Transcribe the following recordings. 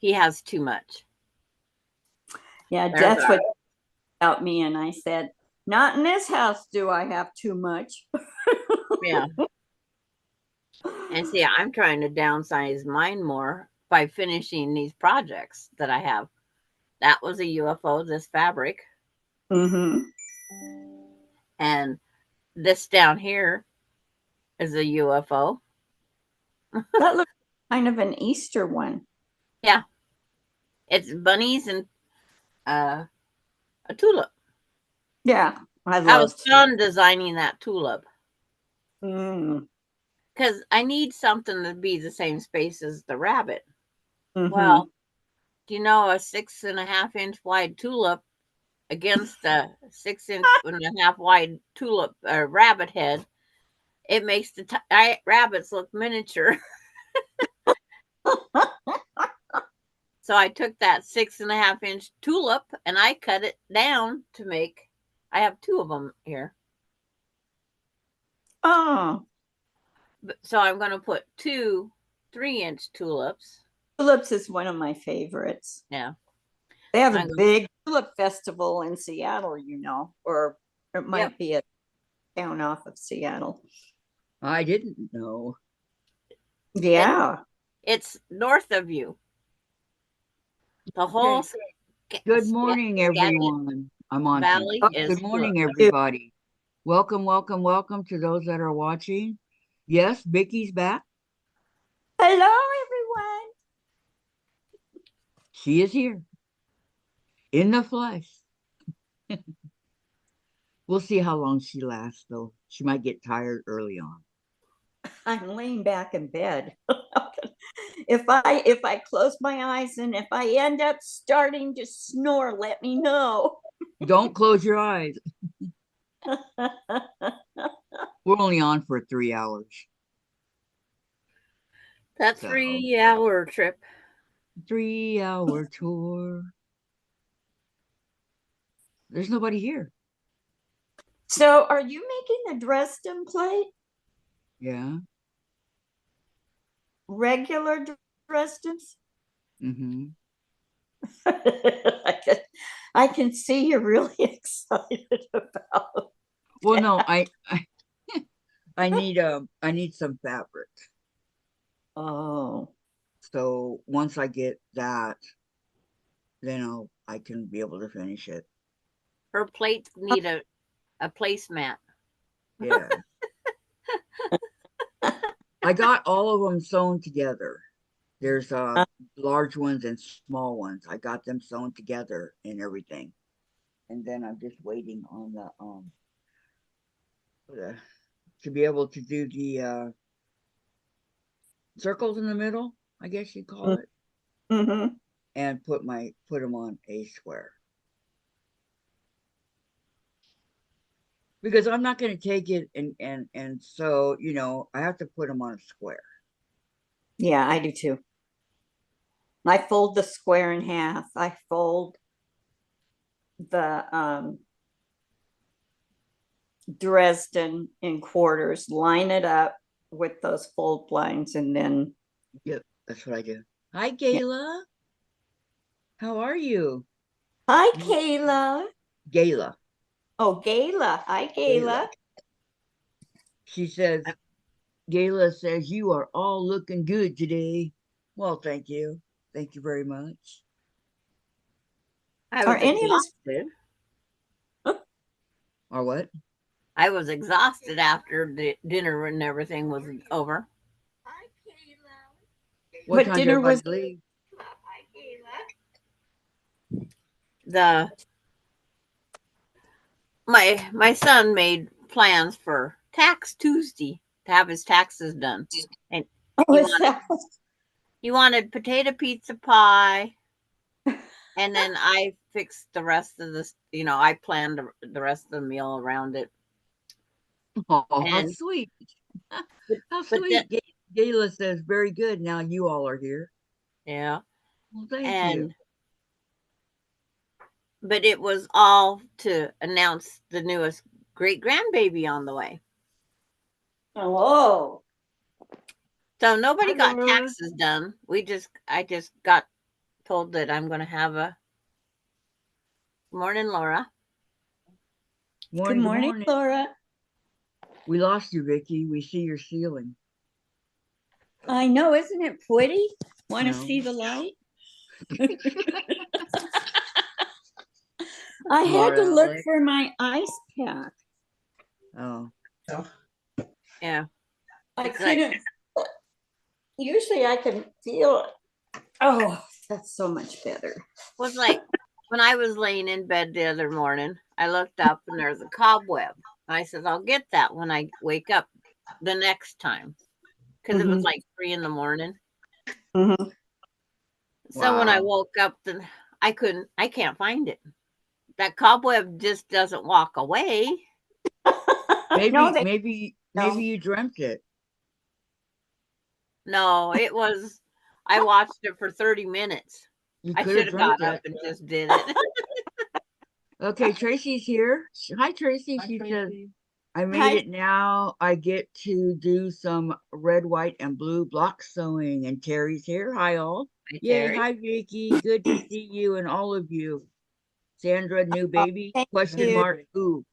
he has too much. Yeah, There's that's our, what about me. And I said, not in this house do I have too much. yeah. And see, I'm trying to downsize mine more by finishing these projects that I have. That was a UFO, this fabric. Mm-hmm. And this down here is a UFO. That looks kind of an Easter one. Yeah. It's bunnies and a tulip. Yeah, I I was love to. fun designing that tulip Mm. because I need something to be the same space as the rabbit. Mm-hmm. Well, do you know a 6.5 inch wide tulip against a 6.5 inch wide tulip rabbit head? It makes the rabbits look miniature. So I took that 6.5 inch tulip and I cut it down to make. I have two of them here. Oh, So I'm going to put two 3 inch tulips. tulips is one of my favorites. Yeah. They have a I'm going, big tulip festival in Seattle, or it yep. might be a town off of Seattle. I didn't know. Yeah. It's north of you. The whole Okay. Good morning, everyone. I'm on Valley TV. is Good morning, everybody. Welcome, welcome, welcome to those that are watching. Yes, Vicky's back. Hello, everyone. She is here in the flesh. We'll see how long she lasts, though. She might get tired early on. I'm laying back in bed. If I close my eyes and if I end up starting to snore, let me know. Don't close your eyes. We're only on for 3 hours. that 3 hour trip. 3 hour tour. There's nobody here. So, are you making the Dresden plate? Yeah. Regular Dresdens? Mm-hmm. I can see you're really excited about. Well, no, I need some fabric. Oh. So once I get that, then I can be able to finish it. Her plates need a placemat. Yeah. I got all of them sewn together. There's large ones and small ones. I got them sewn together and everything. And then I'm just waiting on the to be able to do the circles in the middle, I guess you'd call it, Mm-hmm. and put them on a square. Because I'm not going to take it and so I have to put them on a square. Yeah, I do too. I fold the square in half. I fold the Dresden in quarters, line it up with those fold lines, and then. Yep, that's what I do. Hi, Yeah. Gayla. How are you? Hi, Kayla. Gayla. Oh, Gayla. Hi, Gayla. She says, Gayla says, you are all looking good today. Well, thank you. Thank you very much. I Are was any of us? exhausted. Or what? I was exhausted after the dinner and everything was over. What time did dinner was? everybody leave? The my son made plans for tax Tuesday to have his taxes done, and Oh, is that? he wanted potato pizza pie, and then I fixed the rest of this. I planned the rest of the meal around it. Oh, how And sweet. How but then, sweet. Gayla says, very good. Now you all are here. yeah, Well, thank you. But it was all to announce the newest great grandbaby on the way. Hello. So nobody got taxes done. I just got told that I'm going to have a morning, Laura. Morning, Good morning, Laura. We lost you, Vicky. We see your ceiling. I know, isn't it pretty? Want to No. see the light? I had to look for my ice pack. Oh. Yeah. I It's like- couldn't. Usually I can feel it. Oh, that's so much better. was like when I was laying in bed the other morning, I looked up and there's a cobweb. I said, I'll get that when I wake up the next time. Because it was like 3 in the morning. Mm-hmm. So when I Wow. woke up, then I can't find it. That cobweb just doesn't walk away. Maybe, No, maybe you dreamt it. No, it was, I watched it for 30 minutes. You I could should have have got dreamt up it. and just did it. Okay, Tracy's here. Hi, Tracy. She says, I made Hi. it now. I get to do some red, white, and blue block sewing. And Terry's here. Hi, all. Hi, Yay. Terry. Hi, Vicky. Good to see you and all of you. Sandra, new baby? Thank Question you. mark. Who?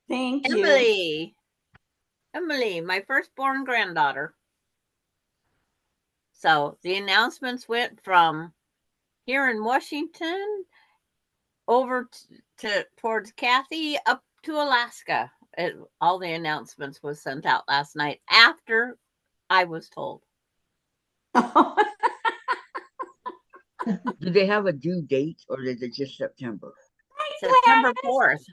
Thank you. Emily, my firstborn granddaughter. So the announcements went from here in Washington over to towards Kathy up to Alaska. All the announcements was sent out last night after I was told. Do they have a due date or is it just September? September 4th.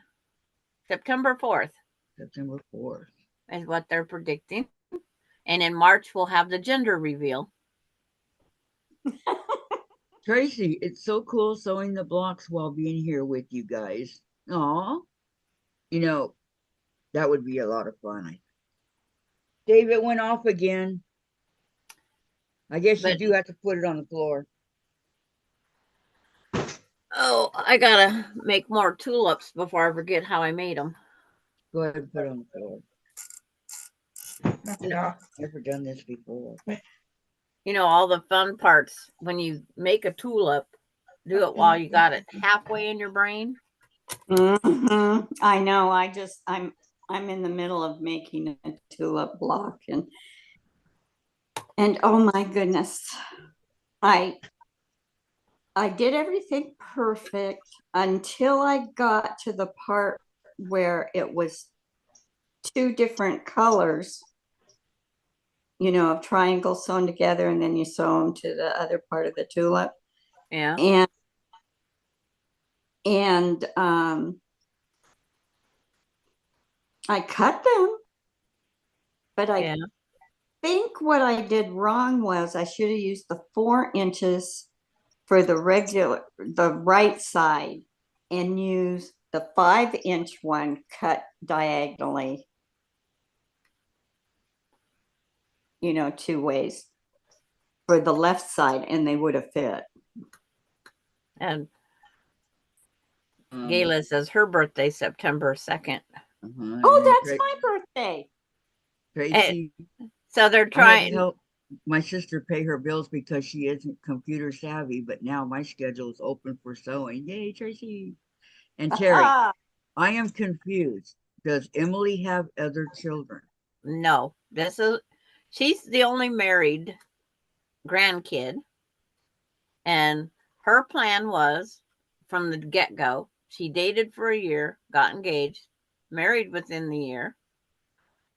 September 4th September 4th. is what they're predicting. And in March, we'll have the gender reveal. Tracy, it's so cool sewing the blocks while being here with you guys. Aw. You know, that would be a lot of fun. David went off again. I guess you do have to put it on the floor. Oh, I gotta make more tulips before I forget how I made them. Go ahead and put it on the floor. No. Never done this before. You know, all the fun parts when you make a tulip, do it while you got it halfway in your brain. Mm-hmm. I know. I'm in the middle of making a tulip block, and oh my goodness, I did everything perfect until I got to the part where it was 2 different colors, of triangles sewn together, and then you sew them to the other part of the tulip. Yeah. And I cut them, but I think what I did wrong was I should have used the 4 inches for the right side and use the 5-inch one cut diagonally, 2 ways for the left side, and they would have fit. And Gayla says her birthday September 2nd. Oh, that's my birthday. Tracy. So they're trying to help my sister pay her bills because she isn't computer savvy, but now my schedule is open for sewing. Yay, Tracy. And Terry, I am confused. Does Emily have other children? No. She's the only married grandkid. And her plan was from the get-go, she dated for a year, got engaged, married within the year.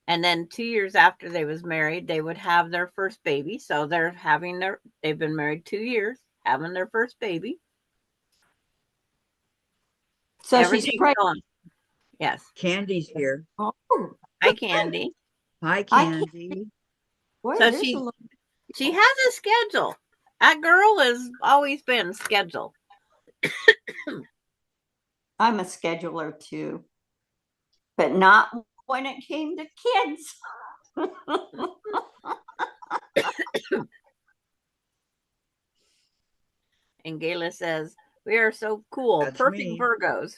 And then 2 years after they was married, they would have their first baby. So they've been married 2 years, having their first baby. So everything's she's pregnant. going. Yes. Candy's here. Oh. Hi, Candy. Hi, Candy. Boy, So she has a schedule. That girl has always been scheduled. I'm a scheduler too, but not when it came to kids. And Gayla says, we are so cool. That's perfect me. Virgos.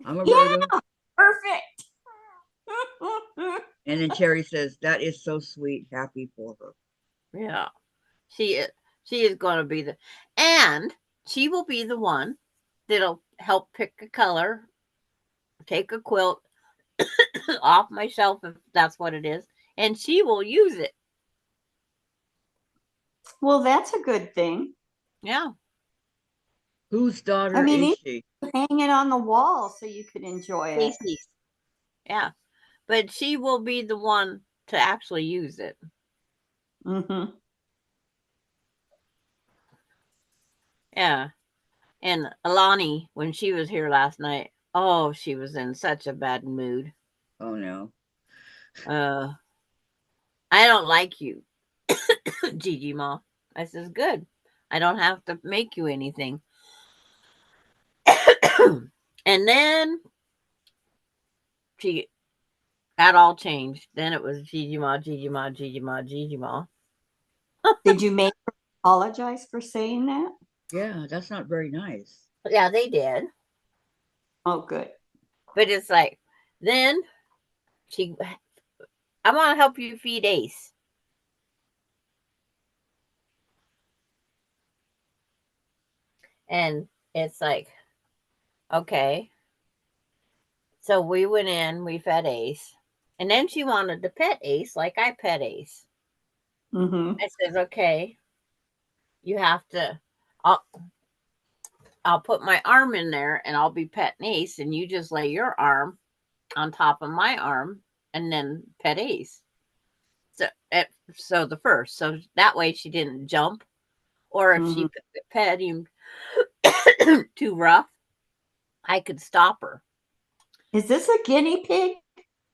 I'm a Virgo. Perfect. And then Terry says, that is so sweet. Happy for her. Yeah. She is going to be and she will be the one that'll help pick a color, take a quilt off my shelf if that's what it is, and she will use it. Well, that's a good thing. Yeah. Whose daughter I mean, is you she? hang it on the wall so you can enjoy it. Casey's. Yeah. But she will be the one to actually use it. Mm-hmm. Yeah. And Alani, when she was here last night, oh, she was in such a bad mood. Oh no. I don't like you, Gigi Ma. I says, good. I don't have to make you anything. And then she that all changed. Then it was Gigi Ma, Gigi Ma, Gigi Ma, Gigi Ma. Did you make her apologize for saying that? Yeah, that's not very nice. Yeah, they did. Oh, good. But it's like, then she, I want to help you feed Ace. And it's like, okay. So we went in, we fed Ace. And then she wanted to pet Ace like I pet Ace. Mm-hmm. I said, okay, you have to, I'll, I'll put my arm in there and I'll be petting Ace, and you just lay your arm on top of my arm and then pet Ace. So the first, so that way she didn't jump, or if she pet him too rough, I could stop her. Is this a guinea pig?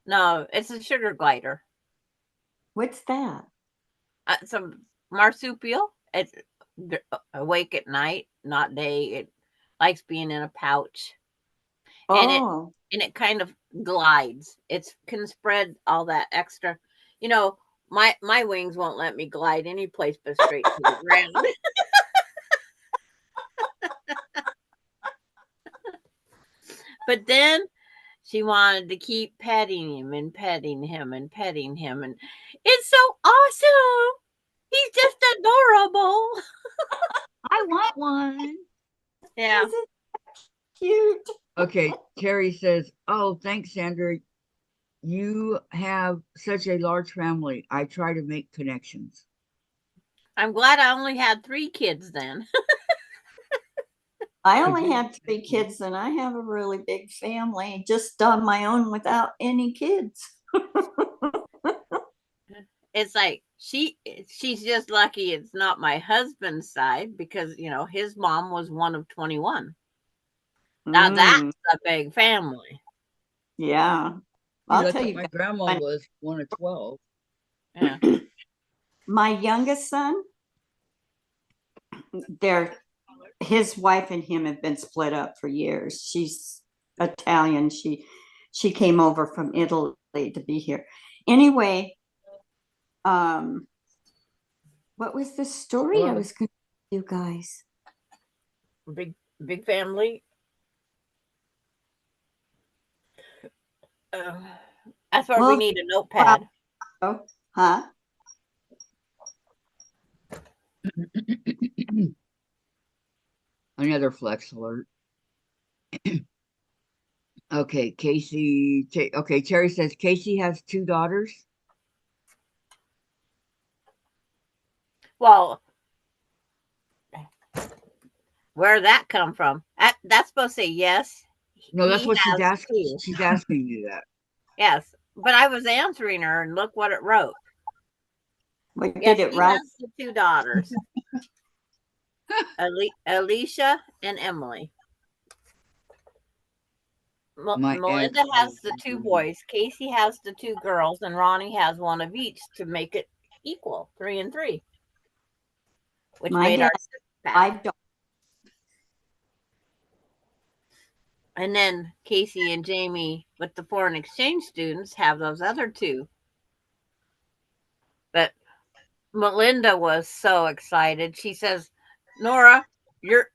No, it's a sugar glider. What's that? Some marsupial. It's awake at night, not day. It likes being in a pouch, and Oh, it kind of glides. It can spread all that extra. You know, my wings won't let me glide any place but straight to the ground. But then she wanted to keep petting him and petting him and petting him, and it's so awesome. He's just adorable. I want one. Yeah. This is cute. Okay, Terry says, "Oh, thanks, Sandra. You have such a large family. I try to make connections." I'm glad I only had 3 kids then. I only had 3 kids and I have a really big family just on my own without any kids. It's like she's just lucky it's not my husband's side, because his mom was one of 21. Now that's a big family. Yeah. I'll I'll tell tell you, you my guys, grandma was one of 12. Yeah. my youngest son, his wife and him have been split up for years. She's Italian. She came over from Italy to be here. Anyway, what was the story I was going to tell you guys? Big family. That's why we need a notepad. Oh, huh? Another flex alert. Okay, Casey. Okay, Terry says Casey has 2 daughters. Well, where'd that come from? That's supposed to say yes. No, that's what she's asking. 2. She's asking you that. Yes, but I was answering her, and look what it wrote. What Yes, did it he write? has the 2 daughters, Alicia and Emily. Melinda has the 2 boys. Casey has the 2 girls, and Ronnie has one of each to make it equal, 3 and 3, which made our 6 pack. And then Casey and Jamie, with the foreign exchange students, have those other 2. But Melinda was so excited. She says, "Nora, your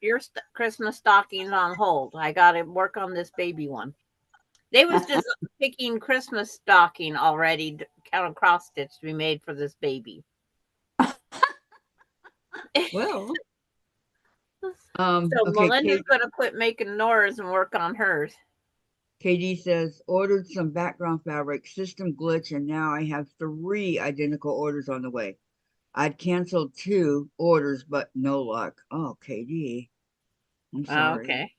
Christmas stocking's on hold. I got to work on this baby one." They was just picking Christmas stocking already, kind of cross stitch to be made for this baby. Well, So okay, Melinda's gonna quit making Nora's and work on hers. KD says, ordered some background fabric, system glitch, and now I have 3 identical orders on the way. I'd canceled 2 orders, but no luck. Oh, KD, I'm sorry. Okay.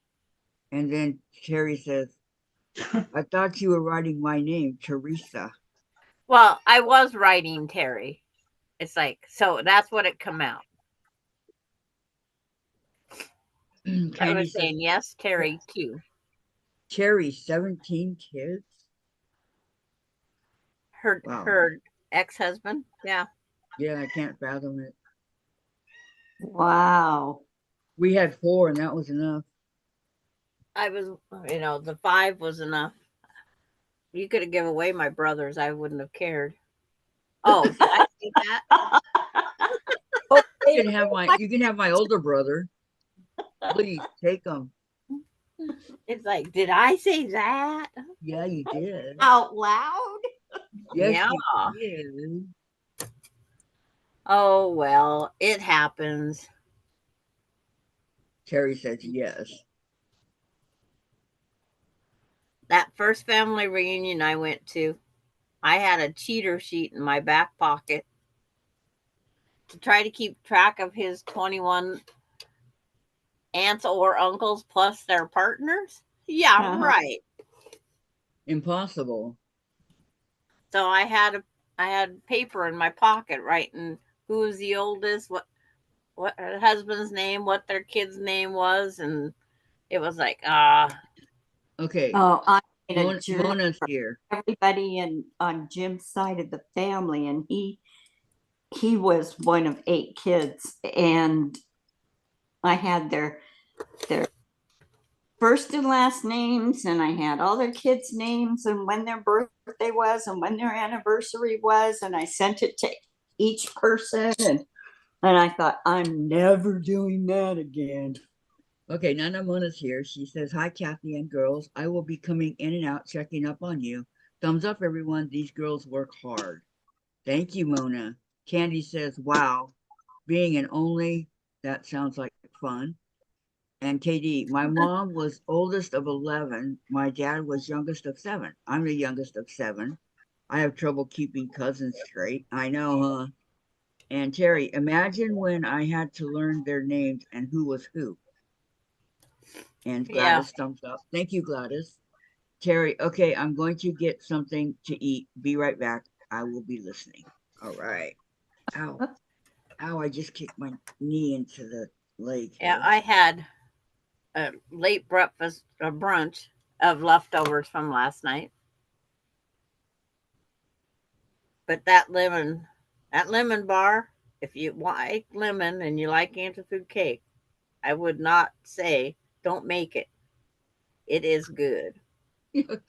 And then Terry says, I thought you were writing my name, Teresa. Well, I was writing Terry. It's like, so that's what it come out. I Candy was says, saying yes, Terry too. Terry, 17 kids? Her Wow. her ex-husband. Yeah. Yeah, I can't fathom it. Wow. We had 4 and that was enough. I was, the 5 was enough. You could have given away my brothers. I wouldn't have cared. Oh, did I say that? You can have my older brother. Please take him. It's like, did I say that? Yeah, you did. Out loud? Yes, Yeah. you did. Oh, well, it happens. Terry says yes. That first family reunion I went to, I had a cheater sheet in my back pocket to try to keep track of his 21 aunts or uncles plus their partners. Yeah, right. Impossible. So I had paper in my pocket writing who was the oldest, what her husband's name, what their kid's name was, and it was like, Okay. Oh, I made a journal Mona's for here. everybody on Jim's side of the family, and he was one of 8 kids, and I had their first and last names, and I had all their kids' names and when their birthday was and when their anniversary was, and I sent it to each person, and I thought, I'm never doing that again. Okay, Nana Mona's here. She says, hi, Kathy and girls. I will be coming in and out, checking up on you. Thumbs up, everyone. These girls work hard. Thank you, Mona. Candy says, wow, being an only, that sounds like fun. And KD, my mom was oldest of 11. My dad was youngest of 7. I'm the youngest of 7. I have trouble keeping cousins straight. I know, huh? And Terry, imagine when I had to learn their names and who was who. And Gladys, thumbs up. Thank you, Gladys. Terry, okay, I'm going to get something to eat. Be right back. I will be listening. All right. Ow. Ow, I just kicked my knee into the leg here. Yeah, I had a late breakfast, a brunch of leftovers from last night. But that lemon bar, if you like lemon and you like anti-food cake, I would not say don't make it. It is good.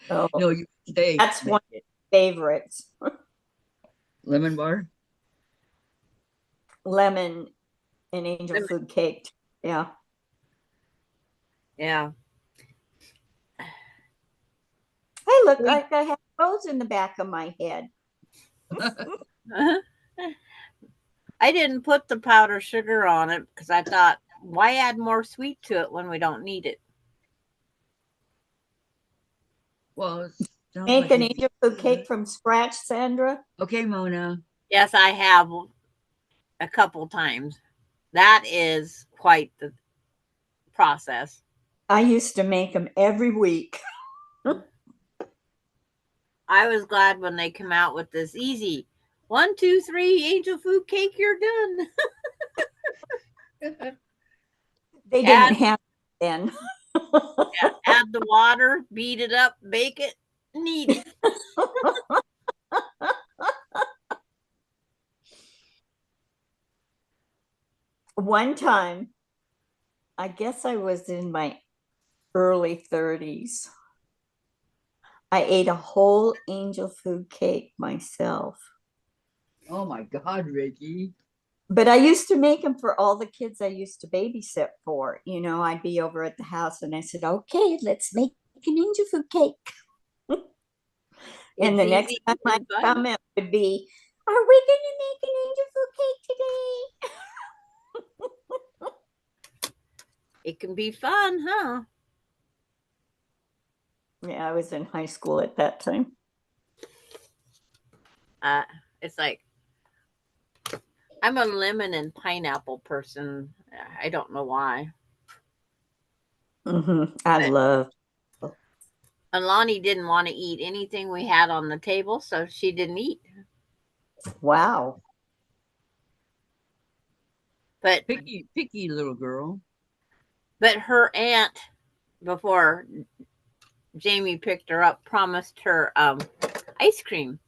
Oh, No, you stay. that's one of my favorites. Lemon bar? Lemon and angel food cake. Yeah. Yeah. I look like I have rose in the back of my head. I didn't put the powdered sugar on it because I thought, why add more sweet to it when we don't need it? Well, Make an angel food cake from scratch, Sandra. Okay, Mona. Yes, I have a couple times. That is quite the process. I used to make them every week. I was glad when they come out with this easy 1, 2, 3 angel food cake. You're done. They didn't have it then. Add the water, beat it up, bake it, and eat it. One time, I guess I was in my early 30s. I ate a whole angel food cake myself. Oh my God, Ricky. But I used to make them for all the kids I used to babysit for. You know, I'd be over at the house and I said, okay, let's make an angel food cake. And the next time I come, it would be, are we going to make an angel food cake today? It can be fun, huh? Yeah, I was in high school at that time. Uh, it's like I'm a lemon and pineapple person. I don't know why. I But love. Alani didn't want to eat anything we had on the table, so she didn't eat. Wow. But Picky little girl. her aunt, before Jamie picked her up, promised her ice cream.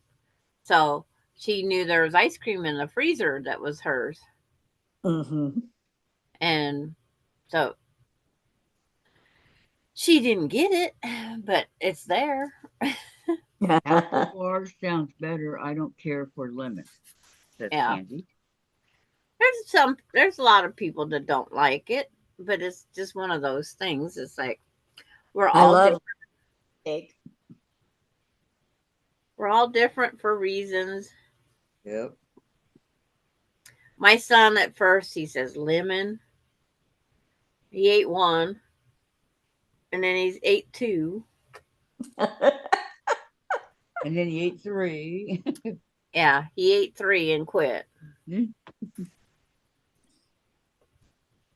So she knew there was ice cream in the freezer that was hers. Mm-hmm. And so she didn't get it, but it's there. Apple bars sounds better. I don't care for lemon, says Yeah. Candy. There's a lot of people that don't like it, but it's just one of those things. It's like we're I all love different. cake. We're all different for reasons. Yep. My son at first he says lemon. He ate one, and then he's ate two. And then he ate 3. Yeah, he ate 3 and quit.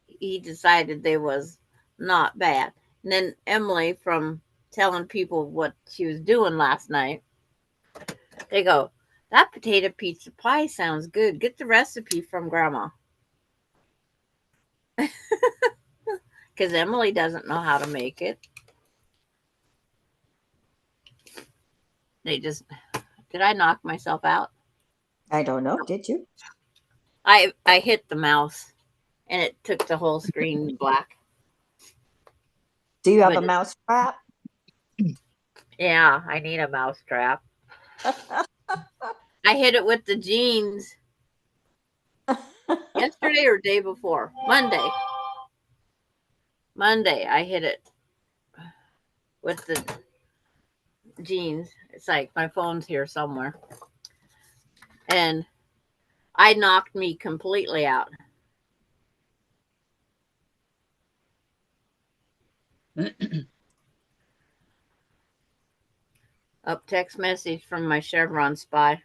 He decided they was not bad. And then Emily, from telling people what she was doing last night, they go, "That potato pizza pie sounds good. Get the recipe from Grandma." Because Emily doesn't know how to make it. They just, did I knock myself out? I don't know. Did you? I hit the mouse and it took the whole screen black. Do you have But a mouse trap? Yeah, I need a mouse trap. I hit it with the jeans yesterday or day before. Monday, I hit it with the jeans. It's like my phone's here somewhere. And I knocked me completely out. Up text message from my Chevron spy.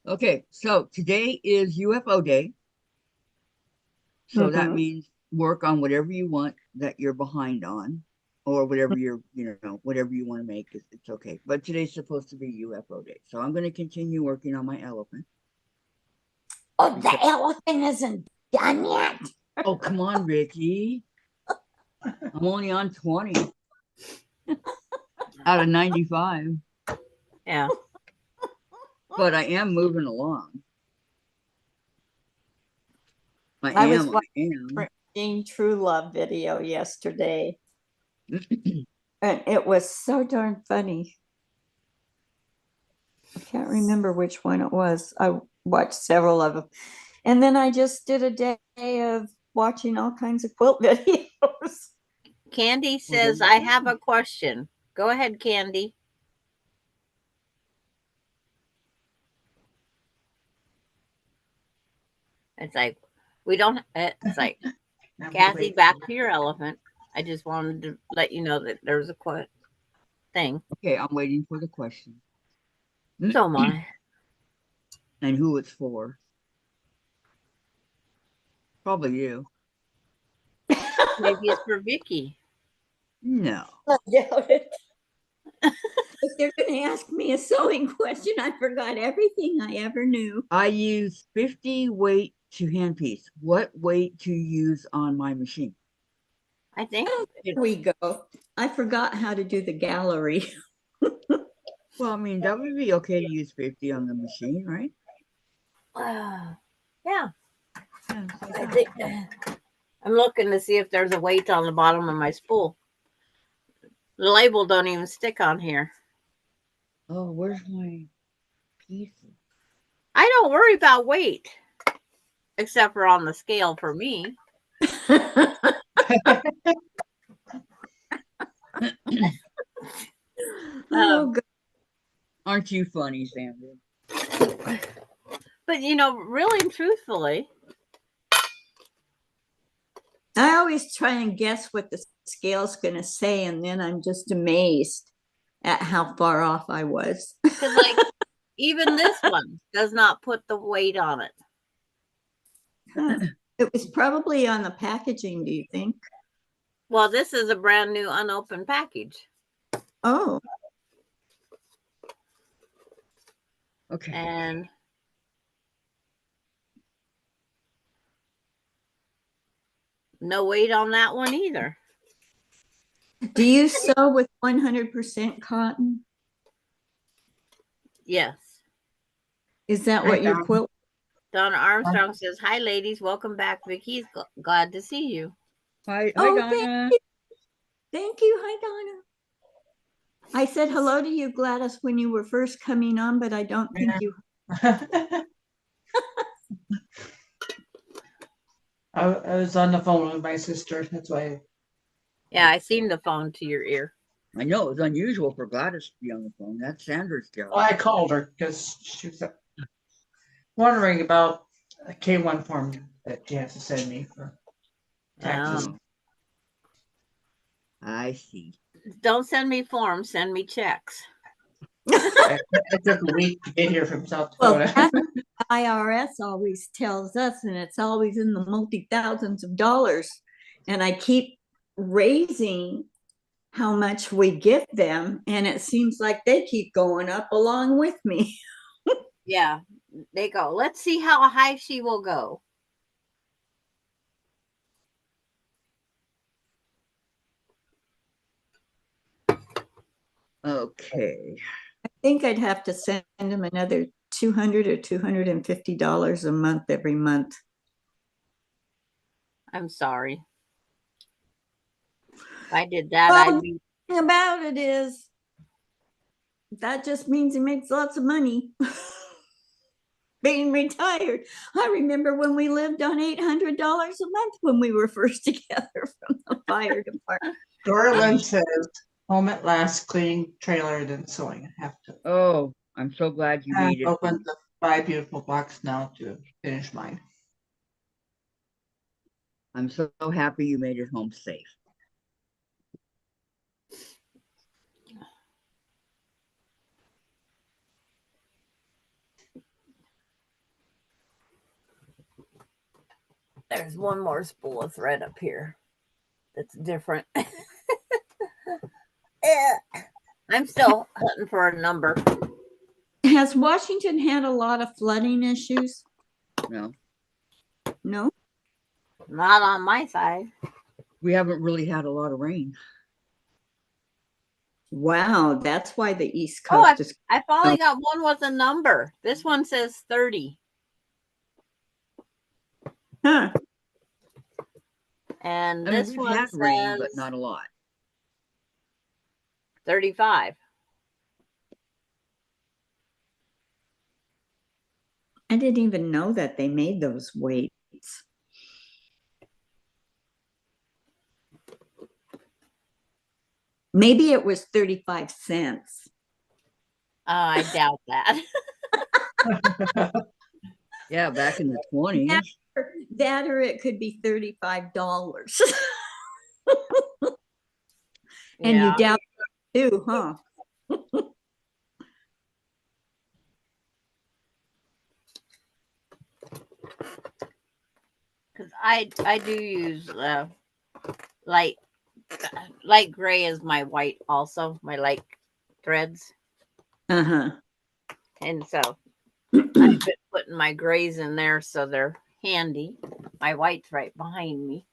Okay, so today is UFO day. So that Mhm. means work on whatever you want that you're behind on, or whatever whatever you want to make. It's okay. But today's supposed to be UFO day, so I'm going to continue working on my elephant. Oh, the elephant isn't done yet. Oh, come on, Ricky. I'm only on 20 out of 95. Yeah. But I am moving along. I was watching True Love video yesterday, and it was so darn funny. I can't remember which one it was. I watched several of them, and then I just did a day of watching all kinds of quilt videos. Candy says, I have a question. Go ahead, Candy. It's like, we don't, it's like, Kathy, back to your elephant. I just wanted to let you know that there was a thing. Okay, I'm waiting for the question. So am I. And who it's for. Probably you. Maybe it's for Vicky. No. I doubt it. If they're going to ask me a sewing question, I forgot everything I ever knew. I use 50 weight to handpiece. What weight to use on my machine? I think. There we go. I forgot how to do the gallery. Well, I mean, that would be okay to use 50 on the machine, right? Yeah. I think I'm looking to see if there's a weight on the bottom of my spool. The label don't even stick on here. Oh, where's my pieces? I don't worry about weight, except for on the scale for me. Oh, God. Aren't you funny, Sandra? But you know, really and truthfully, I always try and guess what the scale's going to say, and then I'm just amazed at how far off I was. because like even this one does not put the weight on it. Huh. It was probably on the packaging, do you think? Well, this is a brand new unopened package. Oh, Okay. And no weight on that one either. do you sew with 100% cotton? Yes. Is that what your quilt? Donna Armstrong says, "Hi, ladies. Welcome back, Vicky's glad to see you." Hi, Oh, Donna. Thank you. Hi, Donna. I said hello to you, Gladys, when you were first coming on, but I don't think you. I was on the phone with my sister. That's why. Yeah, I seen the phone to your ear. I know it's unusual for Gladys to be on the phone. That's Sandra's job. Well, I called her because she was wondering about a K1 form that she has to send me for taxes. Oh. I see. Don't send me forms. Send me checks. It took a week to get here from South Well, Dakota. that's what the IRS always tells us, and it's always in the multi-thousands of dollars. And I keep raising how much we give them, and it seems like they keep going up along with me. Yeah, they go. Let's see how high she will go. Okay. I think I'd have to send them another $200 or $250 a month every month. I'm sorry. If I did that, Well, I'd be. The thing about it is that just means he makes lots of money being retired. I remember when we lived on $800 a month when we were first together from the fire department. Dorland says, home at last, cleaning trailer, then sewing. I have to Oh, I'm so glad you made it. open the 5 beautiful box now to finish mine. I'm so happy you made it home safe. There's one more spool of thread up here that's different. I'm still hunting for a number. Has Washington had a lot of flooding issues? No, No. Not on my side. we haven't really had a lot of rain. Wow, that's why the East Oh, Coast is. I finally got one with a number. This one says 30. Huh. And I mean, this we've one had rain, says but not a lot. 35. I didn't even know that they made those weights. Maybe it was 35 cents. I doubt that. Yeah, back in the 20s. That or it could be $35. And Yeah. you doubt it too, huh? Because I do use light gray is my white also, my light threads. Uh-huh. And so I've been putting my grays in there so they're handy. My white's right behind me.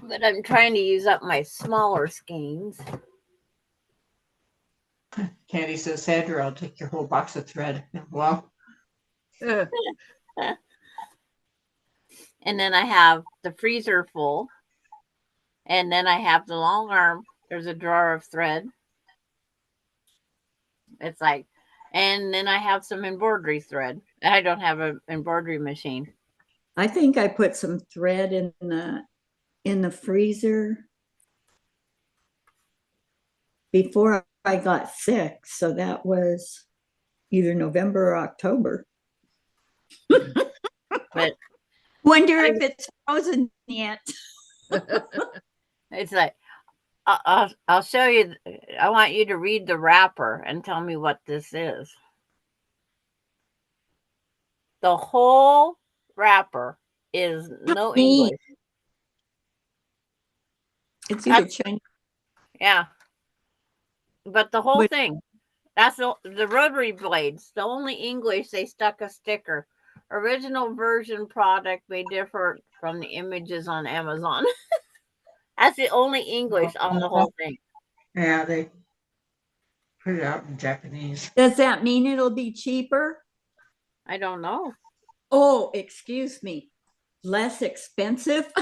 But I'm trying to use up my smaller skeins. Candy says, Sandra, I'll take your whole box of thread. Well, And then I have the freezer full. And then I have the long arm. There's a drawer of thread. It's like, and then I have some embroidery thread. I don't have an embroidery machine. I think I put some thread in the freezer before I got sick. So that was either November or October. But Wonder if it's frozen yet. it's like I'll show you. I want you to read the wrapper and tell me what this is. The whole wrapper is no Neat. English. It's either Chinese. Yeah, but the whole But- thing. That's the rotary blades. The only English, they stuck a sticker. Original version product may differ from the images on Amazon. That's the only English on the whole thing. Yeah, they put it out in Japanese. Does that mean it'll be cheaper? I don't know. Oh, excuse me. Less expensive?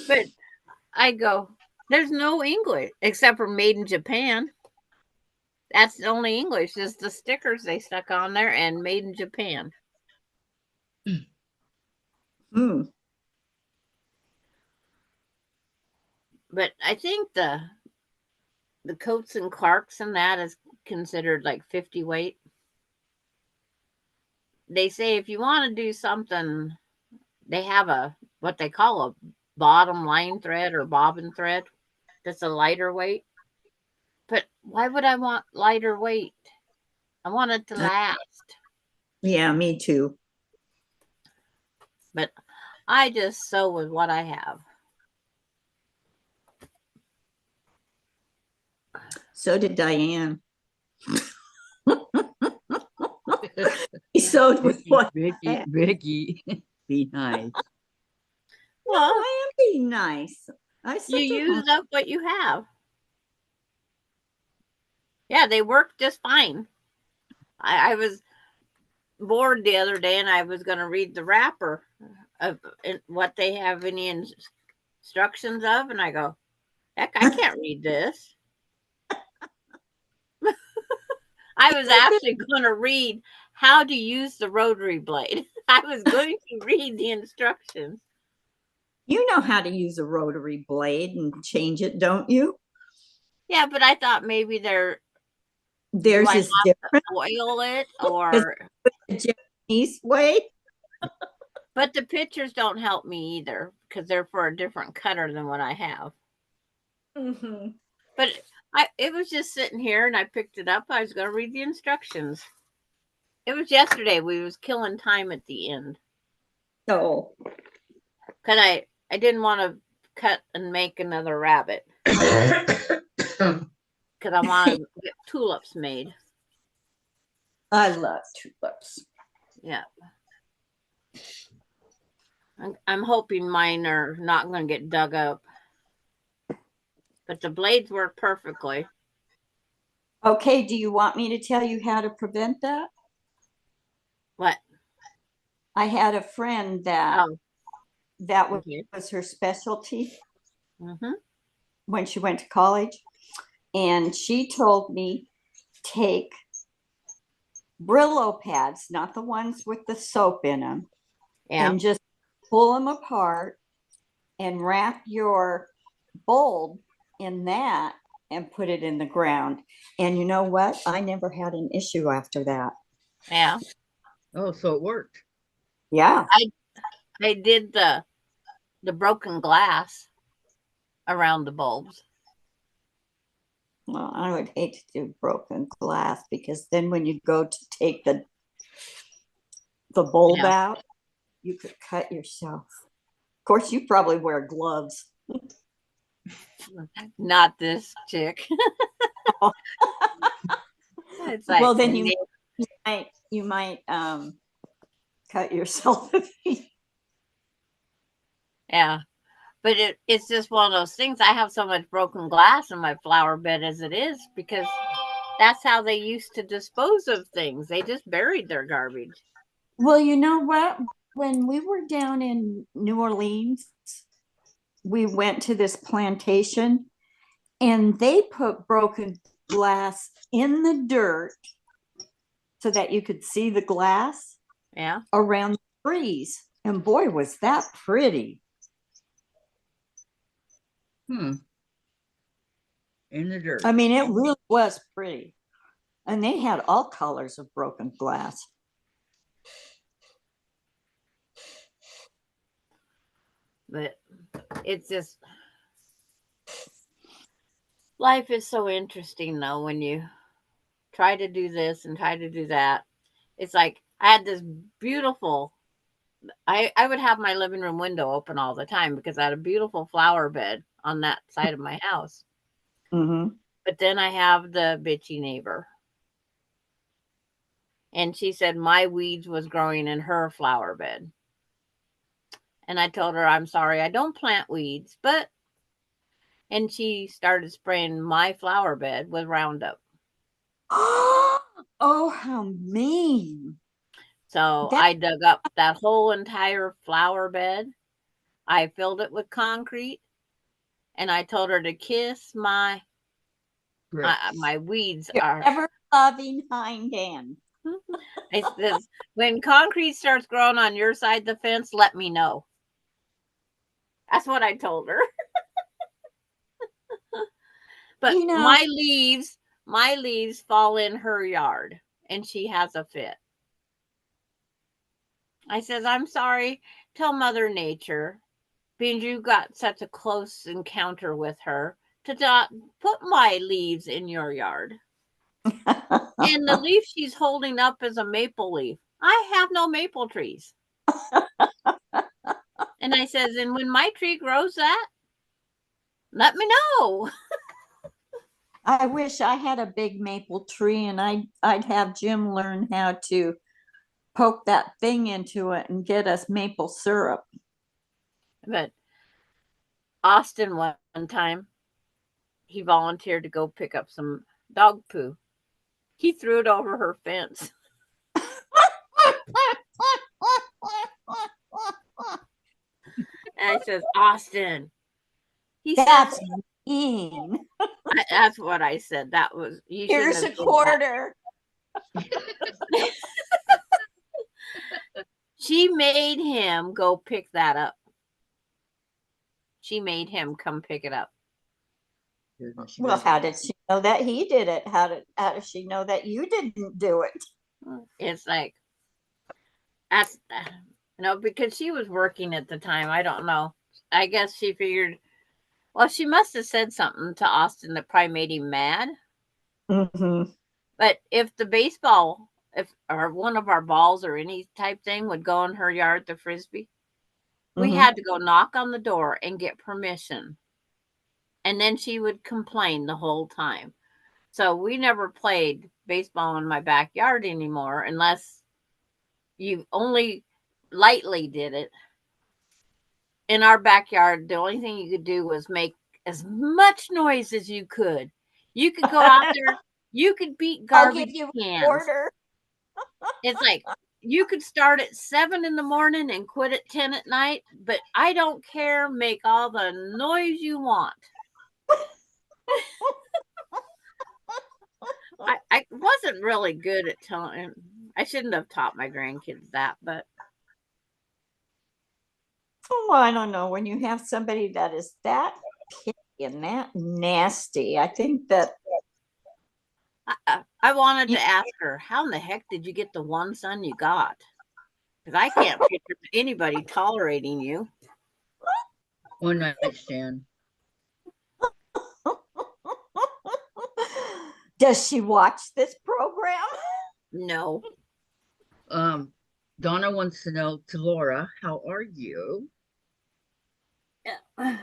But I go, there's no English except for made in Japan. That's the only English is the stickers they stuck on there and made in Japan. Hmm. But I think the Coates and Clarks and that is considered like 50 weight. They say if you want to do something, they have what they call a bottom line thread or bobbin thread that's a lighter weight. But why would I want lighter weight? I want it to last. Yeah, me too. But I just sew with what I have. So did Diane. He sewed with what? Vicky, be nice. Well, I am being nice. I You said to use up what you have. Yeah, they work just fine. I was bored the other day and I was going to read the wrapper of what they have any instructions of. And I go, heck, I can't read this. I was actually going to read how to use the rotary blade. I was going to read the instructions. You know how to use a rotary blade and change it, don't you? Yeah, but I thought maybe Theirs I is different. oil it or. The Japanese way. But the pictures don't help me either because they're for a different cutter than what I have. Mm-hmm. But it was just sitting here and I picked it up. I was going to read the instructions. It was yesterday. We was killing time at the end So, because I didn't want to cut and make another rabbit because I want to get tulips made. I love tulips. Yeah. I'm hoping mine are not going to get dug up. But the blades work perfectly. Okay, do you want me to tell you how to prevent that? What? I had a friend that that was, Okay. was her specialty Mm-hmm. when she went to college. And she told me take Brillo pads, not the ones with the soap in them, Yeah. and just pull them apart and wrap your bulb in that and put it in the ground. And you know what? I never had an issue after that. Yeah. Oh, so it worked. Yeah. I did the broken glass around the bulbs. Well, I would hate to do broken glass because then when you go to take the bulb Yeah. out, you could cut yourself. Of course, you probably wear gloves. Not this chick. It's like, Well, then you might cut yourself. yeah. But it's just one of those things. I have so much broken glass in my flower bed as it is because that's how they used to dispose of things. They just buried their garbage. Well, you know what? When we were down in New Orleans, we went to this plantation and they put broken glass in the dirt so that you could see the glass Yeah. around the trees. And boy, was that pretty. In the dirt. I mean, it really was pretty. And they had all colors of broken glass. But it's just, life is so interesting though when you try to do this and try to do that. It's like I had this beautiful, I would have my living room window open all the time because I had a beautiful flower bed on that side of my house. Mm-hmm. But then I have the bitchy neighbor. And she said my weeds was growing in her flower bed. And I told her, I'm sorry, I don't plant weeds, but, and she started spraying my flower bed with Roundup. Oh, how mean. So That I dug up that whole entire flower bed. I filled it with concrete and I told her to kiss my my weeds your are. ever loving hind hand. I says, when concrete starts growing on your side of the fence, let me know. That's what I told her. But You know, my leaves fall in her yard and she has a fit. I says, I'm sorry, tell Mother Nature, being you got such a close encounter with her, to not put my leaves in your yard. And the leaf she's holding up is a maple leaf. I have no maple trees. And I says, and when my tree grows that, let me know. I wish I had a big maple tree and I'd have Jim learn how to poke that thing into it and get us maple syrup. But Austin one time, he volunteered to go pick up some dog poo. He threw it over her fence. And I says, Austin. He That's says, mean. that's what I said. That was, you shouldn't Here's have a did that. quarter. She made him go pick that up. She made him come pick it up. Well, how did she know that he did it? How does she know that you didn't do it? It's like, that's, because she was working at the time. I don't know. I guess she figured, well, she must have said something to Austin that probably made him mad. Mm-hmm. But if the baseball, or one of our balls or any type thing would go in her yard, the frisbee, we Mm-hmm. had to go knock on the door and get permission. And then she would complain the whole time. So we never played baseball in my backyard anymore unless you only lightly did it. In our backyard, the only thing you could do was make as much noise as you could. You could go out there, you could beat I'll give garbage you a cans. quarter. It's like you could start at 7 in the morning and quit at 10 at night, but I don't care. Make all the noise you want. I wasn't really good at telling. I shouldn't have taught my grandkids that, but Oh, I don't know. When you have somebody that is that picky and that nasty, I think that I wanted to ask her, how in the heck did you get the one son you got? Because I can't picture anybody tolerating you. One night stand. does she watch this program? No. Donna wants to know, to Laura, how are you? Yeah.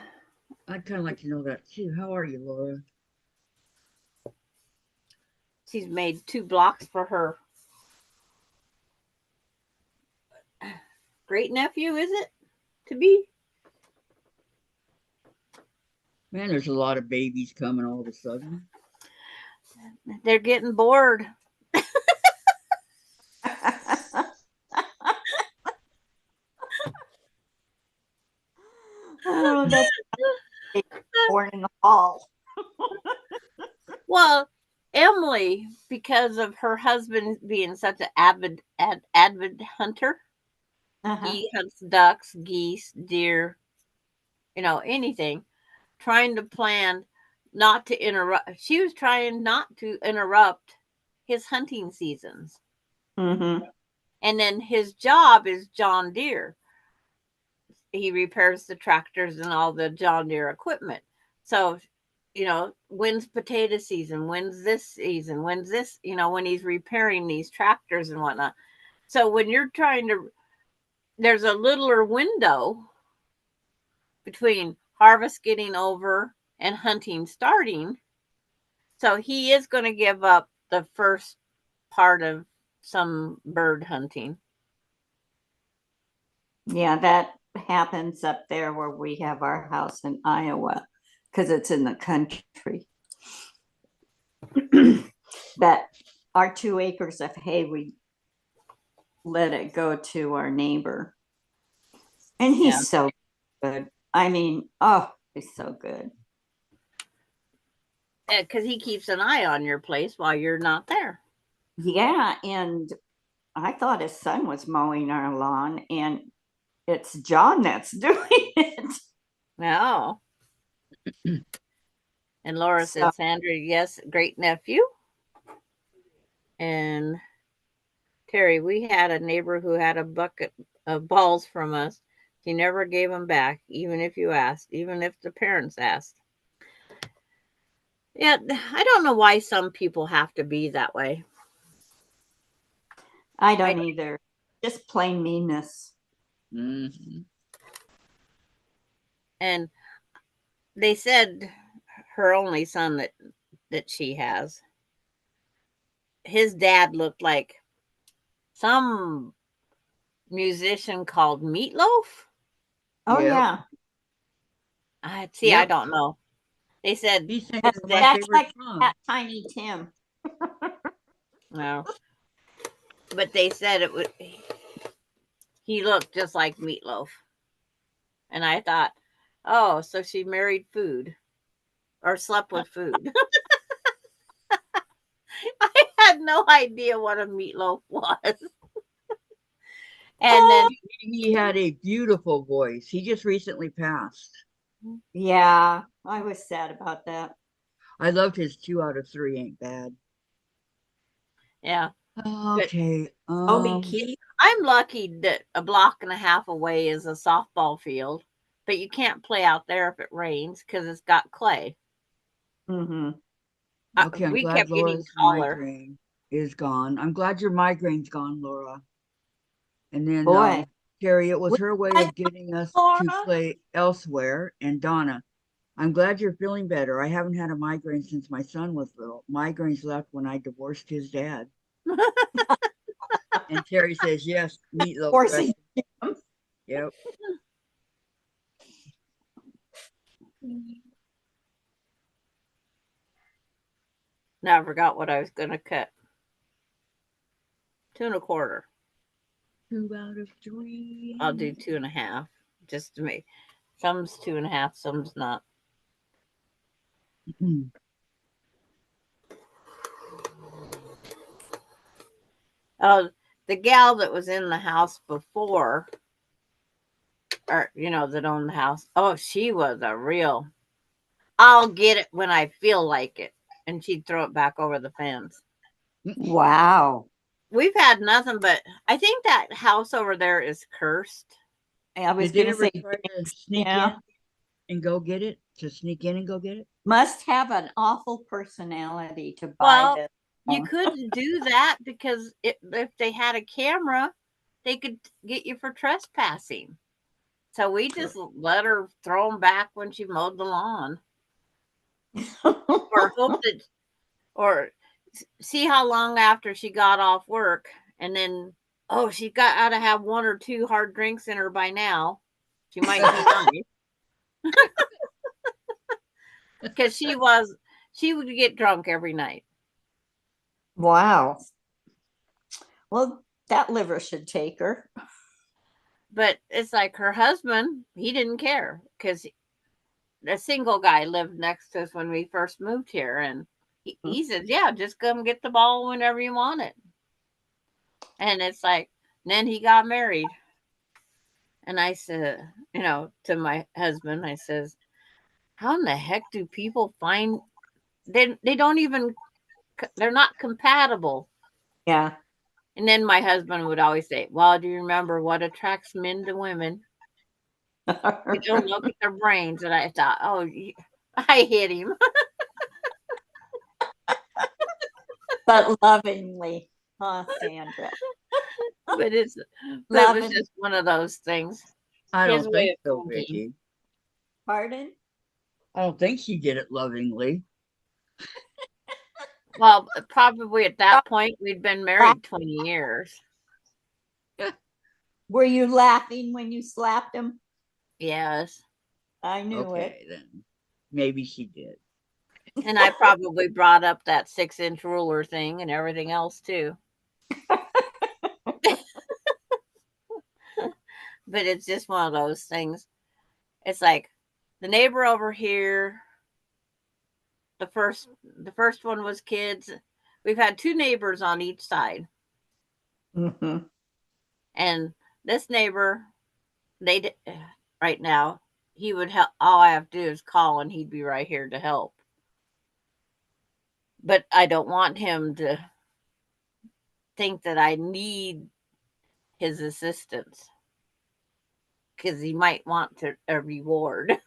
I'd kind of like to know that too. How are you, Laura? She's made 2 blocks for her great nephew, is it to be? Man, there's a lot of babies coming all of a sudden. They're getting bored. Oh, that's born in the hall. Well, Emily, because of her husband being such an avid hunter, Uh-huh. he hunts ducks, geese, deer, anything, trying to plan not to interrupt. She was trying not to interrupt his hunting seasons. Mm-hmm. And then his job is John Deere. He repairs the tractors and all the John Deere equipment. So, when's potato season? When's this season? When's this, when he's repairing these tractors and whatnot. So when you're there's a littler window between harvest getting over and hunting starting. So he is going to give up the first part of some bird hunting. Yeah, that happens up there where we have our house in Iowa because it's in the country. But our 2 acres of hay, we let it go to our neighbor. And he's so good. I mean, oh, he's so good. Because he keeps an eye on your place while you're not there. Yeah, and I thought his son was mowing our lawn, and it's John that's doing it. No. And Laura said, Sandra, yes, great nephew. And Terry, we had a neighbor who had a bucket of balls from us. She never gave them back, even if you asked, even if the parents asked. Yeah, I don't know why some people have to be that way. I don't either. Just plain meanness. Mm-hmm. And they said her only son that she has, his dad looked like some musician called Meatloaf. Oh, Yep. yeah. I don't know. They said He sang That's my favorite like song. that Tiny Tim. No. But they said he looked just like Meatloaf. And I thought, oh, so she married food or slept with food. I had no idea what a meatloaf was. And then He had a beautiful voice. He just recently passed. Yeah, I was sad about that. I loved his 2 out of 3 ain't bad. Yeah. Okay. I'm lucky that a block and a half away is a softball field, but you can't play out there if it rains because it's got clay. Mm-hmm. Okay, I'm We glad kept getting Laura's taller. migraine is gone. I'm glad your migraine's gone, Laura. And then Boy. Terry, it was her way of getting us Laura? to play elsewhere. And Donna, I'm glad you're feeling better. I haven't had a migraine since my son was little. Migraines left when I divorced his dad. And Terry says, yes, meatloaf. Forcing him. Yep. Now I forgot what I was going to cut. 2 1/4. 2 out of 3. I'll do 2 1/2 just to make. Some's 2 1/2, some's not. The gal that was in the house before, or that owned the house. Oh, she was a real. I'll get it when I feel like it, and she'd throw it back over the fence. Wow. We've had nothing but. I think that house over there is cursed. I was Did they going to ever say, try to sneak in and go get it? To sneak in and go get it? Must have an awful personality to buy Well, this. you couldn't do that because if they had a camera, they could get you for trespassing. So we just let her throw them back when she mowed the lawn, or hope that, or see how long after she got off work, and then she's got to have 1 or 2 hard drinks in her by now. She might be nice because she would get drunk every night. Wow. Well, that liver should take her. But it's like her husband, he didn't care because a single guy lived next to us when we first moved here. And he said, yeah, just come get the ball whenever you want it. And it's like, then he got married. And I said, to my husband, I says, how in the heck do people find, they don't even they're not compatible. Yeah. And then my husband would always say, "Well, do you remember what attracts men to women? You don't look at their brains." And I thought, "Oh, I hit him." But lovingly, huh, Sandra? but it was Loving. just one of those things. I His don't way think of so, thinking. Vicky. Pardon? I don't think she did it lovingly. Well, probably at that point we'd been married 20 years. Were you laughing when you slapped him? Yes. I knew it. Okay, then maybe she did. And I probably brought up that 6-inch ruler thing and everything else too. But it's just one of those things. It's like the neighbor over here, the first one was kids. We've had 2 neighbors on each side. Mhm. And this neighbor, right now, he would help. All I have to do is call and he'd be right here to help. But I don't want him to think that I need his assistance because he might want a reward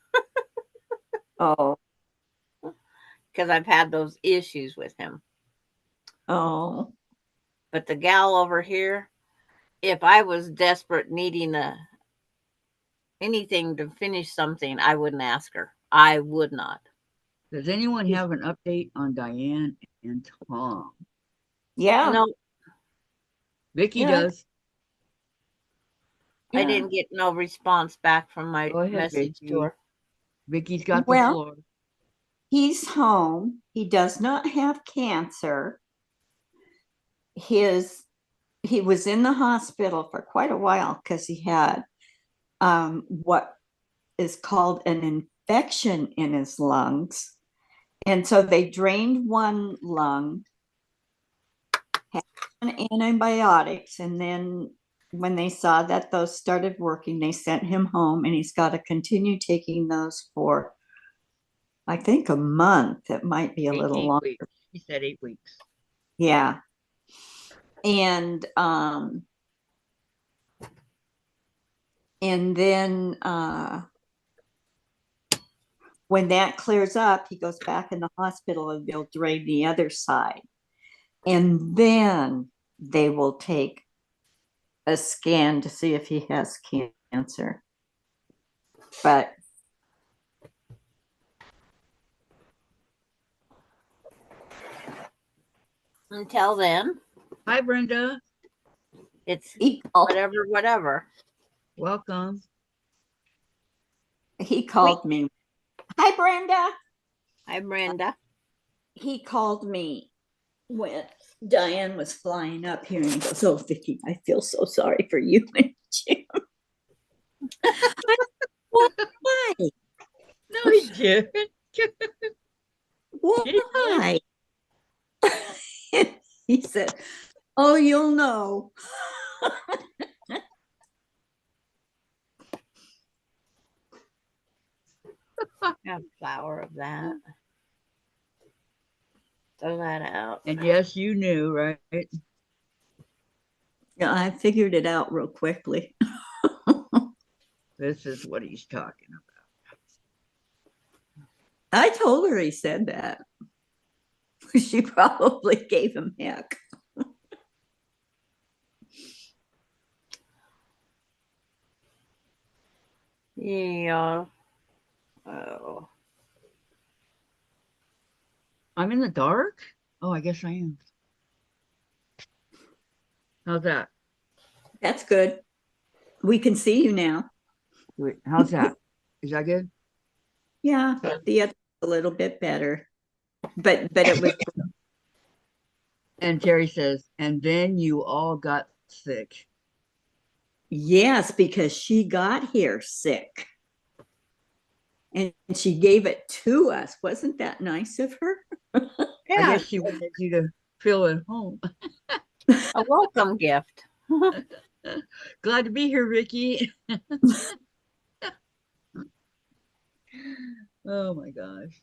Oh, because I've had those issues with him. oh. But the gal over here, if I was desperate needing anything to finish something, I wouldn't ask her. I would not. Does anyone have an update on Diane and Tom? Yeah. No, Vicky Yeah. does. I Yeah. didn't get no response back from my Go ahead, message to Vicky. her. Vicky's got the Well, floor. he's home. He does not have cancer. He was in the hospital for quite a while because he had what is called an infection in his lungs. And so they drained one lung, had antibiotics, and then when they saw that those started working, they sent him home, and he's got to continue taking those for, I think, a month. It might be a little 8 longer. weeks. She said 8 weeks. Yeah. And then when that clears up, he goes back in the hospital and they'll drain the other side. And then they will take a scan to see if he has cancer. But Until then, Hi, Brenda. it's he whatever. Welcome. called me. Hi, Brenda. Hi, Brenda. He called me when Diane was flying up here, and he goes, "Oh, Vicky, I feel so sorry for you and Jim." Why? No, he didn't. Why? He said, "Oh, you'll know." Have flour of that. Throw that out. And yes, you knew, right? Yeah, I figured it out real quickly. This is what he's talking about. I told her he said that. She probably gave him heck. Yeah. Oh. I'm in the dark? Oh, I guess I am. How's that? That's good. We can see you now. Wait, how's that? Is that good? Yeah, the other a little bit better. But it was And Terry says, and then you all got sick. yes, because she got here sick. And she gave it to us. Wasn't that nice of her? I Yeah. guess she wanted you to feel at home. A welcome gift. Glad to be here, Ricky. Oh my gosh.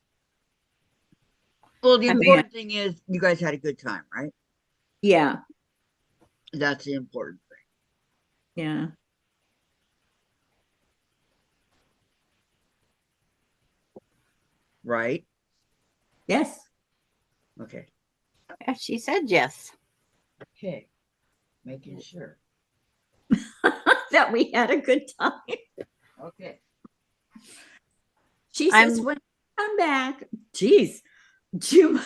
Well, the I mean, important thing is you guys had a good time, right? yeah, That's the important thing, yeah. right? Yes. Okay. Yeah, she said yes. Okay. Making sure. That we had a good time. Okay. She I'm says, when I come back, geez, Jim,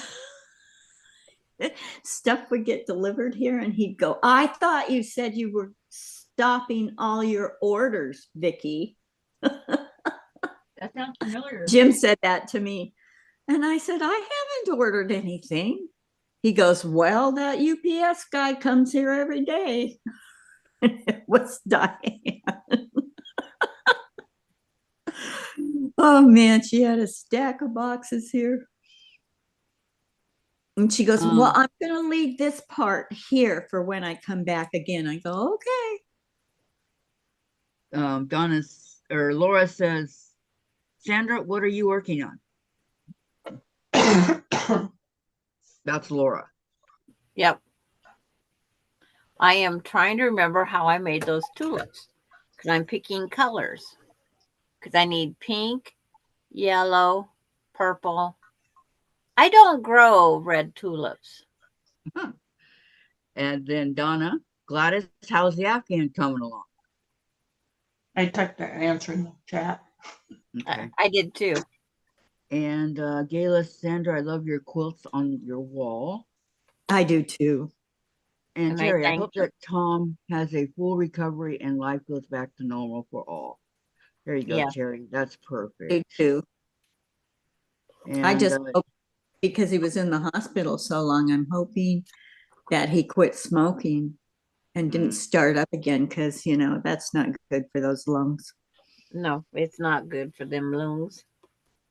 stuff would get delivered here, and he'd go, I thought you said you were stopping all your orders, Vicky. That sounds familiar. Jim said that to me. And I said, I haven't ordered anything. He goes, well, that UPS guy comes here every day. It was dying. Oh man, she had a stack of boxes here. And she goes, well, I'm going to leave this part here for when I come back again. I go, okay. Laura says, Sandra, what are you working on? That's Laura. Yep. I am trying to remember how I made those tulips because I'm picking colors because I need pink, yellow, purple. I don't grow red tulips. And then Donna, Gladys, how's the Afghan coming along? I typed that answer in the chat. Okay. I did too. And Gayla, Sandra, I love your quilts on your wall. I do too. And And Terry, I thank hope that Tom has a full recovery and life goes back to normal for all. There you go, Yeah. Terry. That's perfect. I do too. And I just hope, because he was in the hospital so long, I'm hoping that he quit smoking and didn't start up again, because, you know, that's not good for those lungs. No, it's not good for them lungs.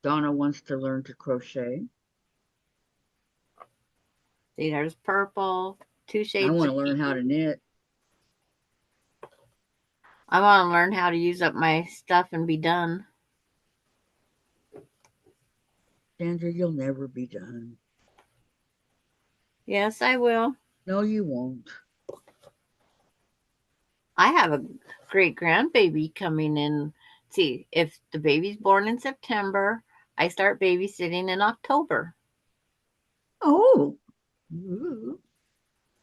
Donna wants to learn to crochet. See, there's purple, two shades. I want to of learn how to knit. I want to learn how to use up my stuff and be done. Sandra, you'll never be done. Yes, I will. No, you won't. I have a great grandbaby coming in. See, if the baby's born in September, I start babysitting in October. Oh, Ooh.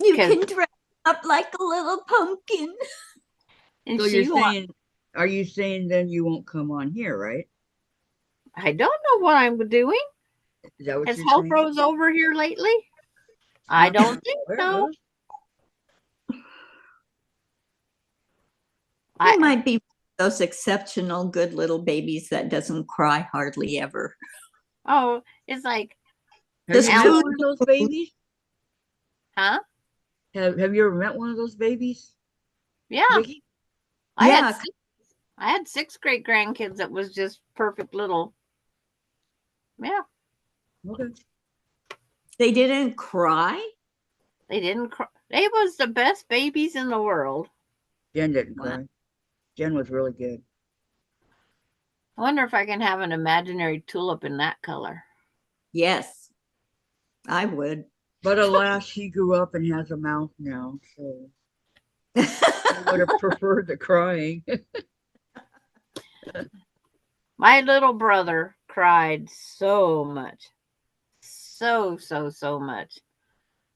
you 'Cause- can dress up like a little pumpkin. And So you're saying, are you saying then you won't come on here, right? I don't know what I'm doing. Is that what Has you're Hope saying? Rose over here lately? I don't think so. You might be those exceptional good little babies that doesn't cry hardly ever. Oh, it's like, Have you met food- one of those babies? huh? Have you ever met one of those babies? Yeah. Vicky? I Yeah. had 6 great grandkids that was just perfect little. Yeah. Okay. They didn't cry? They didn't cry. They was the best babies in the world. Jen didn't Wow. cry. Jen was really good. I wonder if I can have an imaginary tulip in that color. Yes, I would. But alas, she grew up and has a mouth now, so I would have preferred the crying. My little brother cried so much. So much.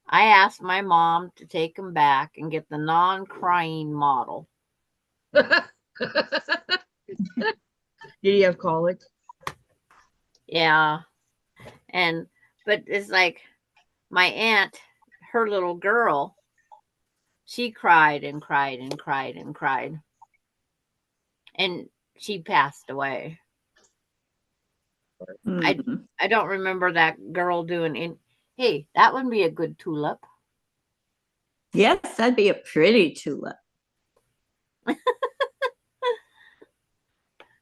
I asked my mom to take him back and get the non-crying model. Did he have colic? Yeah. But it's like my aunt, her little girl, she cried and cried and cried and cried. And she passed away. Mm. I don't remember that girl doing in. Hey, that would be a good tulip. Yes, that'd be a pretty tulip.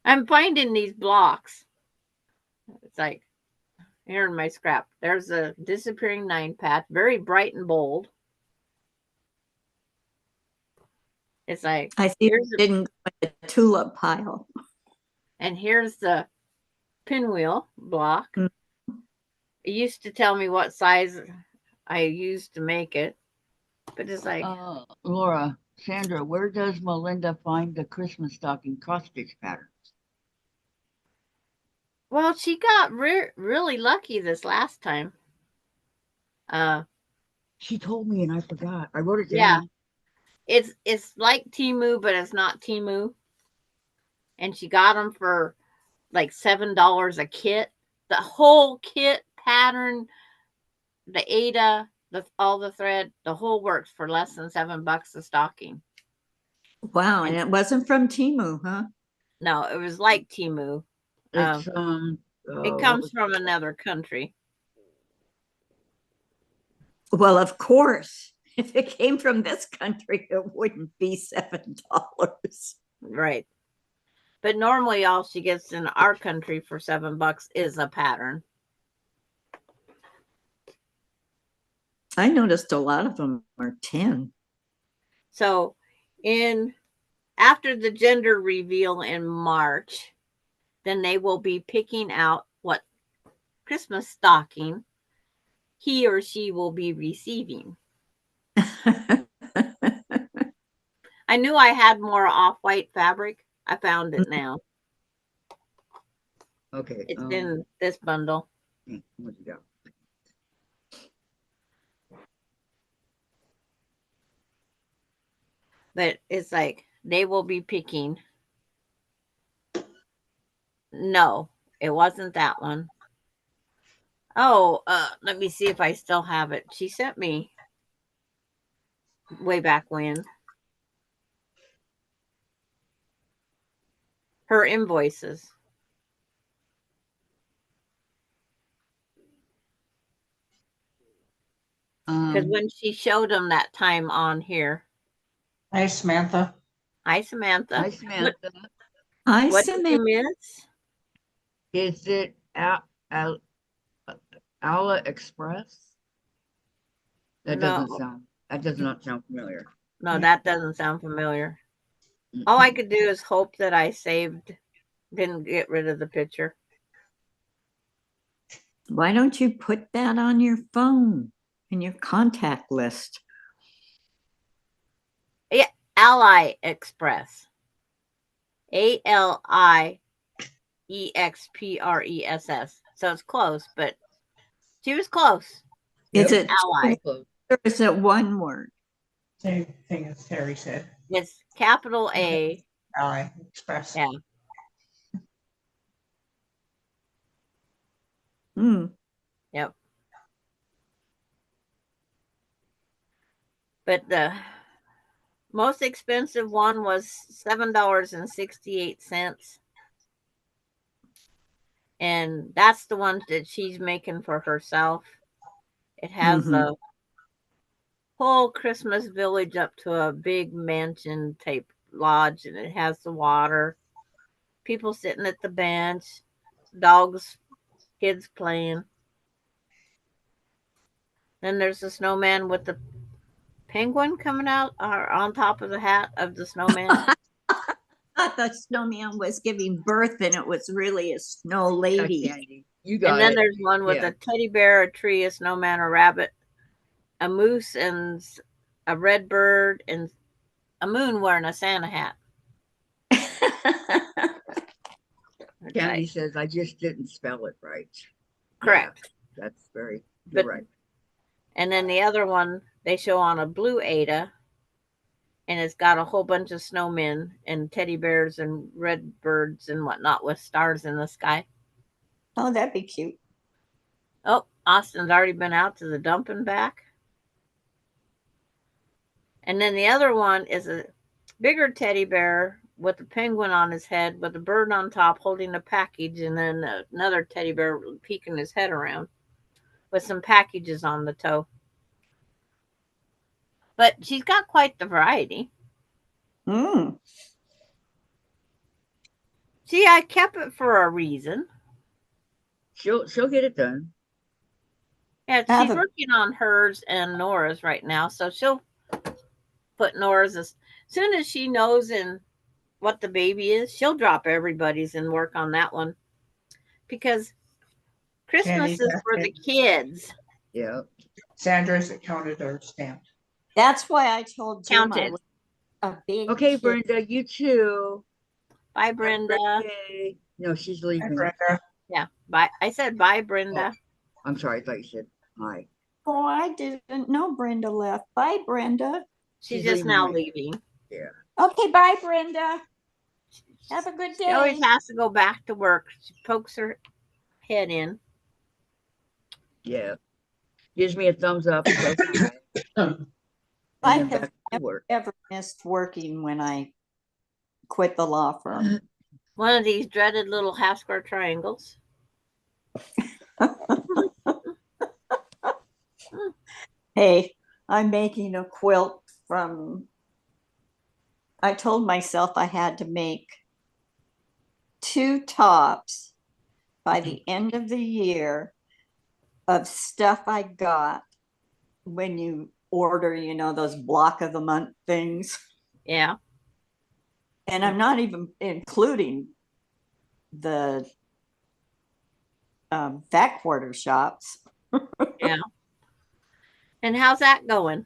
I'm finding these blocks. It's like, here in my scrap. There's a disappearing 9 patch, very bright and bold. It's like, I see it didn't go in the tulip pile. and here's the pinwheel block. Mm. It used to tell me what size I used to make it, but it's like, Laura, Sandra, where does Melinda find the Christmas stocking cross stitch pattern? well, she got really lucky this last time. She told me and I forgot. I wrote it Yeah, down. it's like Timu, but it's not Timu. And she got them for like $7 a kit. The whole kit pattern, the Ada, all the thread, the whole works for less than $7 a stocking. Wow, and And it wasn't from Timu, huh? no, it was like Timu. It's It what comes was from another country. Well, of course. If it came from this country, it wouldn't be $7. Right. But normally all she gets in our country for $7 is a pattern. I noticed a lot of them are 10. So after the gender reveal in March, then they will be picking out what Christmas stocking he or she will be receiving. I knew I had more off-white fabric. I found it now. okay. It's in this bundle. What you got? But it's like they will be picking. No, it wasn't that one. Oh, let me see if I still have it. She sent me way back when her invoices. Because when she showed them that time on here. Hi, Samantha. Hi, Samantha. Hi, Samantha. Hi, What did you miss? Is it Ala Express? That No, does not sound familiar. no, that doesn't sound familiar. All I could do is hope that I didn't get rid of the picture. Why don't you put that on your phone in your contact list? Yeah, Ally Express. ALIEXPRESS. So it's close, but she was close. Is it Ally. or is it one word? Same thing as Terry said. It's capital A. Ally Express. Yeah. Yep. But the most expensive one was $7.68. And that's the one that she's making for herself. It has a whole Christmas village up to a big mansion type lodge, and it has the water, people sitting at the bench, dogs, kids playing. Then there's a snowman with the penguin coming out or on top of the hat of the snowman. I thought the snowman was giving birth and it was really a snow lady. Candy. You got And then it. there's one with Yeah. a teddy bear, a tree, a snowman, a rabbit, a moose, and a red bird, and a moon wearing a Santa hat. Candy says, I just didn't spell it right. Correct. Yeah, that's you're right. And then the other one they show on a blue Ada, and it's got a whole bunch of snowmen and teddy bears and red birds and whatnot with stars in the sky. Oh, that'd be cute. Oh, Austin's already been out to the dump and back. And then the other one is a bigger teddy bear with a penguin on his head with a bird on top holding a package, and then another teddy bear peeking his head around with some packages on the toe. But she's got quite the variety. See, I kept it for a reason. She'll get it done. Yeah, she's working on hers and Nora's right now, so she'll put Nora's as soon as she knows what the baby is, she'll drop everybody's and work on that one. Because Christmas is for the kids. Yeah. Sandra's counted or stamped. That's why I told Jim I Counted. was a big Okay, kid. Brenda, you too. Bye, Happy Brenda. birthday. No, she's Hi, leaving. Brenda. Yeah. Bye. I said bye, Brenda. I'm sorry, I thought you said hi. Oh, I didn't know Brenda left. Bye, Brenda. She's She's just leaving now right- leaving. Yeah. Okay, bye, Brenda. Have a good She always day. has to go back to work. She pokes her head in. Yeah. Gives me a thumbs up. Says hi, and I then have back to work. ever missed working when I quit the law firm. One of these dreaded little half square triangles. Hey, I'm making a quilt from, I told myself I had to make 2 tops by the end of the year of stuff I got when you order, those block of the month things. Yeah. And I'm not even including the fat quarter shops. Yeah. And how's that going?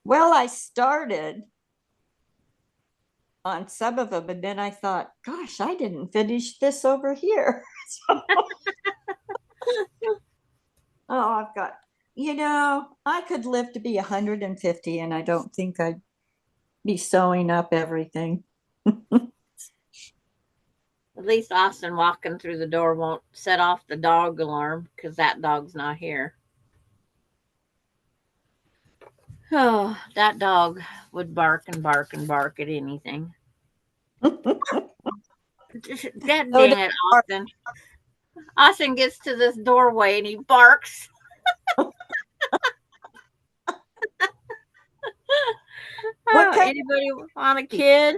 Well, I started on some of them, and then I thought, gosh, I didn't finish this over here. Oh, I've got, I could live to be 150, and I don't think I'd be sewing up everything. At least Austin walking through the door won't set off the dog alarm because that dog's not here. Oh, that dog would bark and bark and bark at anything. God dang it, Austin. Austin gets to this doorway and he barks. What kind- Anybody want a kid?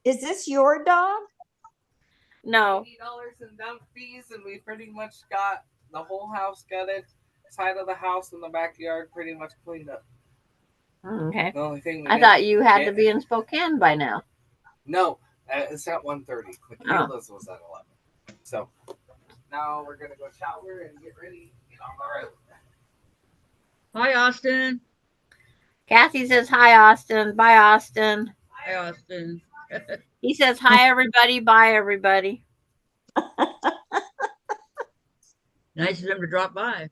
Is this your dog? No. $80 in dump fees, and we pretty much got the whole house gutted, side of the house and the backyard pretty much cleaned up. Okay. The only thing we I didn't thought you had get- to be in Spokane by now. No, it's at 1:30. Oh. Michaela's was at 11. So now we're gonna go shower and get ready, get on the road. Hi, Austin. Kathy says hi, Austin. Bye, Austin. Hi, Austin. He says hi, everybody. Bye, everybody. Nice of them to drop by.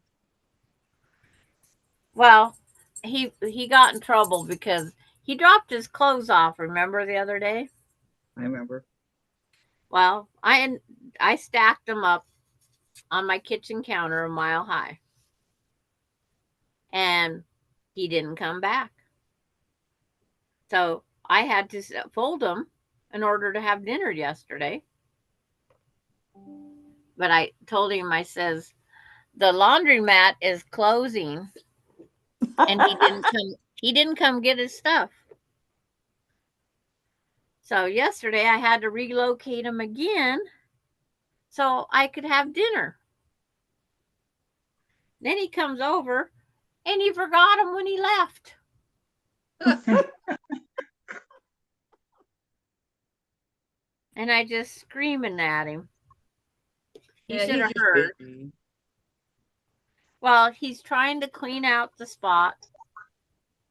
Well, he got in trouble because he dropped his clothes off. Remember the other day? I remember. Well, I stacked them up on my kitchen counter a mile high, and he didn't come back. So I had to fold them in order to have dinner yesterday. But I told him, I says, the laundromat is closing, and he didn't come get his stuff. So yesterday I had to relocate him again so I could have dinner. Then he comes over and he forgot him when he left. And I just screaming at him. He Yeah, should have he's just heard. busy. Well, he's trying to clean out the spot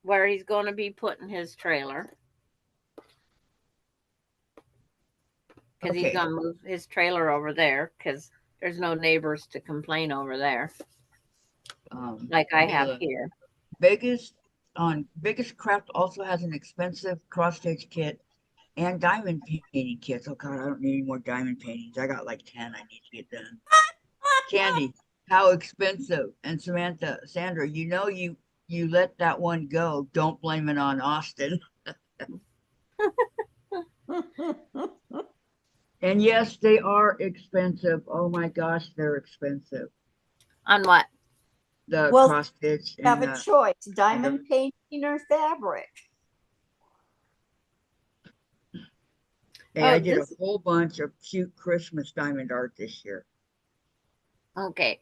where he's going to be putting his trailer. Because he's Okay. going to move his trailer over there because there's no neighbors to complain over there like I have the here. Vegas Craft also has an expensive cross stitch kit and diamond painting kits. Oh God, I don't need any more diamond paintings. I got like 10 I need to get done. Candy, how expensive? And Sandra, you let that one go. Don't blame it on Austin. And yes, they are expensive. Oh my gosh, they're expensive. On what? The Well, cross stitch Have and a choice, diamond painting or fabric. hey, Oh, I did this- a whole bunch of cute Christmas diamond art this year. Okay.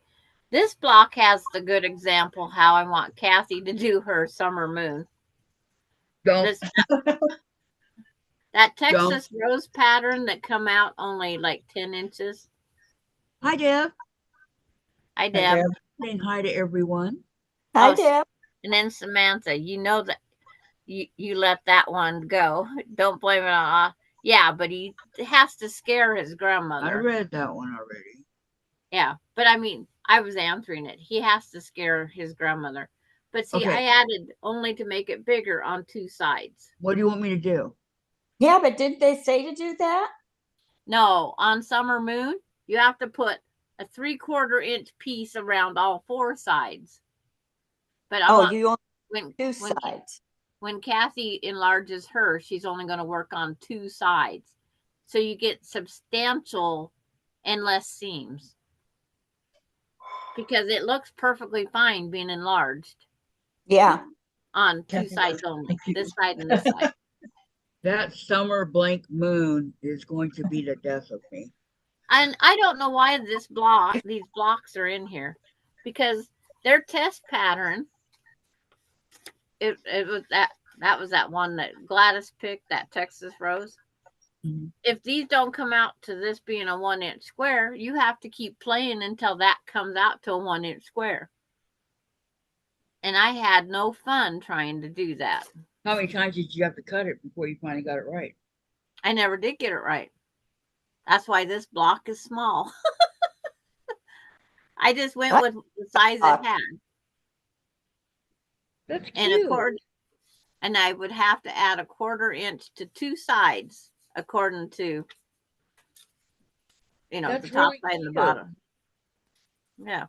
This block has the good example how I want Kathy to do her summer moon. Don't This, that Texas rose pattern that come out only like 10 inches. Hi, Deb. Hi, Hi, Deb. Deb. Saying hi to everyone. Hi, Oh, Deb. and then Samantha, you know that you let that one go. Don't blame it on. Yeah, but he has to scare his I grandmother. read that one already. Yeah, but I mean, I was answering it. He has to scare his grandmother. But see, Okay. I added only to make it bigger on 2 sides. What do you want me to do? Yeah, but did they say to do that? No, on Summer Moon, you have to put a 3/4 inch piece around all 4 sides. But I Oh, want you only when two when sides. when Kathy enlarges her, she's only going to work on 2 sides. So you get substantial and less seams. Because it looks perfectly fine being enlarged Yeah. on 2 Kathy sides was only, this confused. side and this side. That summer blank moon is going to be the death of me. And I don't know why these blocks are in here, because their test pattern, it was that was that one that Gladys picked, that Texas rose. Mhm. If these don't come out to this being a 1-inch square, you have to keep playing until that comes out to a 1-inch square. And I had no fun trying to do that. How many times did you have to cut it before you finally got it right? I never did get it right. That's why this block is small. I just went with the size it had. That's And cute. and I would have to add a 1/4 inch to 2 sides according to, the That's top really side and the cute. bottom. Yeah.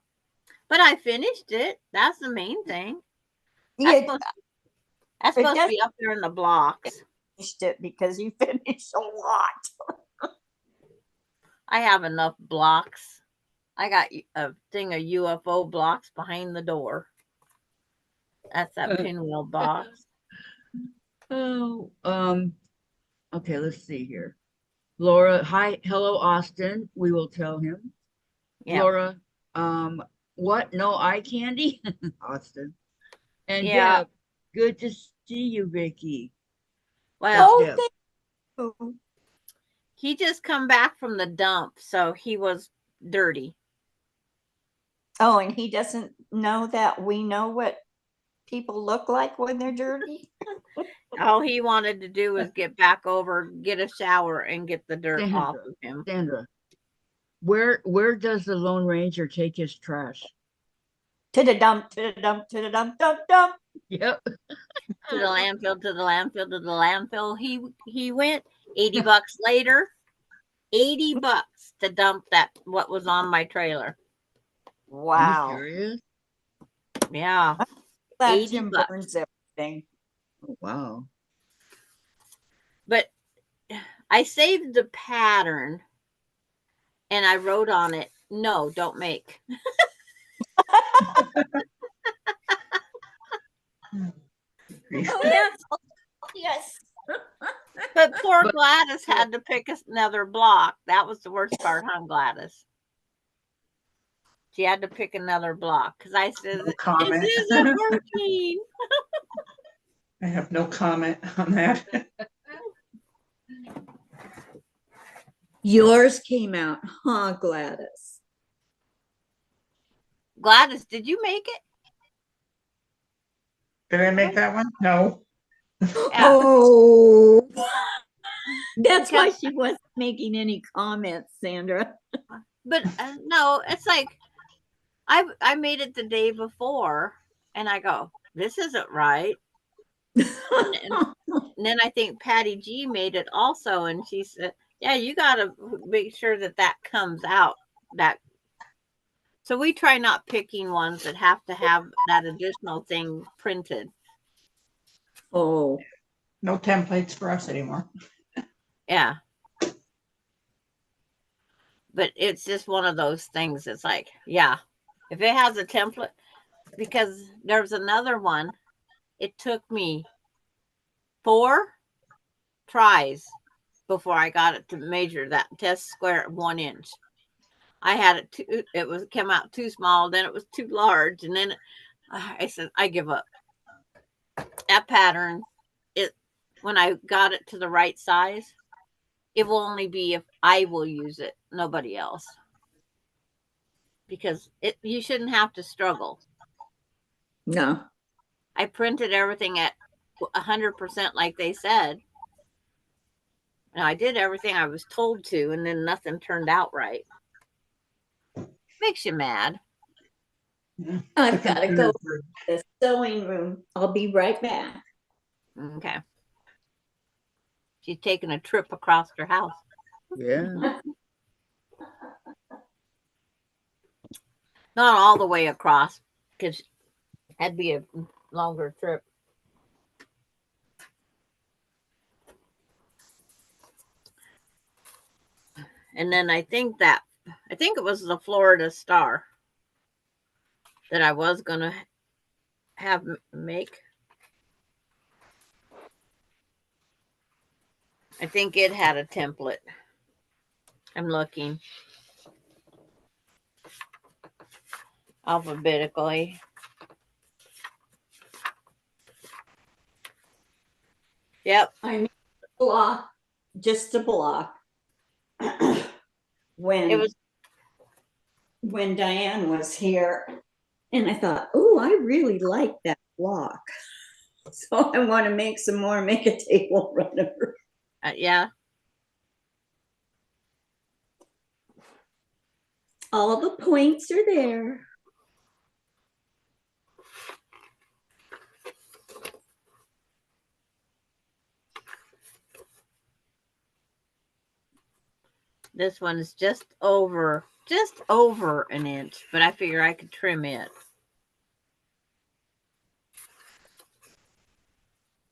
But I finished it. That's the main thing. That's Yeah, supposed, it to does be up there in the blocks. finished it because you finished a lot. I have enough blocks. I got a thing of UFO blocks behind the door. That's that pinwheel box. Oh, okay, let's see here. Laura, hi, hello, Austin. We will tell him. Yeah. Laura, what? No eye candy? Austin. And Yeah. Deb, good to see you, Vicky. That's Well, Oh, Deb. thank you. he just come back from the dump, so he was dirty. Oh, and he doesn't know that we know what people look like when they're dirty. All he wanted to do was get back over, get a shower, and get the dirt off Sandra, of him. Sandra, where does the Lone Ranger take his trash? To the dump, to the dump, to the dump, dump, dump. Yep. To the landfill, to the landfill, to the landfill. He went. $80 later, $80 to dump that what was on my trailer. Are you Wow. serious? Yeah, That 80 Jim bucks. burns everything. Oh, wow. But I saved the pattern and I wrote on it, no, don't make. Oh, that's yes. But poor But- Gladys had to pick another block. That was the worst part, huh, Gladys? She had to pick another block because I said, No comment. this isn't working. I have no comment on that. Yours came out, huh, Gladys? Gladys, did you make it? Did I make that one? No. Yeah. Oh, that's why Because, she wasn't making any comments, Sandra. but no, it's like I made it the day before, and I go, this isn't right. And then I think Patty G made it also, and she said, yeah, you got to make sure that comes out. That so we try not picking ones that have to have that additional thing printed. Oh, No templates for us anymore. Yeah. But it's just one of those things. It's like, yeah, if it has a template, because there's another one, it took me 4 tries before I got it to measure that test square 1 inch. I had it too, came out too small, then it was too large, and then I said, I give up. That pattern, when I got it to the right size, it will only be if I will use it, nobody else. because you shouldn't have to struggle. No. I printed everything at 100% like they said. And I did everything I was told to, and then nothing turned out right. Makes you mad. I've got to go to the sewing room. I'll be right back. Okay. She's taking a trip across her house. Yeah. Not all the way across, because that'd be a longer trip. And then I think it was the Florida Star that I was gonna have make. I think it had a template. I'm looking alphabetically. Yep. I made a block, just a block. It was when Diane was here, and I thought, oh, I really like that block. So I want to make some more, make a table runner. yeah. All the points are there. This one's just over an inch, but I figure I could trim it.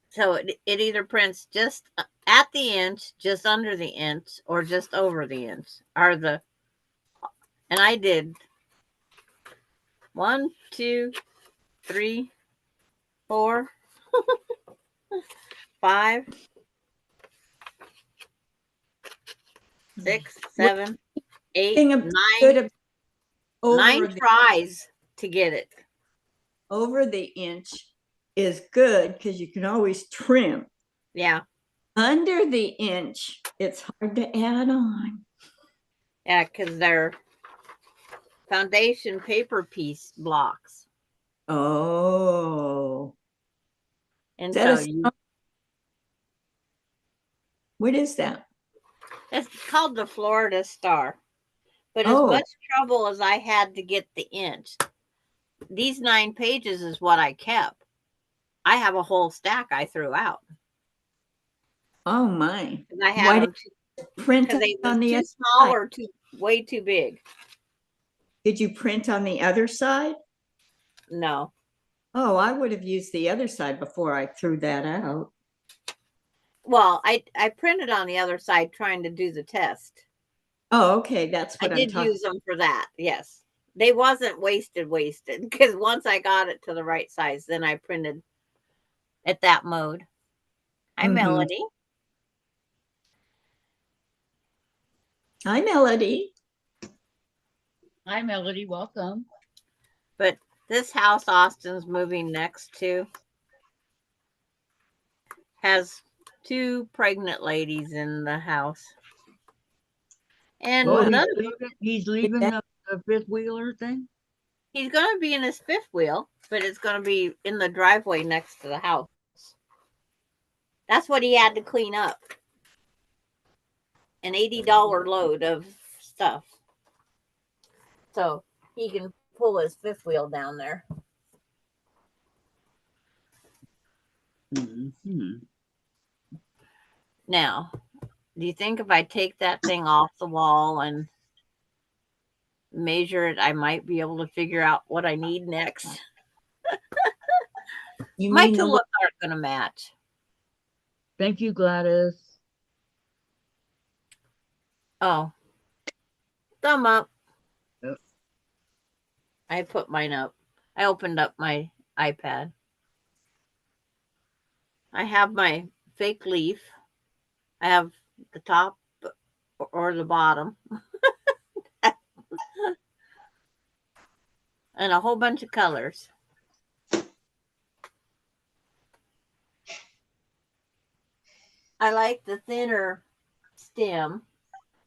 So it either prints just at the inch, just under the inch, or just over the inch. And I did 1, 2, 3, 4, 5, 6, 7, 8, 9 tries to get it. Over the inch is good because you can always trim. Yeah. Under the inch, it's hard to add on. Yeah, because they're foundation paper piece blocks. Oh. And so what is that? It's called the Florida Star. But as much trouble as I had to get the inch, these 9 pages is what I kept. I have a whole stack I threw out. Oh my! I had them print because they on were the too small or way too big. Did you print on the other side? No. Oh, I would have used the other side before I threw that out. Well, I printed on the other side trying to do the test. Oh, okay. That's what I did use them for that. Yes. They wasn't wasted because once I got it to the right size, then I printed at that mode. Hi, Melody. Hi, Melody. Hi, Melody. Welcome. But this house Austin's moving next to has 2 pregnant ladies in the house. And he's leaving the 5th wheeler thing? He's going to be in his 5th wheel, but it's going to be in the driveway next to the house. That's what he had to clean up. An $80 load of stuff. So he can pull his 5th wheel down there. Mm-hmm. Now, do you think if I take that thing off the wall and measure it, I might be able to figure out what I need next? My tulips aren't going to match. Thank you, Gladys. Oh. Thumb up. Yep. I put mine up. I opened up my iPad. I have my fake leaf. I have the top or the bottom. And a whole bunch of colors. I like the thinner stem,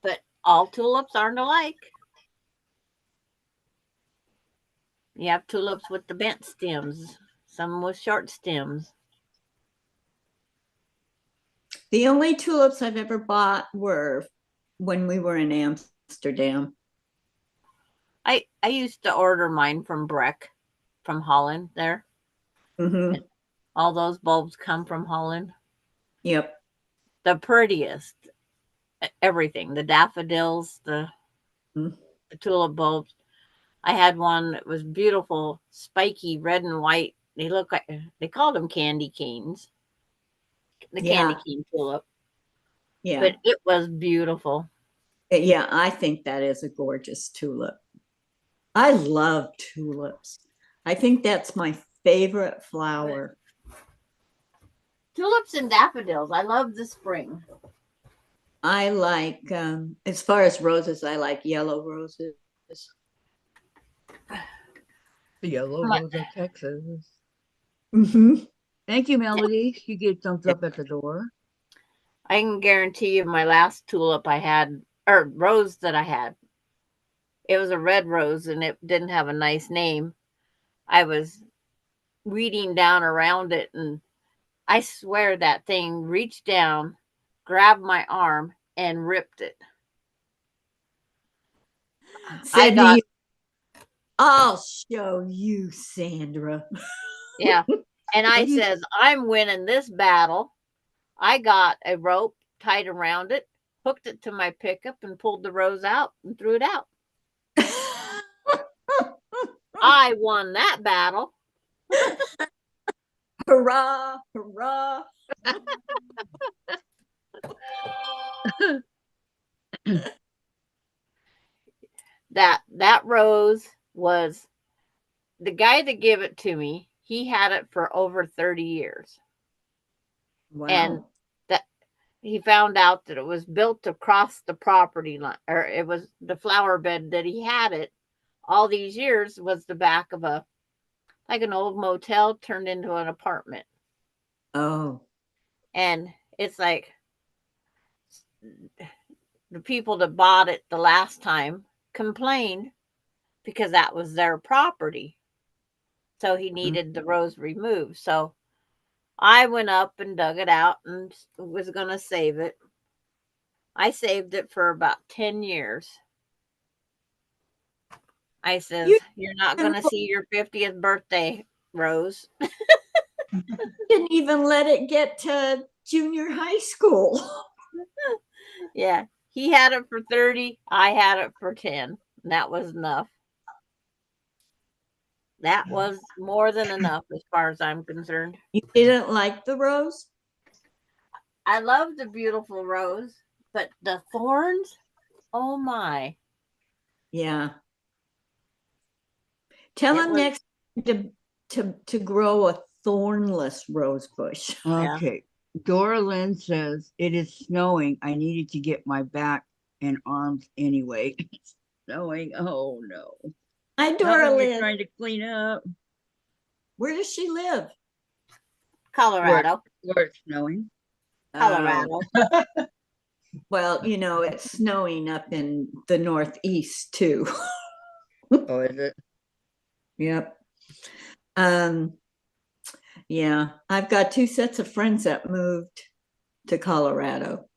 but all tulips aren't alike. You have tulips with the bent stems, some with short stems. The only tulips I've ever bought were when we were in Amsterdam. I used to order mine from Breck, from Holland there. Mm-hmm. All those bulbs come from Holland. Yep. The prettiest, everything, the daffodils, the tulip bulbs. I had one that was beautiful, spiky red and white. They look like, they called them candy canes. The candy cane tulip. Yeah. But it was beautiful. Yeah, I think that is a gorgeous tulip. I love tulips. I think that's my favorite flower. Tulips and daffodils. I love the spring. I like, as far as roses, I like yellow roses. The yellow rose of Texas. Mm-hmm. Thank you, Melody. You get thumbs up at the door. I can guarantee you my last tulip I had, or rose that I had, it was a red rose and it didn't have a nice name. I was weeding down around it and I swear that thing reached down, grabbed my arm, and ripped it. I got, I'll show you, Sandra. yeah. And I says, I'm winning this battle. I got a rope tied around it, hooked it to my pickup, and pulled the rose out and threw it out. I won that battle. Hurrah, hurrah. That rose was the guy that gave it to me. He had it for over 30 years. Wow. And that he found out that it was built across the property line, or it was the flower bed that he had it all these years was the back of a like an old motel turned into an apartment. Oh. And it's like the people that bought it the last time complained because that was their property. So he needed the rose removed. So I went up and dug it out and was going to save it. I saved it for about 10 years. I says, you're not going to see your 50th birthday, Rose. Didn't even let it get to junior high school. Yeah, he had it for 30. I had it for 10. And that was enough. That was more than enough as far as I'm concerned. You didn't like the rose? I love the beautiful rose, but the thorns, oh my. Yeah. Tell him next to grow a thornless rose bush. Okay. Dora Lynn says, it is snowing. I needed to get my back and arms anyway. It's snowing. Oh no. Hi, Dora Lynn. Trying to clean up. Where does she live? Colorado. Where it's snowing. Colorado. Well, you know, it's snowing up in the Northeast too. Oh, is it? Yep. Yeah, I've got 2 sets of friends that moved to Colorado,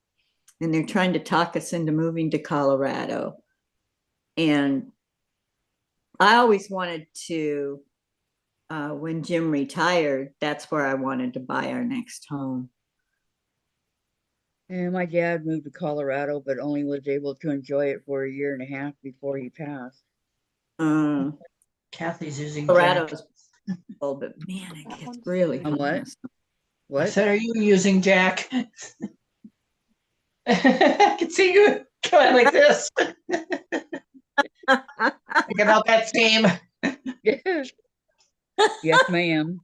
and they're trying to talk us into moving to Colorado. And I always wanted to, when Jim retired, that's where I wanted to buy our next home. And my dad moved to Colorado, but only was able to enjoy it for a year and a half before he passed. Kathy's using Colorado's full, but man, it gets really hot. What? I said, are you using Jack? I can see you going like this. Think about that steam. Yes, ma'am.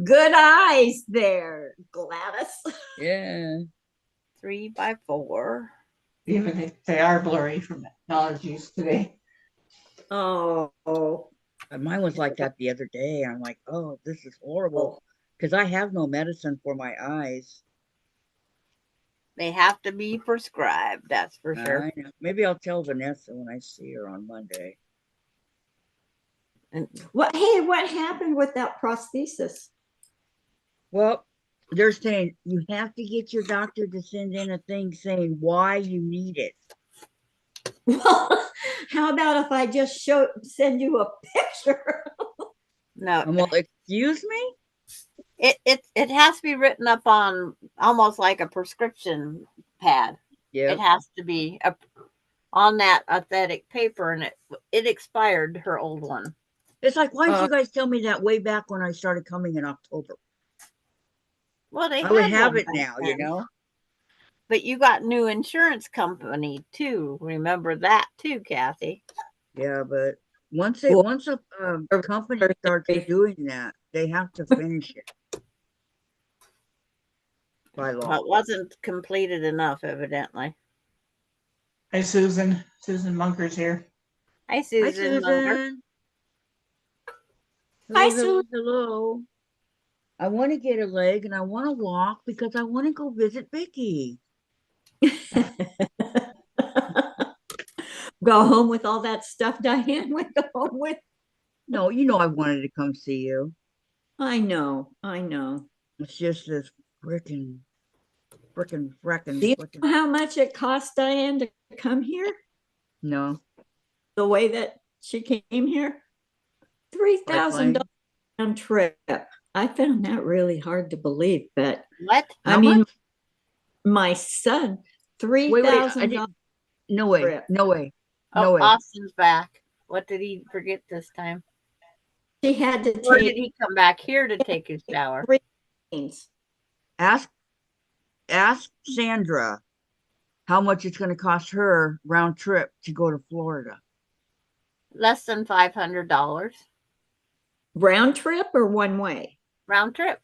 Good eyes there, Gladys. Yeah. 3x4. Even if they are blurry from allergies today. Oh. Mine was like that the other day. I'm like, oh, this is horrible. Because I have no medicine for my eyes. They have to be prescribed, that's for sure. I know. Maybe I'll tell Vanessa when I see her on Monday. And What happened with that prosthesis? Well, they're saying you have to get your doctor to send in a thing saying why you need it. Well, how about if I just send you a picture? no, I'm like, excuse me? it has to be written up on almost like a prescription pad. Yeah. It has to be on that authentic paper, and it expired, her old one. It's like, why did you guys tell me that way back when I started coming in October? Well, they I would had have one it back now, then. you know? But you got new insurance company too. Remember that too, Kathy. Yeah, but once Well, a company starts doing that, they have to finish it by law. Well, it wasn't completed enough, evidently. Hi, Susan. Susan Munker's here. Hi, Hi, Susan. Munger. Susan. Hi, Hello, hello. I want to get a leg and I want to walk because I want to go visit Vicky. Go home with all that stuff Diane went home with. No, you know I wanted to come see you. I know. It's just this frickin'. Do you know how much it cost Diane to come here? No. The way that she came here? $3,000 round trip. I found that really hard to believe, but What? How much? my son, Wait, I $3,000 didn't. No way. trip. No way. Oh, No way. Austin's back. What did he forget this time? She had to Or did take he come back here to take his shower? 3 planes. Ask Sandra how much it's going to cost her round trip to go to Florida. Less than $500 Round trip or one way? round trip.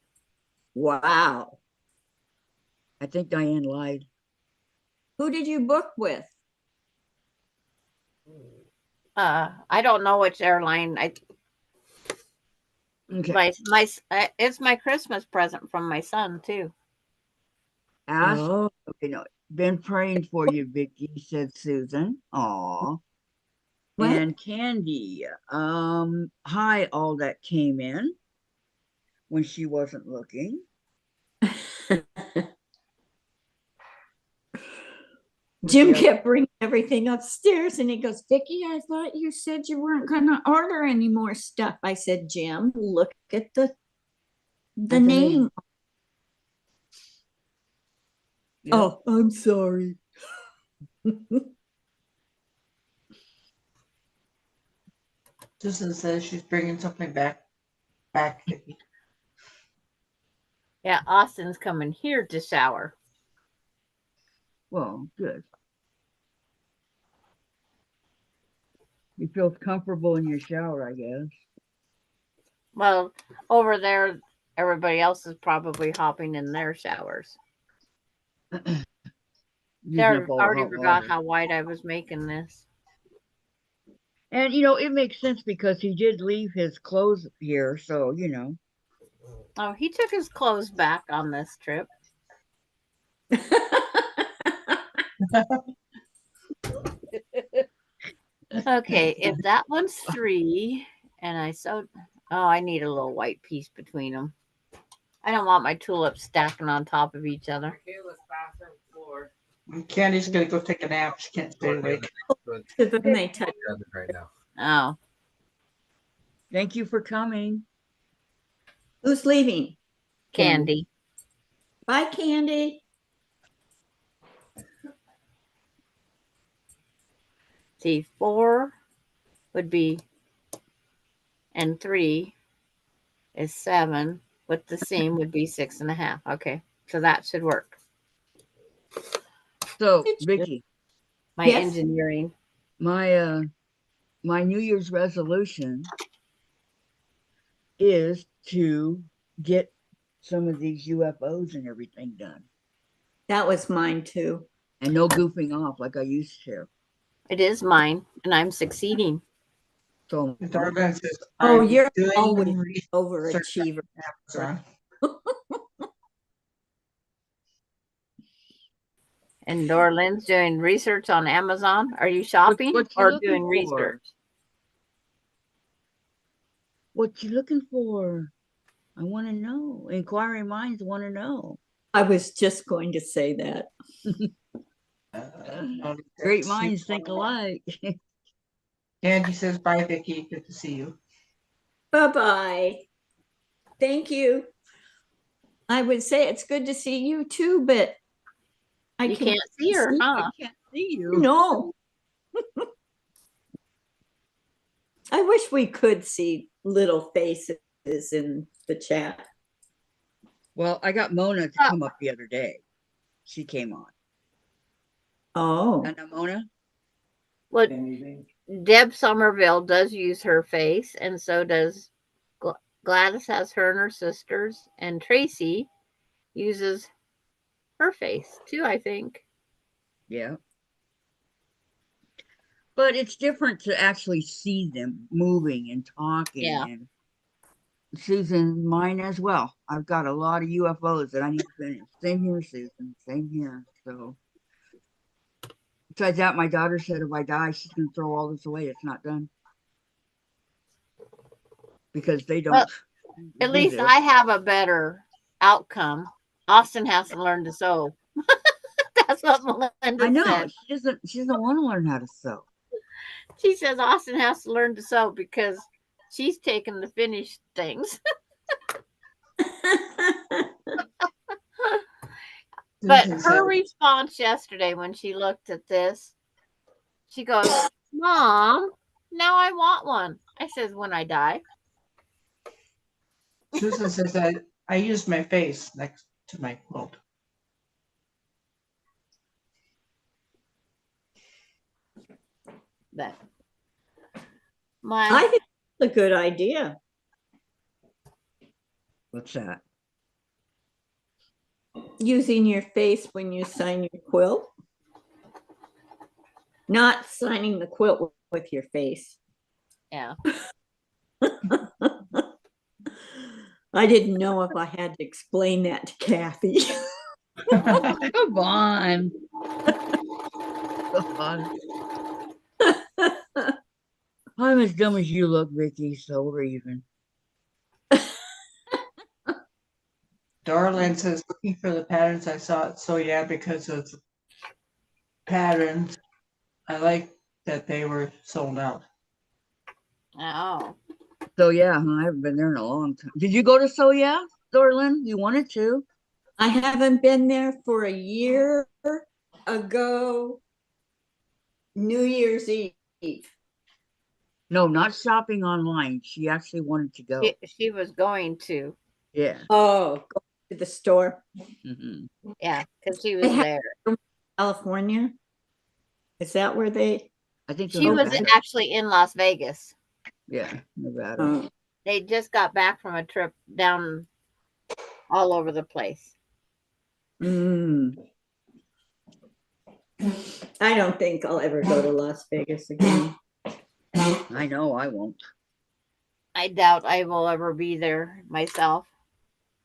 Wow. I think Diane lied. Who did you book with? I don't know which airline. Okay. It's my Christmas present from my son too. Ask. Oh, Okay, no. Been praying for you, Vicky, said Susan. Aw. what? And Candy. Hi, all that came in when she wasn't looking. Jim Yeah. kept bringing everything upstairs and he goes, Vicky, I thought you said you weren't going to order any more stuff. I said, Jim, look at the name. Yeah. Oh, I'm sorry. Susan says she's bringing something back, Vicky. Yeah, Austin's coming here to shower. Well, good. You feel comfortable in your shower, I guess. Well, over there, everybody else is probably hopping in their showers. They Using up all the already hot forgot water. how white I was making this. And it makes sense because he did leave his clothes here, so Oh, he took his clothes back on this trip. Okay, if that one's 3, and I sewed. Oh, I need a little white piece between them. I don't want my tulips stacking on top of each other. Kayla's bathroom floor. And Candy's gonna go take a nap. She can't stay awake. But Then they touch. right now. Oh, Thank you for coming. Who's leaving? Candy. Bye, Candy. See, 4 would be, and 3 is 7. With the seam would be 6.5. Okay, so that should work. So, Vicky, My Yes? engineering. my New Year's resolution is to get some of these UFOs and everything done. That was mine too. And no goofing off like I used to. It is mine, and I'm succeeding. So, Darlene says, Oh, "I'm you're doing always research overachiever. on And Dorlin's doing research on Amazon. Are you shopping what you or looking doing for? research? What you looking for? I want to know. Inquiring minds want to know. I was just going to say that. Great minds think alike. Angie says, bye, Vicky. Good to see you. Bye-bye. Thank you. I would say it's good to see you too, but I You can't see her, I huh? can't see you. No. I wish we could see little faces in the chat. Well, I got Mona to come up the other day. She came on. Oh. And Mona? Well, Deb Somerville does use her face, and so does Gladys has her and her sisters, and Tracy uses her face too, I think. Yeah. But it's different to actually see them moving and talking. Yeah. And Susan, mine as well. I've got a lot of UFOs that I need to finish. Same here, Susan. Same here. So besides that, my daughter said if I die, she's gonna throw all this away. It's not done. Because they don't. Well, at do least this. I have a better outcome. Austin has to learn to sew. That's what Melinda I know. said. She doesn't want to learn how to sew. She says Austin has to learn to sew because she's taken the finished things. But Susan her said, response yesterday when she looked at this, she goes, Mom, now I want one. I says, when I die. Susan says that I used my face next to my quilt. But I my think it's a good idea. What's that? Using your face when you sign your quilt. Not signing the quilt with your face. yeah. I didn't know if I had to explain that to Kathy. Come on. Come on. I'm as dumb as you look, Vicky, so we're even. Darlene says, looking for the patterns I saw. So yeah, because of the patterns, I like that they were sold out. Oh. So yeah, I haven't been there in a long time. Did you go to So Yeah, Dorlin? You wanted to. I haven't been there for a year ago. New Year's Eve. No, not shopping online. She actually wanted to go. She was going to. Yeah. Oh, go to the store. Mhm. Yeah, because she was there. California. Is that where they? I think She was Nevada. actually in Las Vegas. Yeah, Nevada. Oh. They just got back from a trip down all over the place. Mm. I don't think I'll ever go to Las Vegas again. I know I won't. I doubt I will ever be there myself.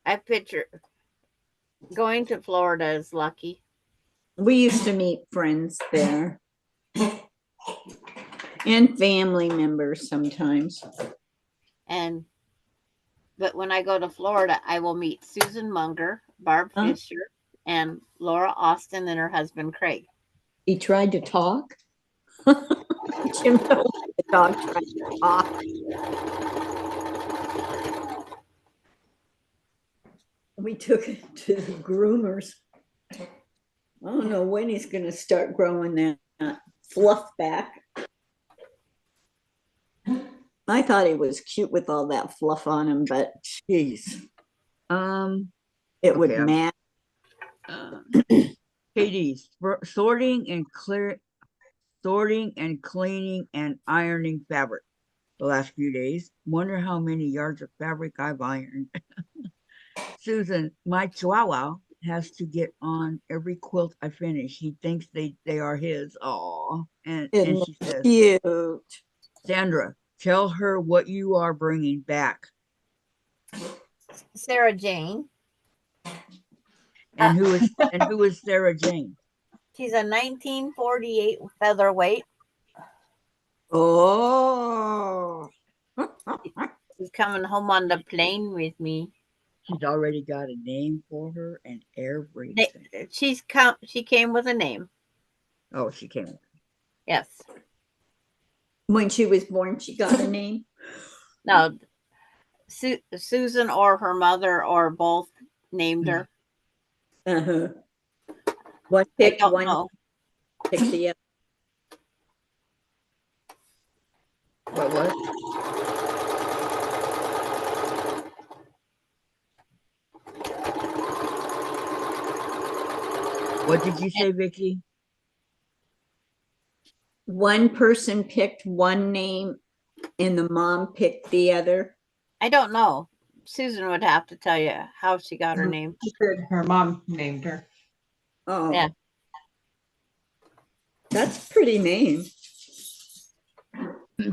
I picture going to Florida is lucky. We used to meet friends there and family members sometimes. But when I go to Florida, I will meet Susan Munger, Barb Huh? Fisher, and Laura Austin and her husband Craig. He tried to talk. Jim told me the dog tried to talk. We took it to the groomers. I don't know when he's going to start growing that fluff back. I thought he was cute with all that fluff on him, but geez, it would Okay, match. Katie, sorting and cleaning and ironing fabric the last few days. Wonder how many yards of fabric I've ironed. Susan, my chihuahua has to get on every quilt I finish. He thinks they are his. Aw. And she says, Cute. Sandra, tell her what you are bringing back. Sarah Jane. And who is Sarah Jane? She's a 1948 featherweight. Oh. She's coming home on the plane with me. She's already got a name for her and everything. She came with a name. Oh, she came. Yes. When she was born, she got a name. No, Susan or her mother or both named her. Uh-huh. What I picked don't one? know. Picked the other. What? What did you say, Vicky? One person picked one name and the mom picked the other. I don't know. Susan would have to tell you how she got her name. She said her mom named her. Oh, Yeah. that's a pretty name.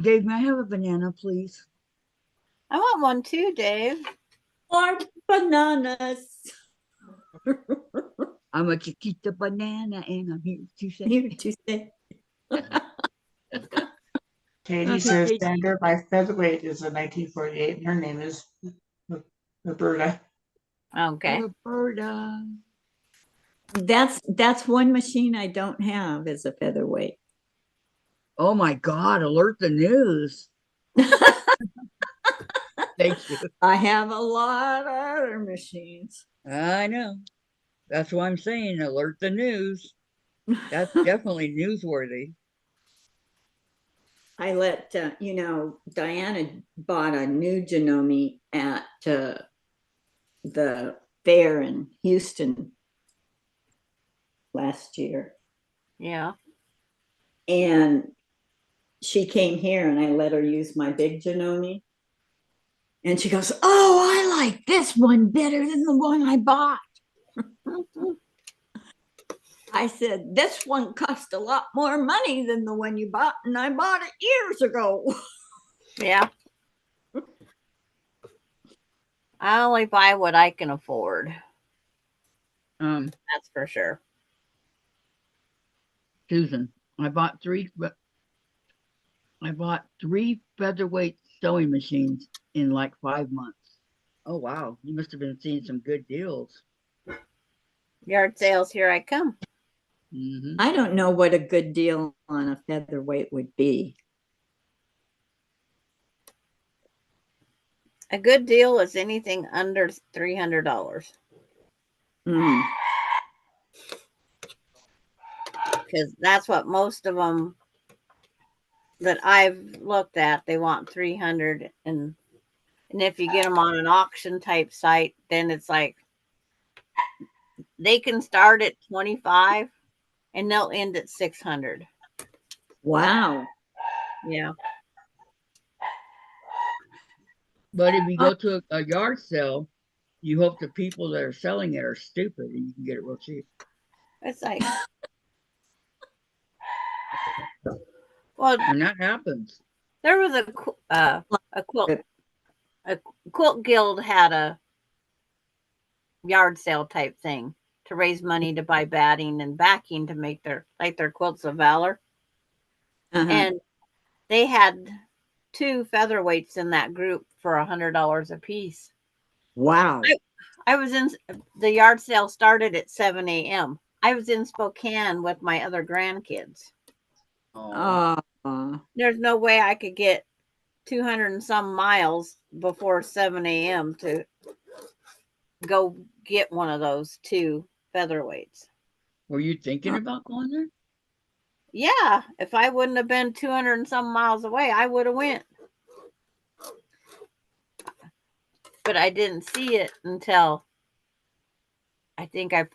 Dave, may I have a banana, please? I want one too, Dave. More bananas. I'm a Chiquita banana, and I'm here to say. Here to say. Katie Okay, says Katie. Sandra, my featherweight is a 1948, and her name is Roberta. Okay. Roberta. That's one machine I don't have is a featherweight. Oh my God! Alert the news. Thank you. I have a lot of other machines. I know. That's why I'm saying alert the news. That's definitely newsworthy. I let Diana bought a new Janome at the fair in Houston last year, Yeah. and she came here, and I let her use my big Janome, and she goes, "Oh, I like this one better than the one I bought." I said, "This one cost a lot more money than the one you bought, and I bought it years ago." Yeah. I only buy what I can afford. That's for sure. Susan, I bought three featherweight sewing machines in like 5 months. Oh wow, you must have been seeing some good deals. Yard sales, here I come. Mm-hmm. I don't know what a good deal on a featherweight would be. A good deal is anything under $300 Mm. because that's what most of them that I've looked at, they want 300, and if you get them on an auction type site, then it's like they can start at 25 and they'll end at 600. Wow. Yeah. But if you go to a yard sale, you hope the people that are selling it are stupid and you can get it real cheap. It's like, well, And that happens. there was a quilt guild had a yard sale type thing to raise money to buy batting and backing to make their quilts of valor. Uh-huh. And they had 2 featherweights in that group for $100 a piece. Wow. I was in the yard sale started at 7 a.m. I was in Spokane with my other grandkids. Oh. There's no way I could get 200 and some miles before 7 a.m. to go get one of those 2 featherweights. Were you thinking about going there? Yeah, if I wouldn't have been 200 and some miles away, I would have went. But I didn't see it until I think I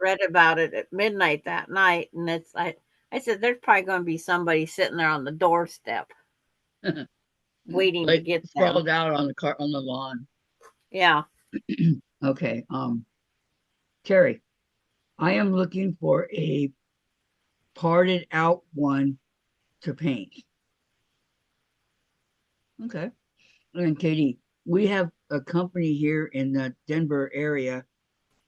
read about it at midnight that night, and it's like I said, there's probably going to be somebody sitting there on the doorstep waiting to Like get them. sprawled out on the lawn. Yeah. Okay. Terry, I am looking for a parted out one to paint. Okay. And Katie, we have a company here in the Denver area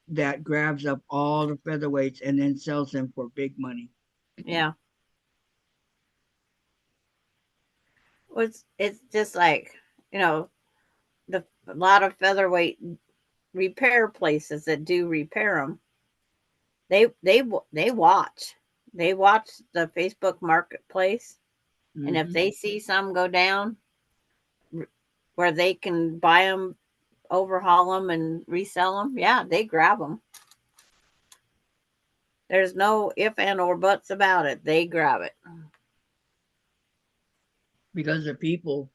that grabs up all the featherweights and then sells them for big money. Yeah. It's just like, a lot of featherweight repair places that do repair them. They watch. They watch the Facebook Marketplace, and if Mhm. they see some go down where they can buy them, overhaul them, and resell them, yeah, they grab them. There's no if and or buts about it. They grab it. Because the people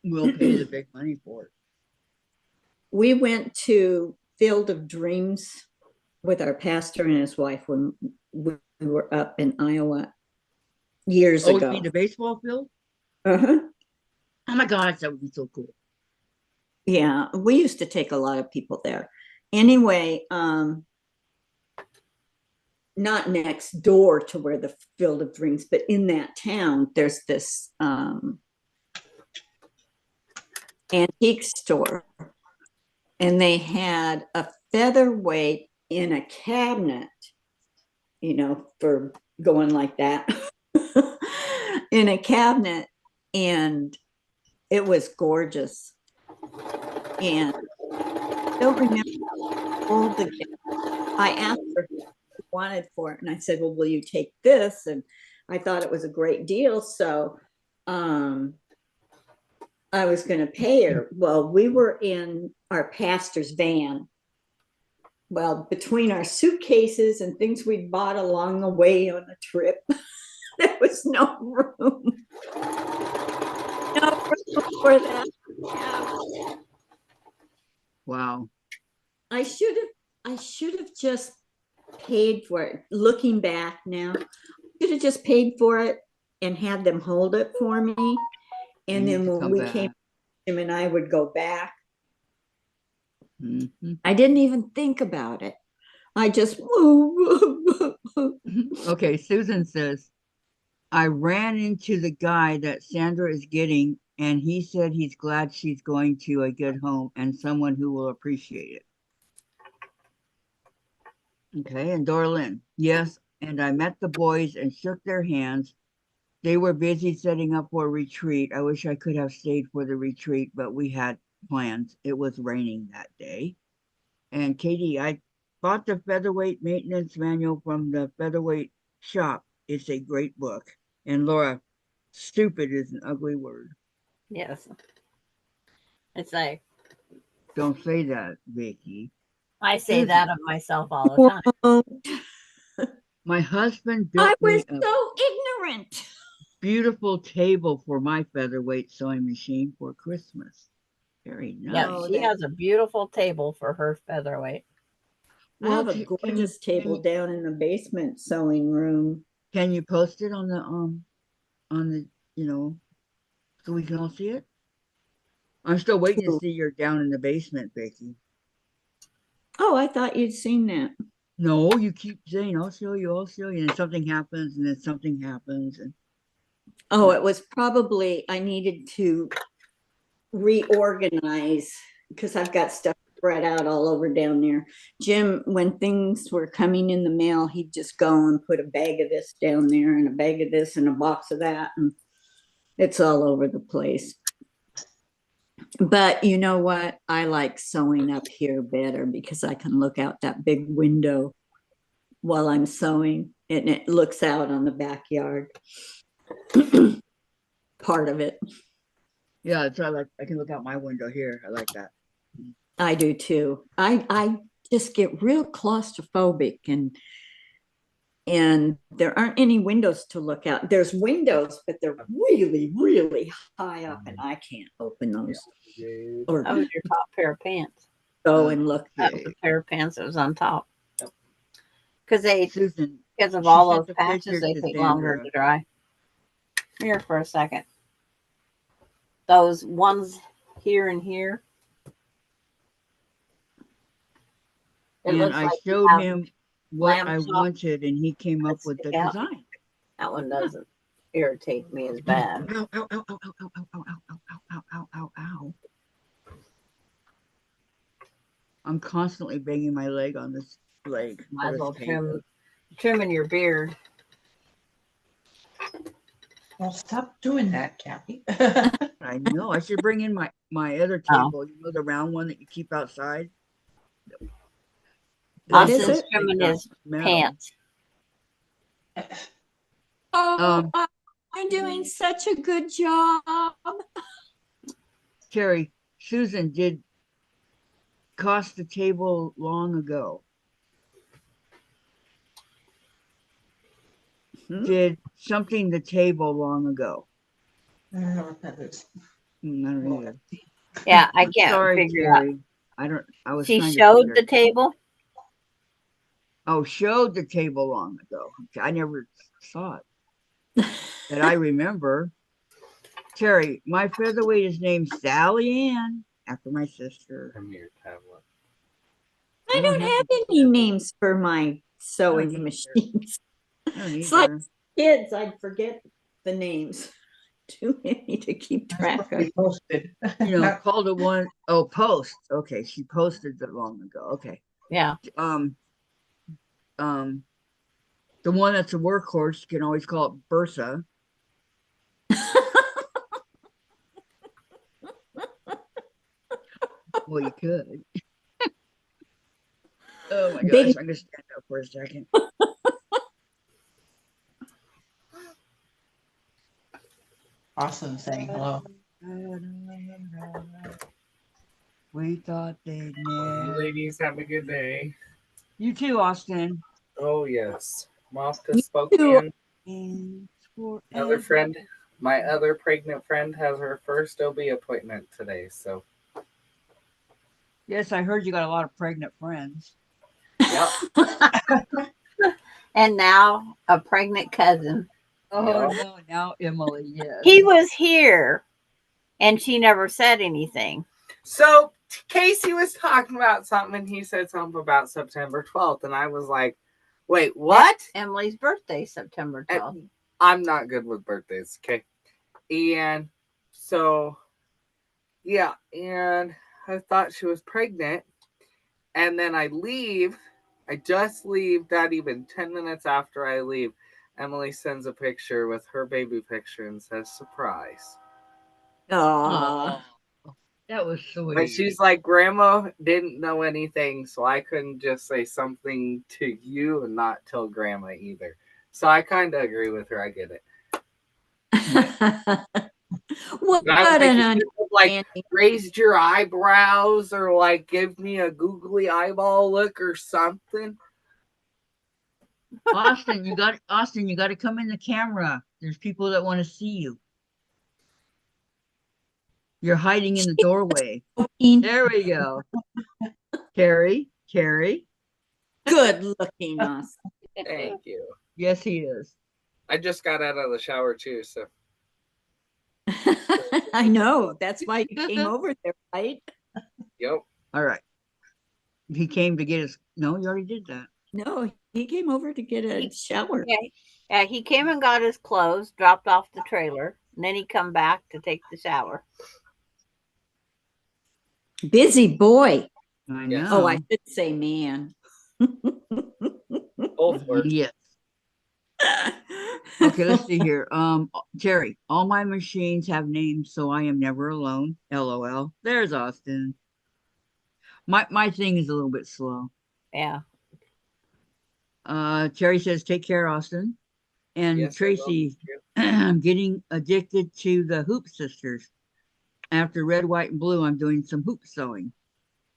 will pay the big money for it. We went to Field of Dreams with our pastor and his wife when we were up in Iowa years Oh, you ago. mean the baseball field? Uh-huh. Oh my gosh, that would be so cool. Yeah, we used to take a lot of people there. Anyway, not next door to where the Field of Dreams, but in that town, there's this antique store, and they had a featherweight in a cabinet, for going like that in a cabinet, and it was gorgeous. And I don't remember all the. I asked her what she wanted for it, and I said, "Well, will you take this?" And I thought it was a great deal, so I was going to pay her. Well, we were in our pastor's van. Well, between our suitcases and things we'd bought along the way on the trip, there was no room. No room for that. Wow. I should have just paid for it. Looking back now, should have just paid for it and had them hold it for me. And then when we came, him and I would go back. Mm-hmm. I didn't even think about it. I just. Okay, Susan says, I ran into the guy that Sandra is getting, and he said he's glad she's going to a good home and someone who will appreciate it. Okay, and Dorlyn, yes, and I met the boys and shook their hands. They were busy setting up for a retreat. I wish I could have stayed for the retreat, but we had plans. It was raining that day. And Katie, I bought the Featherweight Maintenance Manual from the Featherweight shop. It's a great book. And Laura, stupid is an ugly word. Yes. It's like, Don't say that, Vicky. I say that of myself all the time. My husband I built was me a so ignorant. beautiful table for my featherweight sewing machine for Christmas. Very nice. Yeah, Oh, she that- has a beautiful table for her featherweight. I have a can gorgeous table down in the basement sewing room. Can you post it on the so we can all see it? I'm still waiting to see you're down in the basement, Vicky. Oh, I thought you'd seen that. No, you keep saying, I'll show you, and then something happens, and then something happens. And Oh, it was probably I needed to reorganize because I've got stuff spread out all over down there. Jim, when things were coming in the mail, he'd just go and put a bag of this down there and a bag of this and a box of that. And it's all over the place. But you know what? I like sewing up here better because I can look out that big window while I'm sewing, and it looks out on the backyard. Part of it. yeah, it's like I can look out my window here. I like that. I do too. I just get real claustrophobic, and there aren't any windows to look out. There's windows, but they're really, really high up, and I can't open those. Or That was your top pair of pants. go and look. That was the pair of pants that was on top. Because Susan, because of she all sent those the patches, picture they to take longer Sandra. to dry. Here for a second. Those ones here and here. It And looks I like you showed have him what lamb I chop wanted, and he came up that with the stick out. design. That one doesn't irritate me as bad. Ow, ow, ow, ow, ow, ow, ow, ow, ow, ow, ow, ow, ow. I'm constantly banging my leg on this leg. Might as or well this table. trimming your beard. Well, stop doing that, Kathy. I know. I should bring in my other Oh. table. You know, the round one that you keep outside. What is Austin's it? trimming his Metal. pants. Oh, I'm doing such a good job. Terry, Susan did cost the table long ago. Did something the table long ago. I don't know what that is. I don't either. Yeah, I can't Sorry, figure out. Terry. I was She trying to showed figure. the table. Oh, showed the table long ago. Okay, I never saw it. That I remember. Terry, my featherweight is named Sally Ann after my sister. From your tablet. I don't have any names for my sewing either. machines. I don't It's like either. kids, I'd forget the names. Too many to keep track of. We posted. You know, call the one. Oh, post. Okay, she posted it long ago. Okay. Yeah. The one that's a workhorse, you can always call it Bursa. Well, you could. Oh my gosh, I'm gonna stand up for a second. Awesome saying hello. We thought they'd You never. ladies have a good day. You too, Austin. Oh yes. I'm off to too. Spokane. And Other friend, my other pregnant friend has her first OB appointment today. So yes, I heard you got a lot of pregnant friends. yep. And now a pregnant cousin. Oh Yeah. no, now Emily, yes. He was here and she never said anything. So Casey was talking about something and he said something about September 12th. And I was like, wait, what? Emily's birthday, September 12th. I'm not good with birthdays, okay? And so, yeah, and I thought she was pregnant. And then I just leave, not even 10 minutes after I leave. Emily sends a picture with her baby picture and says, surprise. Aw. That was sweet. But she's like, Grandma didn't know anything, so I couldn't just say something to you and not tell Grandma either. So I kind of agree with her. I get it. What And I was an like, you could, like, understanding. raised your eyebrows or like give me a googly eyeball look or something. Austin, you got to come in the camera. There's people that want to see you. You're hiding in the doorway. There we go. Carrie. Good looking, Austin. Thank you. Yes, he is. I just got out of the shower too, so I know. That's why you came over there, right? yep. All right. He came to get us. No, you already did that. No, he came over to get a shower. Yeah, he came and got his clothes, dropped off the trailer, and then he come back to take the shower. Busy boy. I Yes. know. Oh, I should say man. Both were. Yes. Okay, let's see here. Terry, all my machines have names, so I am never alone. LOL. There's Austin. My thing is a little bit slow. Yeah. Terry says, take care, Austin. And Yes, I will. Tracy, I'm getting addicted to the Hoop Sisters. After red, white, and blue, I'm doing some hoop sewing.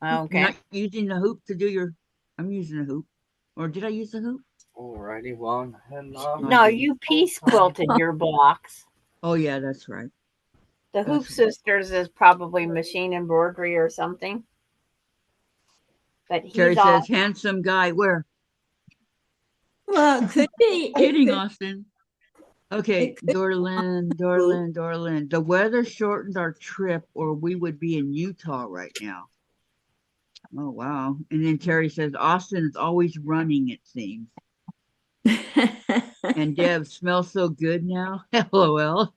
Okay. You're not using the hoop to do your. I'm using a hoop. Or did I use the hoop? Alrighty, well, I'm heading off. No, you piece quilted your blocks. Oh, yeah, that's right. The Hoop That's- Sisters is probably machine embroidery or something. But he's Terry all, says, handsome guy. Where? Well, it could be. Kidding, Austin. Okay, It could- Dorlin. The weather shortened our trip, or we would be in Utah right now. Oh, wow. And then Terry says, Austin is always running, it seems. And Deb smells so good now. LOL.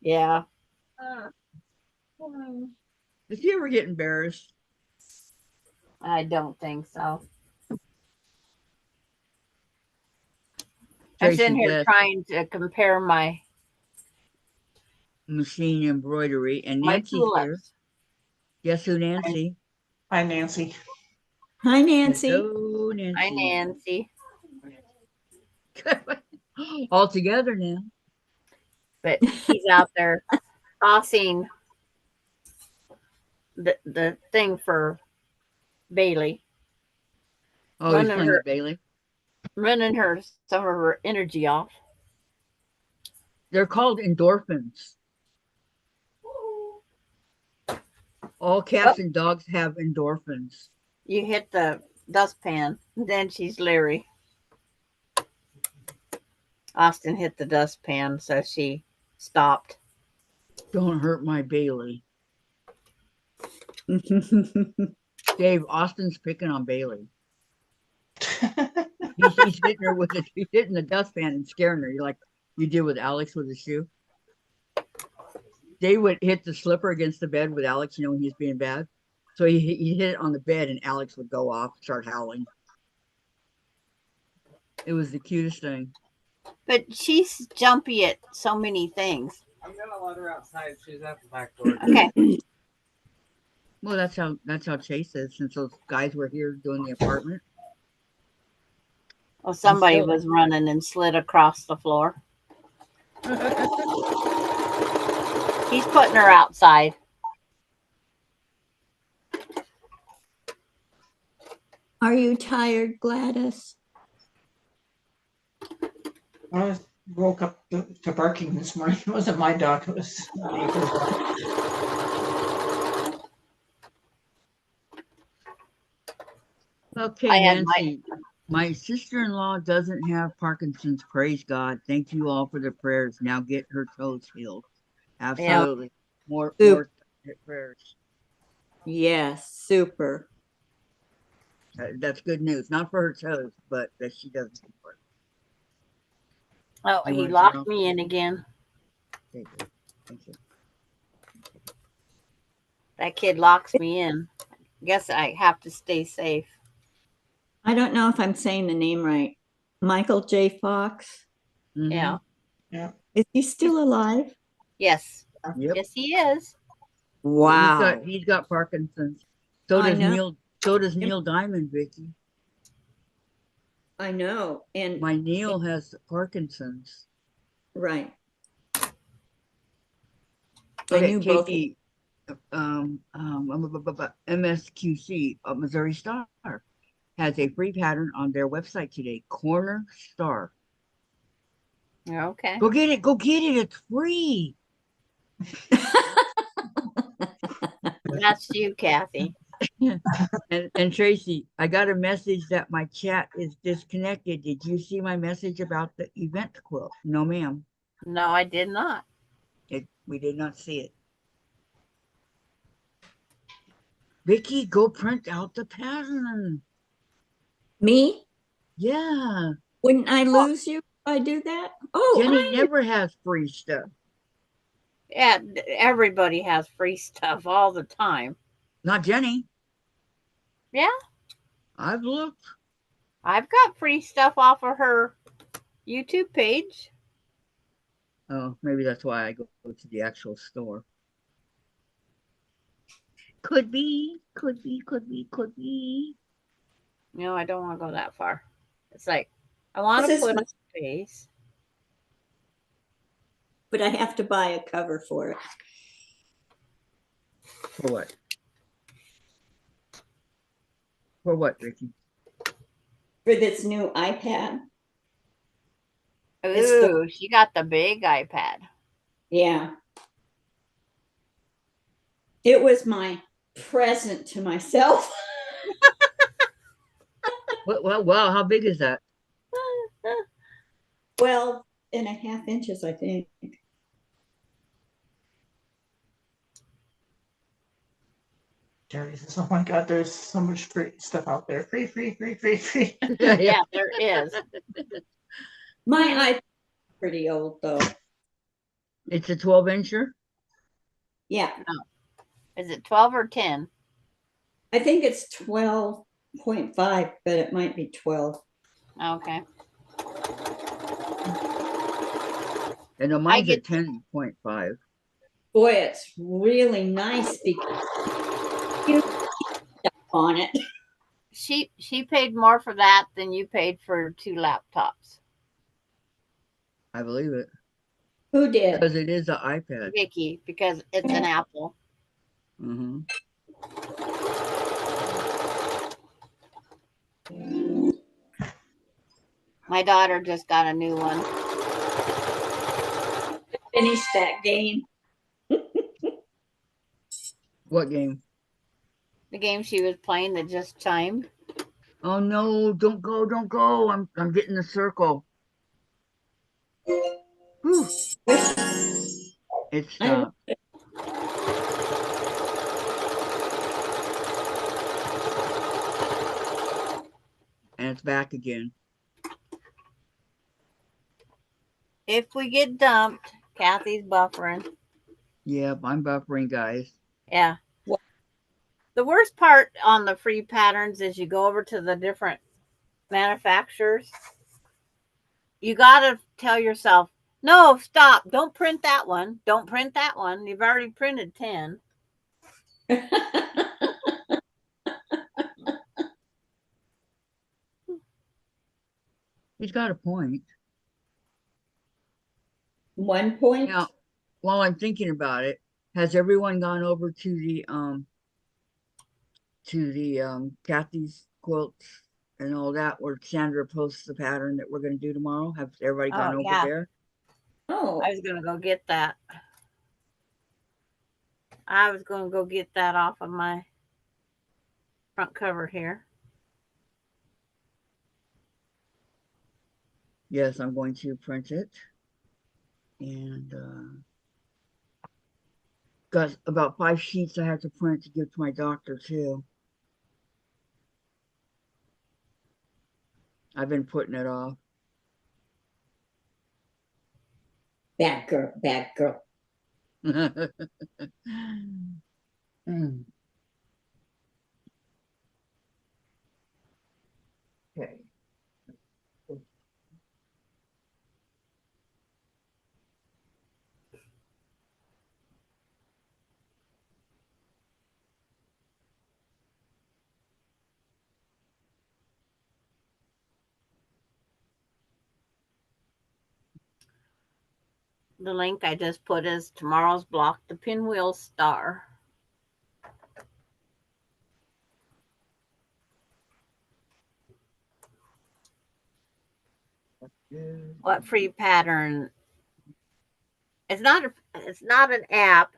yeah. Does he ever get embarrassed? I don't think so. I'm Tracy sitting here does. trying to compare my machine embroidery, and My Nancy's here. tulips. Guess who, Nancy? Hi, Nancy. Hi, Nancy. Hello, Hi, Nancy. Nancy. All together now. But he's out there tossing the thing for Bailey, Oh, he's running playing her with Bailey. running her some of her energy off. They're called endorphins. All cats and dogs have endorphins. You hit the dustpan, then she's leery. Austin hit the dustpan, so she stopped. Don't hurt my Bailey. Dave, Austin's picking on Bailey. He's hitting her with he's hitting the dustpan and scaring her. Like you did with Alex with the shoe. Dave would hit the slipper against the bed with Alex, when he was being bad. So he hit it on the bed and Alex would go off, start howling. It was the cutest thing. But she's jumpy at so many things. I'm gonna let her outside. She's at the back door. Okay. Well, that's how Chase is, since those guys were here doing the apartment. Well, somebody still- was running and slid across the floor. He's putting her outside. Are you tired, Gladys? I woke up to barking this morning. It wasn't my dog. It was a neighbor's dog. Okay, I had Nancy. My sister-in-law doesn't have Parkinson's. Praise God. Thank you all for the prayers. Now get her toes healed. Absolutely. More prayers. Yes, super. That's good news. Not for her toes, but that she doesn't work. Oh, You he wanna locked turn off? me in again. Thank you. Thank you. That kid locks me in. Guess I have to stay safe. I don't know if I'm saying the name right. Michael J. Fox. Mhm. Yeah. Yeah. Is he still alive? Yes. Yep. Yes, he is. Wow. He's got Parkinson's. So I does know. Neil Diamond, Vicky. I know. And My Neil has Parkinson's. right. I Okay, knew both. Katie, MSQC, Missouri Star, has a free pattern on their website today. Corner Star. Okay. Go get it. Go get it. It's free. That's you, Kathy. And Tracy, I got a message that my chat is disconnected. Did you see my message about the event quilt? No, ma'am. No, I did not. We did not see it. Vicky, go print out the pattern. Me? Yeah. Wouldn't I lose you if I do that? Oh, Jenny never has free stuff. Yeah, everybody has free stuff all the time. Not Jenny. Yeah, I've looked. I've got free stuff off of her YouTube page. Oh, maybe that's why I go to the actual store. Could be. No, I don't want to go that far. It's like, I want to This is put my- a space. but I have to buy a cover for it. For what? For what, Ricky? For this new iPad. It's Ooh, she got the big iPad. Yeah. It was my present to myself. Well, wow, how big is that? 12.5 inches, I think. Jerry says, "Oh my God, there's so much free stuff out there. Free. Yeah, there is. My iPad's pretty old though. It's a 12-incher? Yeah. Is it 12 or 10? I think it's 12.5, but it might be 12. Okay. And mine's get- a 10.5. Boy, it's really nice because you on it. She paid more for that than you paid for 2 laptops. I believe it. Who did? Because it is an iPad. Vicky, because it's an Apple. Mm-hmm. My daughter just got a new one. Finish that game. What game? The game she was playing that just chimed. Oh no, don't go, don't go. I'm getting the circle. Whew. It stopped. And it's back again. If we get dumped, Kathy's buffering. Yep, I'm buffering, guys. Yeah. The worst part on the free patterns is you go over to the different manufacturers. You got to tell yourself, no, stop. Don't print that one. Don't print that one. You've already printed 10. He's got a point. 1 point. Now, while I'm thinking about it, has everyone gone over to the Kathy's quilts and all that where Sandra posts the pattern that we're going to do tomorrow? Have everybody gone Oh, over yeah. there? Oh, I was going to go get that. I was going to go get that off of my front cover here. Yes, I'm going to print it. And got about 5 sheets I have to print to give to my doctor too. I've been putting it off. bad girl, bad girl. Mm. Okay. The link I just put is tomorrow's block, the Pinwheel Star. What free pattern? It's not an app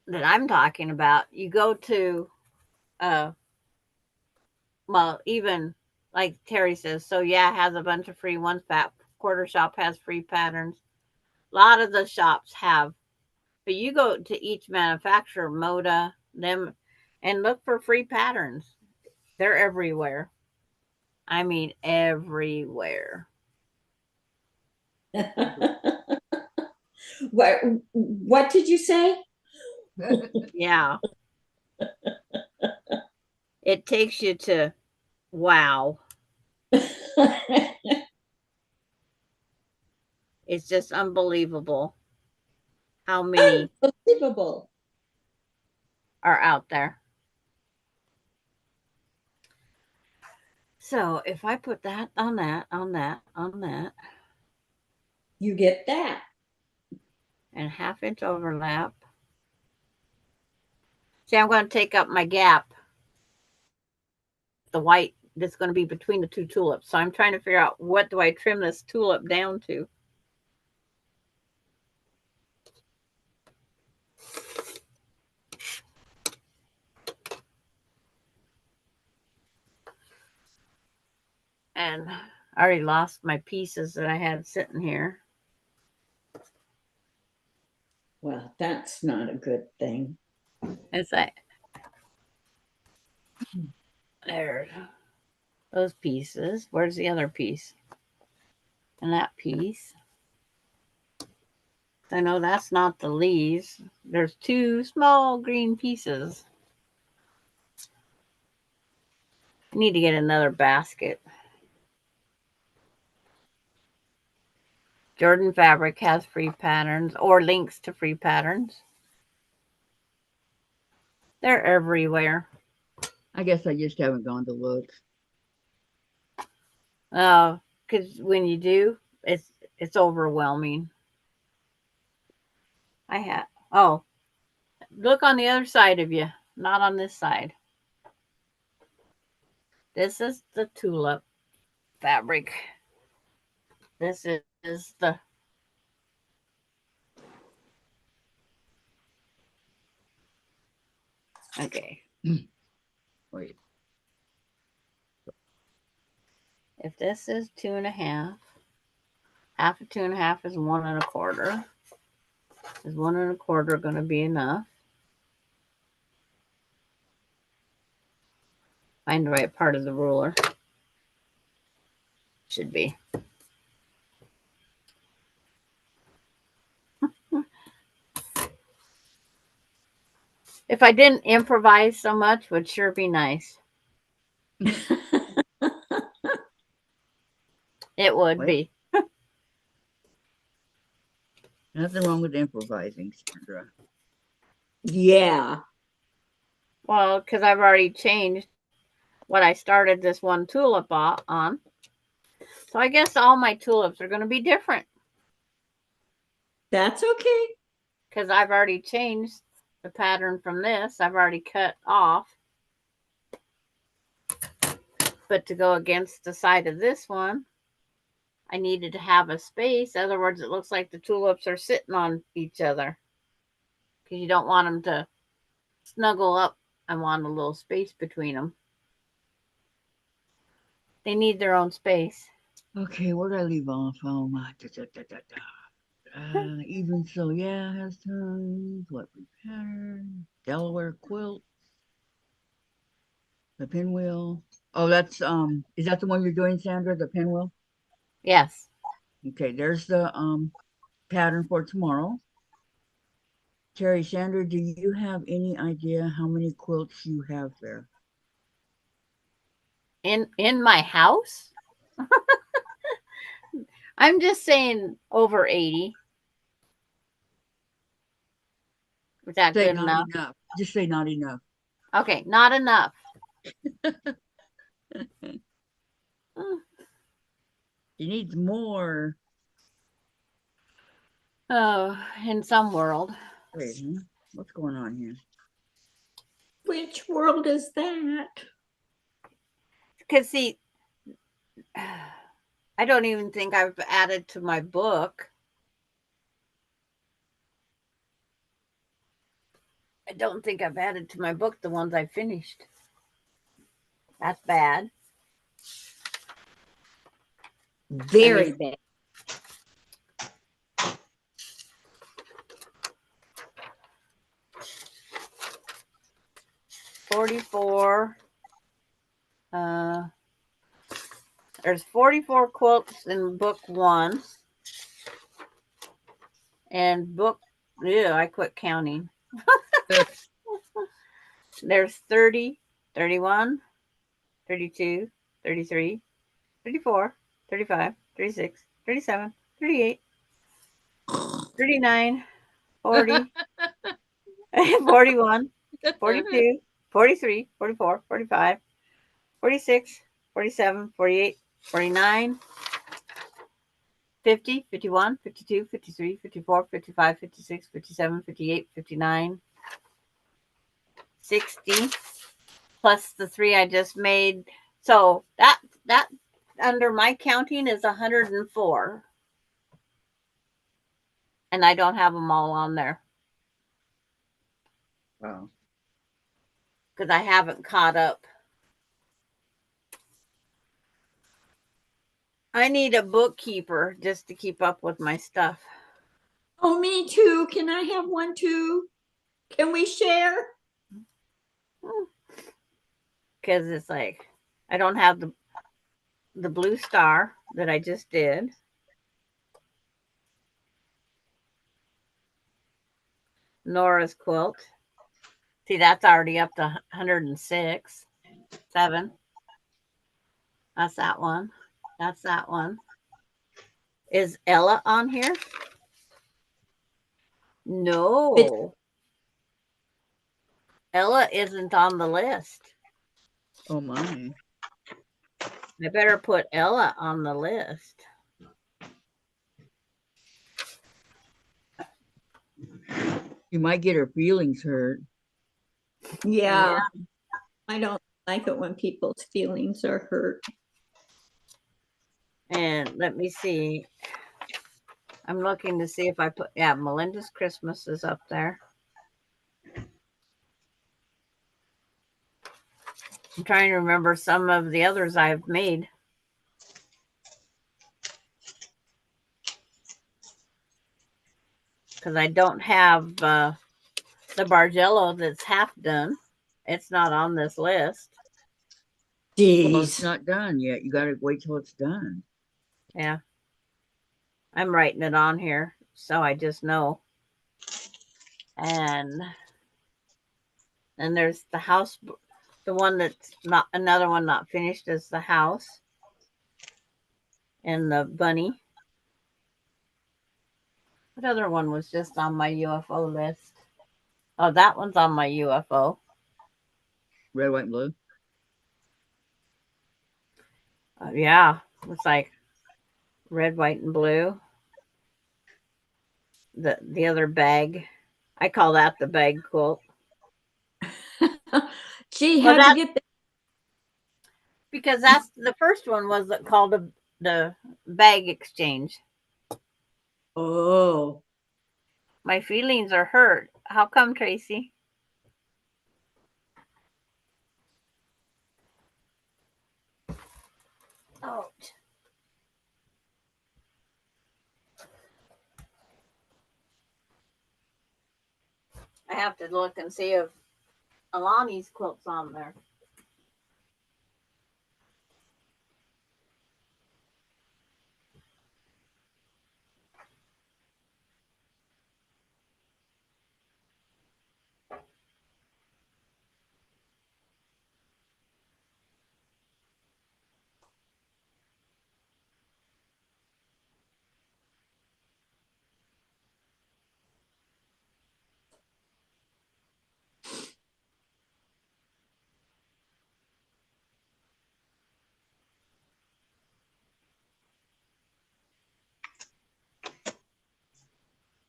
that I'm talking about. You go to well, even like Terry says, so yeah, it has a bunch of free ones. Fat Quarter Shop has free patterns. A lot of the shops have, but you go to each manufacturer, Moda, them, and look for free patterns. They're everywhere. I mean, everywhere. What did you say? Yeah. It takes you to wow. It's just unbelievable how many Unbelievable. are out there. So if I put that on that, on that, on that, You get that. and 1/2 inch overlap. See, I'm going to take up my gap, the white that's going to be between the 2 tulips. So I'm trying to figure out what do I trim this tulip down to. And I already lost my pieces that I had sitting here. Well, that's not a good thing. It's like, there, those pieces. Where's the other piece? And that piece. I know that's not the leaves. There's 2 small green pieces. I need to get another basket. Jordan Fabric has free patterns or links to free patterns. They're everywhere. I guess I just haven't gone to look. Because when you do, it's overwhelming. Look on the other side of you, not on this side. This is the tulip fabric. This is the okay. Wait. If this is 2.5, half of 2.5 is 1.25. Is 1.25 going to be enough? Find the right part of the ruler. Should be. If I didn't improvise so much, would sure be nice. It would Wait. be. Nothing wrong with improvising, Sandra. Yeah. Well, because I've already changed what I started this one tulip on. So I guess all my tulips are going to be different. That's okay. Because I've already changed the pattern from this. I've already cut off. But to go against the side of this one, I needed to have a space. In other words, it looks like the tulips are sitting on each other. Because you don't want them to snuggle up. I want a little space between them. They need their own space. Okay, where did I leave off? Oh my. Even so, yeah, has tons. What pattern? Delaware quilt. The pinwheel. Oh, that's is that the one you're doing, Sandra? The pinwheel? Yes. Okay, there's the pattern for tomorrow. Terry, Sandra, do you have any idea how many quilts you have there? In my house? I'm just saying over 80. Is that Say good not enough? enough. Just say not enough. Okay, not enough. She needs more. Oh, in some world. Wait, what's going on here? Which world is that? Because, see, I don't even think I've added to my book. I don't think I've added to my book the ones I finished. That's bad. Very bad. $44. There's 44 quilts in book 1. And book, I quit counting. There's 30, 31, 32, 33, 34, 35, 36, 37, 38, 39, 40, 41, 42, 43, 44, 45, 46, 47, 48, 49, 50, 51, 52, 53, 54, 55, 56, 57, 58, 59, 60, plus the 3 I just made. So that under my counting is 104. And I don't have them all on there. Wow. Because I haven't caught up. I need a bookkeeper just to keep up with my stuff. Oh, me too. Can I have one too? Can we share? Because it's like, I don't have the blue star that I just did. Nora's quilt. See, that's already up to 106. 7. That's that one. That's that one. Is Ella on here? No. Ella isn't on the list. Oh my. I better put Ella on the list. You might get her feelings hurt. Yeah. I don't like it when people's feelings are hurt. And let me see. I'm looking to see if I put, yeah, Melinda's Christmas is up there. I'm trying to remember some of the others I've made. Because I don't have the Bargello that's half done. It's not on this list. Well, it's Jeez. not done yet. You gotta wait till it's done. Yeah. I'm writing it on here, so I just know. And then there's the house, the one that's not, another one not finished is the house and the bunny. What other one was just on my UFO list? Oh, that one's on my UFO. Red, white, and blue. Yeah, it's like red, white, and blue. The other bag, I call that the bag quilt. Gee, Well, how'd that you get that? because that's the first one was called the bag exchange. Oh, My feelings are hurt. How come, Tracy? Ouch. I have to look and see if Alani's quilt's on there.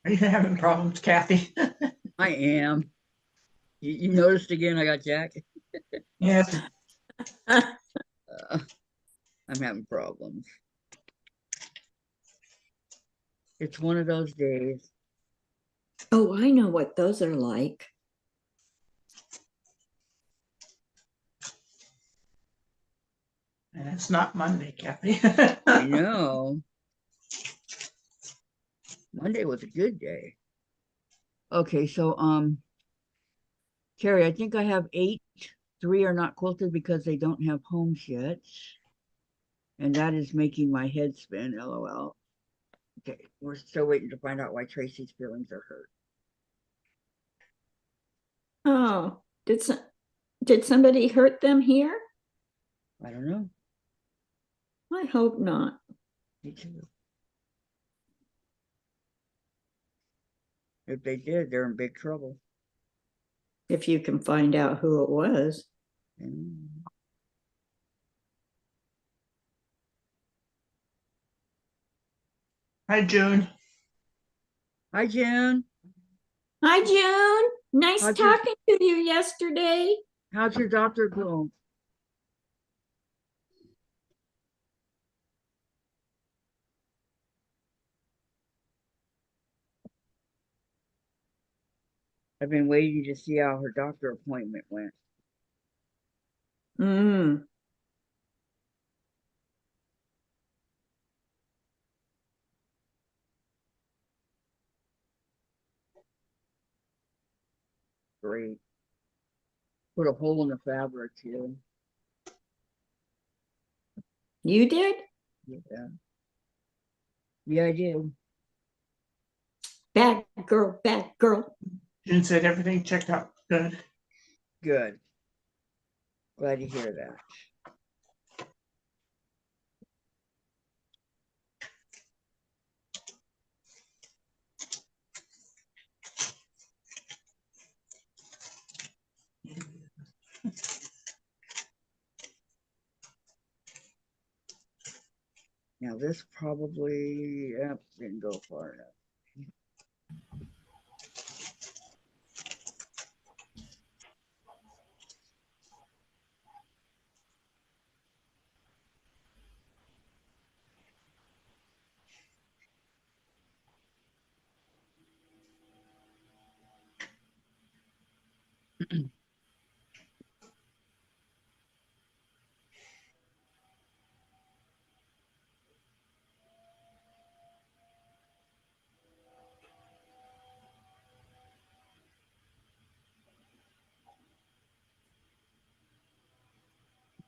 Are you having problems, Kathy? I am. You noticed again I got Jack? Yes. I'm having problems. It's one of those days. oh, I know what those are like. And it's not Monday, Kathy. I know. Monday was a good day. Okay, so Carrie, I think I have 8. 3 are not quilted because they don't have homes yet. And that is making my head spin, LOL. Okay, we're still waiting to find out why Tracy's feelings are hurt. Oh, did somebody hurt them here? I don't know. I hope not. Me too. If they did, they're in big trouble. If you can find out who it was. Mm. Hi, June. Hi, Jen. Hi, June. Nice How'd your- talking to you yesterday. How'd your doctor go? I've been waiting to see how her doctor appointment went. Mm. Great. Put a hole in the fabric too. You did? Yeah. Yeah, I did. Bad girl, bad girl. June said everything checked out good. Good. Glad to hear that. Now this probably didn't go far enough.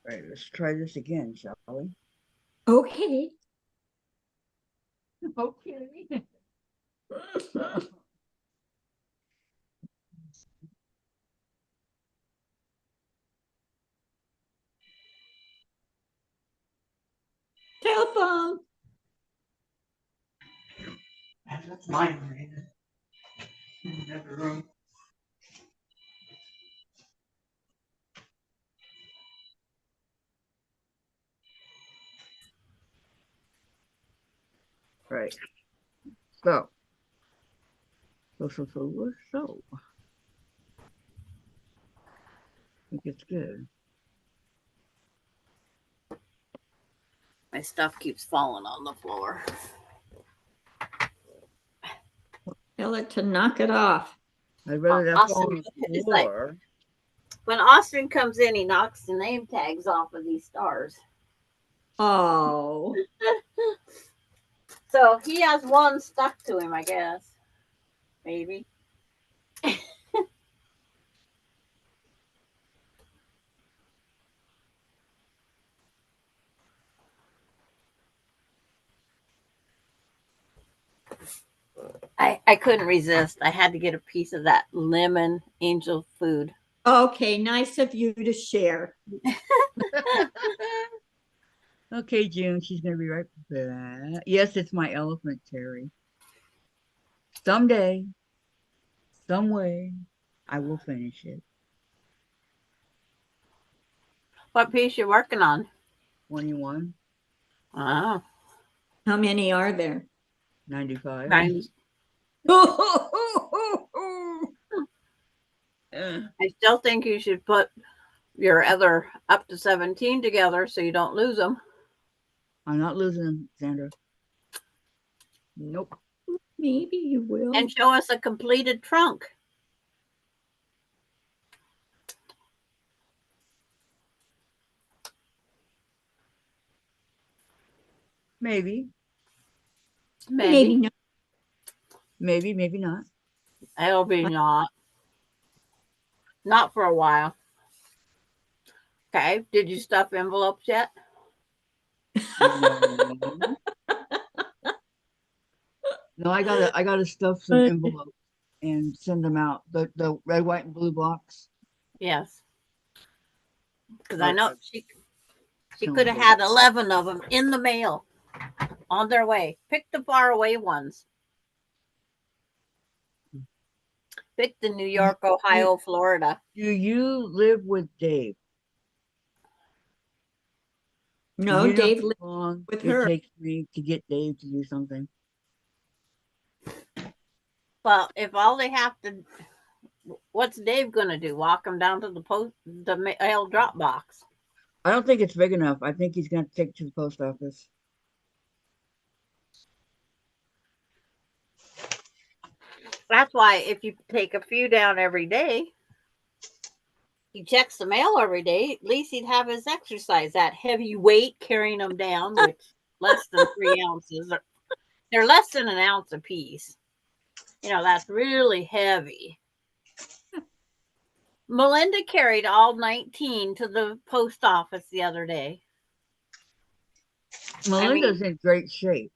All right, let's try this again, shall we? Okay. Okay. Telephone. That's mine, right? In the other room. Right. So. I think it's good. My stuff keeps falling on the floor. Tell it to knock it off. I'd rather that fall on the It's like floor. when Austin comes in, he knocks the name tags off of these stars. Oh. So he has one stuck to him, I guess. Maybe. I couldn't resist. I had to get a piece of that lemon angel food. Okay, nice of you to share. Okay, June, she's gonna be right back. Yes, it's my elephant, Terry. Someday, some way, I will finish it. What piece you working on? 21, Oh, How many are there? 95. 90. I still think you should put your other up to 17 together so you don't lose them. I'm not losing them, Sandra. Nope. Maybe you will. And show us a completed trunk. Maybe. Maybe not. Maybe, maybe not. It'll be not. Not for a while. Okay. Did you stuff envelopes yet? No. No, I gotta stuff some envelopes and send them out. The red, white, and blue box. Yes. Because I know she Some could have of had 11 of them in the mail on their way. Pick the far away ones. Pick the New York, Ohio, Florida. Do you live with Dave? No, You know Dave how lived long with it her. takes me to get Dave to do something? Well, if all they have to, what's Dave going to do? Walk them down to the mail drop box. I don't think it's big enough. I think he's gonna take it to the post office. That's why if you take a few down every day, he checks the mail every day, at least he'd have his exercise. That heavy weight carrying them down, which less than 3 ounces. They're less than an ounce a piece. You know, that's really heavy. Melinda carried all 19 to the post office the other day. Melinda's in great shape.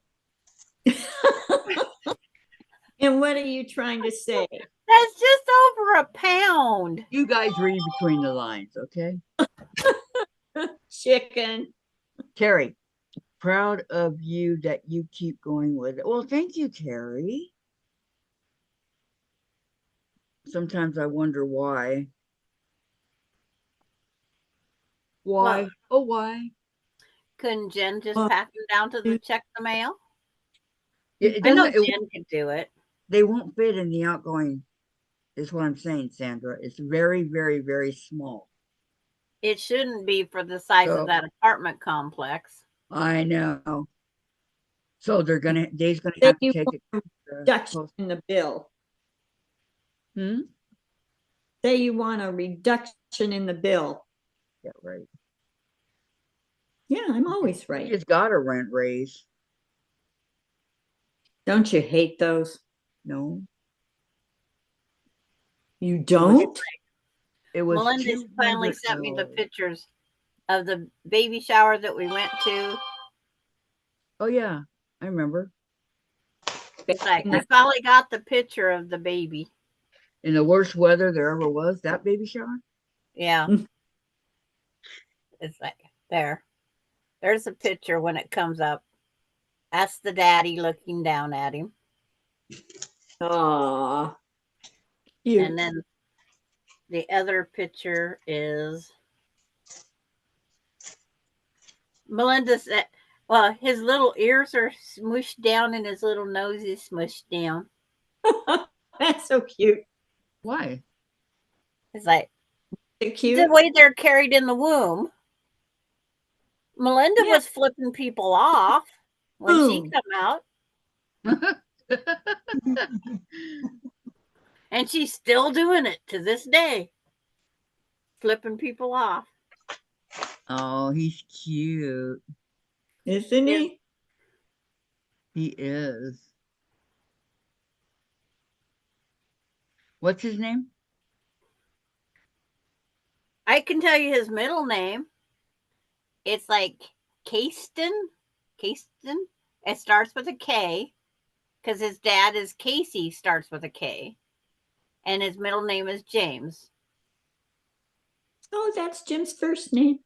And what are you trying to say? That's just over a pound. You guys read between the lines, okay? Chicken. Terry, proud of you that you keep going with it. Well, thank you, Terry. Sometimes I wonder why. Why? Well, oh, why? Couldn't Jen just Well, pack them down to the check the mail? It I know doesn't. Jen could do it. They won't fit in the outgoing. Is what I'm saying, Sandra. It's very, very, very small. It shouldn't be for the size So- of that apartment complex. I know. So Dave's gonna Then have to you take it. to the reduction post- in the bill. Hmm? Say you want a reduction in the bill. Yeah, right. Yeah, I'm always He right. just got a rent raise. Don't you hate those? No. You don't? It was Melinda finally sent me the pictures of the baby shower that we went to. Oh yeah, I remember. It's like I finally got the picture of the baby. In the worst weather there ever was, that baby shower. Yeah. It's like there. There's a picture when it comes up. That's the daddy looking down at him. Aw. And then the other picture is Melinda said, well, his little ears are smushed down and his little nose is smushed down. That's so cute. Why? It's like Is it cute? the way they're carried in the womb. Melinda Yeah. was flipping people off when she Boom. come out, and she's still doing it to this day, flipping people off. Oh, he's cute. Isn't he? He is. What's his name? I can tell you his middle name. It's like Kasten. Kasten. It starts with a K because his dad is Casey, starts with a K. And his middle name is James. Oh, that's Jim's first name.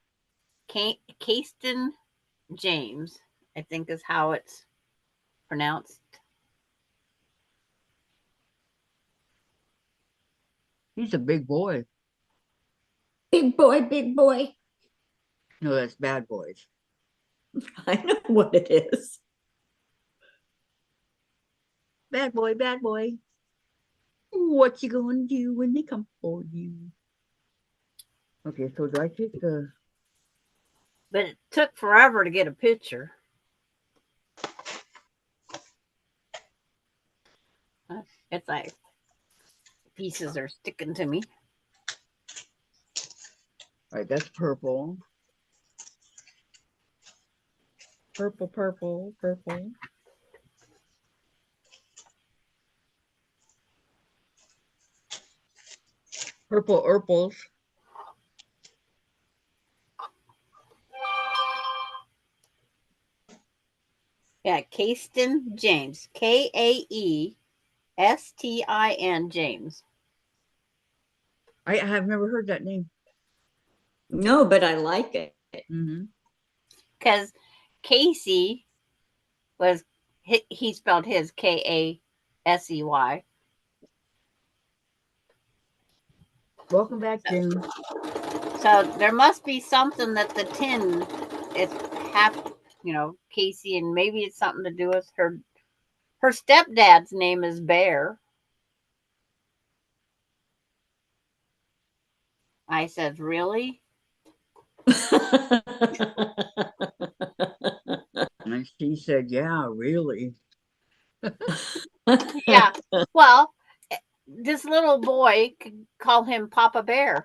Kasten James, I think is how it's pronounced. He's a big boy. Big boy, big boy. No, that's Bad Boys. I know what it is. Bad boy, bad boy. What you gonna do when they come for you? Okay, so do I take the... But it took forever to get a picture. It's like pieces are sticking to me. All right, that's purple. Purple, purple, purple. Purple purples. Yeah, Kaestin James. Kaestin James. I have never heard that name. No, but I like it. Mm-hmm. Because Casey was, he spelled his Kasey. Welcome back, June. So there must be something that the tin is half, Casey, and maybe it's something to do with her. Her stepdad's name is Bear. I said, really? And she said, yeah, really. Yeah. Well, this little boy could call him Papa Bear.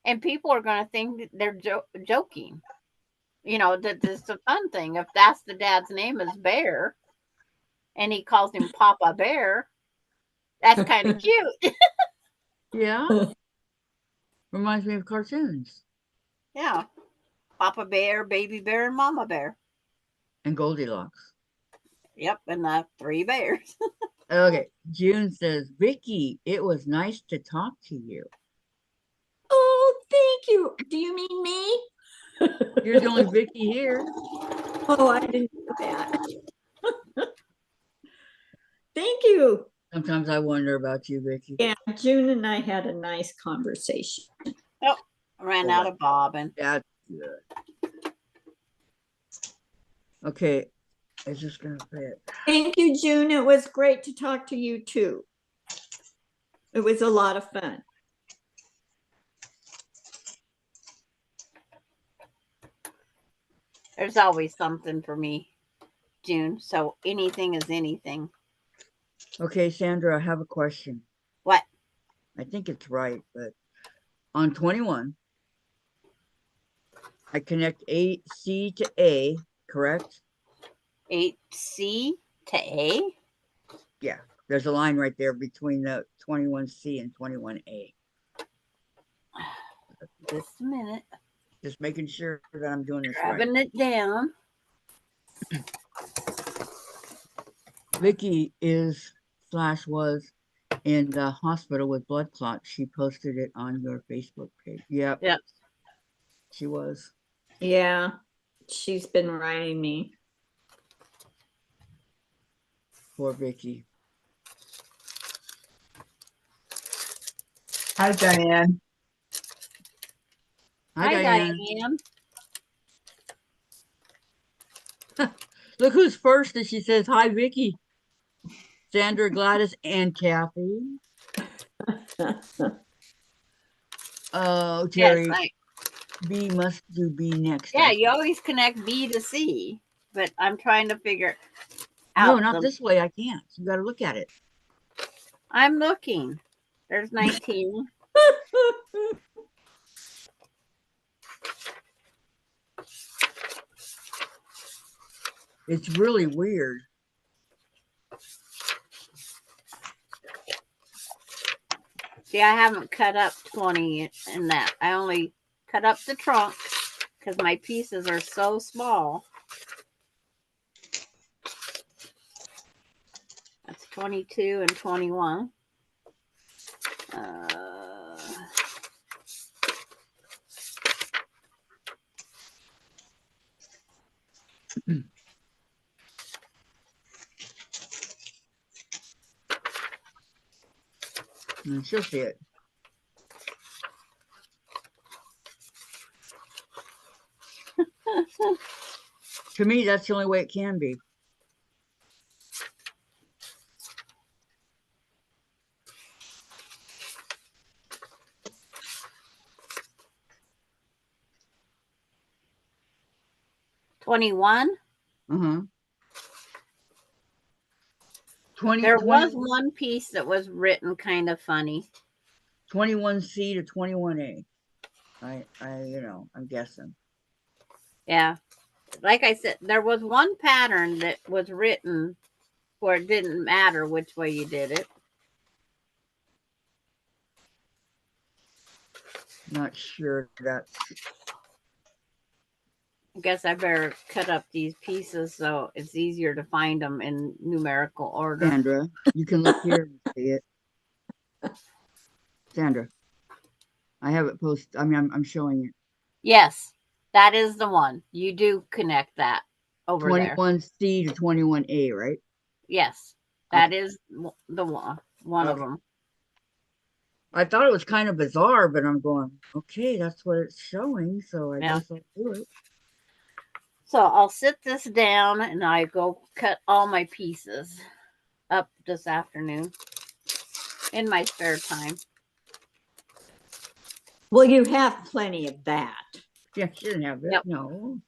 And people are going to think they're joking. That this is a fun thing. If that's the dad's name is Bear and he calls him Papa Bear, that's kind of cute. Yeah. Reminds me of cartoons. Yeah. Papa Bear, Baby Bear, and Mama Bear. And Goldilocks. Yep. And the 3 bears. Okay. June says, Vicky, it was nice to talk to you. Oh, thank you. Do you mean me? You're the only Vicky here. Oh, I didn't know that. Thank you. Sometimes I wonder about you, Vicky. Yeah, June and I had a nice conversation. Ran out of bobbin. That's good. Okay, it's just gonna fit. Thank you, June. It was great to talk to you too. It was a lot of fun. There's always something for me, June. So anything is anything. Okay, Sandra, I have a question. What? I think it's right, but on 21, I connect C to A, correct? 8C to A? Yeah, there's a line right there between the 21C and 21A. Just a minute. Just making sure that I'm doing this right. Grabbing it down. Vicky was in the hospital with blood clots. She posted it on your Facebook page. Yep, Yep. she was. Yeah, she's been writing me. Poor Vicky. Hi, Diane. Hi, Diane. Diane. Look who's first, and she says, hi, Vicky. Sandra, Gladys, and Kathy. Oh, Terry, Yes, B must do B next. yeah, you always connect B to C, but I'm trying to figure No, out. not this way. I can't. You got to look at it. I'm looking. There's 19. It's really weird. See, I haven't cut up 20 in that. I only cut up the trunk because my pieces are so small. That's 22 and 21. She'll see it. To me, that's the only way it can be. $21. 20, There 20, was one piece that was written kind of funny. 21C to 21A. I'm guessing. Yeah. Like I said, there was one pattern that was written where it didn't matter which way you did it. Not sure that's. I guess I better cut up these pieces so it's easier to find them in numerical order. Sandra, you can look here and see it. Sandra, I have it posted. I mean, I'm showing it. Yes, that is the one. You do connect that over 21C to 21A, right? Yes, that is the one of them. I thought it was kind of bizarre, but I'm going, okay, that's what it's showing, so I Yeah. guess I'll do it. So I'll sit this down and I go cut all my pieces up this afternoon in my spare time. Well, you have plenty of that. Yeah, she didn't have it. Yep. No,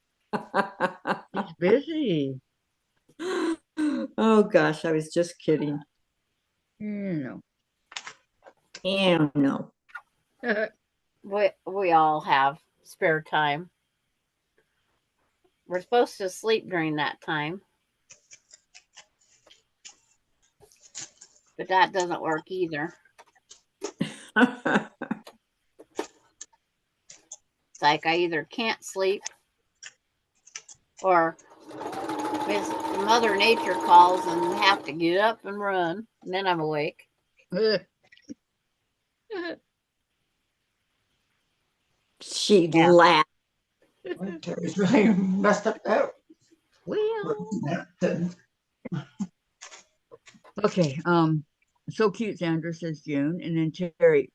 she's busy. Oh gosh, I was just kidding. No. Yeah, no. We all have spare time. We're supposed to sleep during that time. But that doesn't work either. It's like I either can't sleep or Miss Mother Nature calls and have to get up and run. And then I'm awake. She Yeah. laughed. Terry's really messed up that. Well, okay. So cute, Sandra, says June, and then Terry.